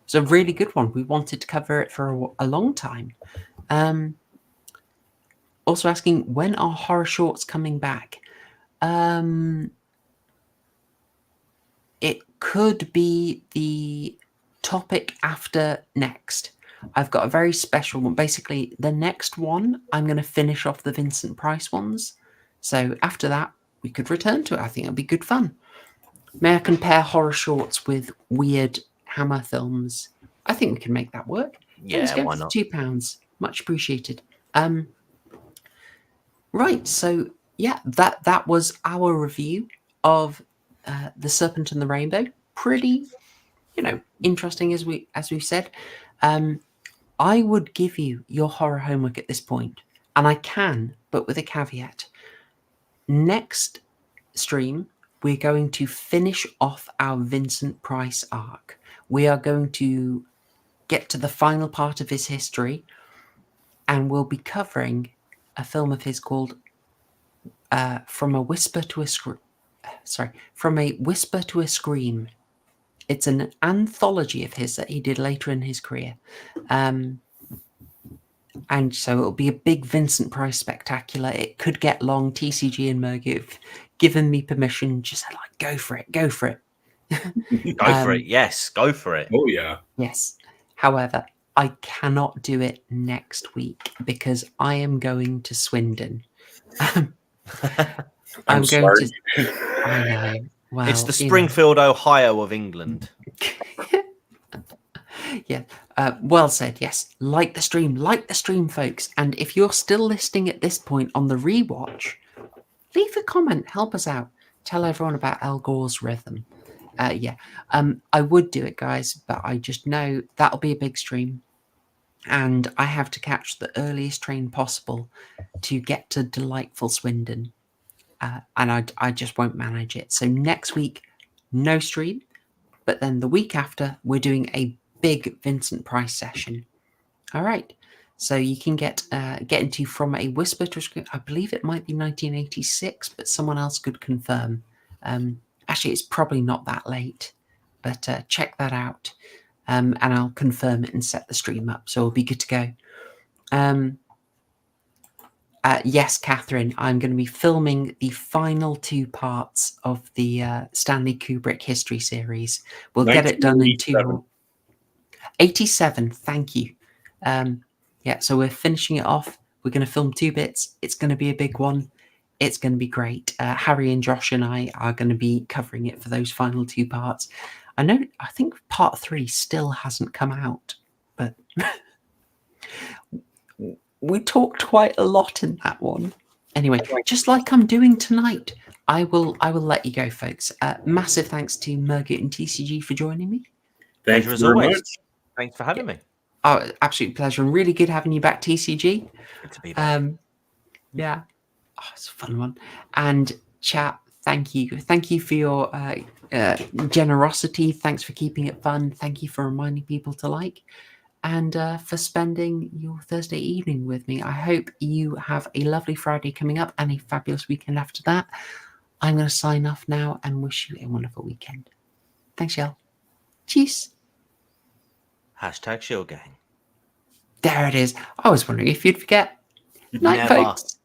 It's a really good one. We wanted to cover it for a long time. Also asking, when are horror shorts coming back? It could be the topic after next. I've got a very special one. Basically, the next one, I'm going to finish off the Vincent Price ones. So after that, we could return to it. I think it'll be good fun. May I compare horror shorts with weird Hammer films? I think we can make that work. Yeah, why not? £2. Much appreciated. Right, so yeah, that was our review of The Serpent and the Rainbow. Pretty, interesting as we've said. I would give you your horror homework at this point, and I can, but with a caveat. Next stream, we're going to finish off our Vincent Price arc. We are going to get to the final part of his history, and we'll be covering a film of his called From a Whisper to a Scream. It's an anthology of his that he did later in his career. And so it'll be a big Vincent Price spectacular. It could get long. TCG and Merg have given me permission. Just go for it. Go for it. Go for it. Yes, go for it. Oh, yeah. Yes. However, I cannot do it next week because I am going to Swindon. I'm sorry. I know. Well, it's the Springfield, Ohio of England. Yeah. Well said. Yes. Like the stream, folks. And if you're still listening at this point on the rewatch, leave a comment. Help us out. Tell everyone about Al Gore's rhythm. I would do it, guys, but I just know that'll be a big stream, and I have to catch the earliest train possible to get to delightful Swindon, and I just won't manage it. So next week, no stream, but then the week after, we're doing a big Vincent Price session. All right, so you can get into From a Whisper to a Scream. I believe it might be 1986, but someone else could confirm. Actually, it's probably not that late, but check that out, and I'll confirm it and set the stream up, so it'll be good to go. Yes, Catherine, I'm going to be filming the final 2 parts of the Stanley Kubrick history series. We'll get it done in 2 more. 87, thank you. So we're finishing it off. We're going to film 2 bits. It's going to be a big one. It's going to be great. Harry and Josh and I are going to be covering it for those final 2 parts. I think part 3 still hasn't come out, but we talked quite a lot in that one. Anyway, just like I'm doing tonight, I will let you go, folks. Massive thanks to Mergut and TCG for joining me. Thank you very much. Thanks for having me. Oh, absolute pleasure, and really good having you back, TCG. Good to be back. Yeah. Oh, it's a fun one. And chat, thank you. Thank you for your generosity. Thanks for keeping it fun. Thank you for reminding people to like, and for spending your Thursday evening with me. I hope you have a lovely Friday coming up and a fabulous weekend after that. I'm going to sign off now and wish you a wonderful weekend. Thanks, y'all. Cheers. #ShieldGang. There it is. I was wondering if you'd forget. Night, Never. folks.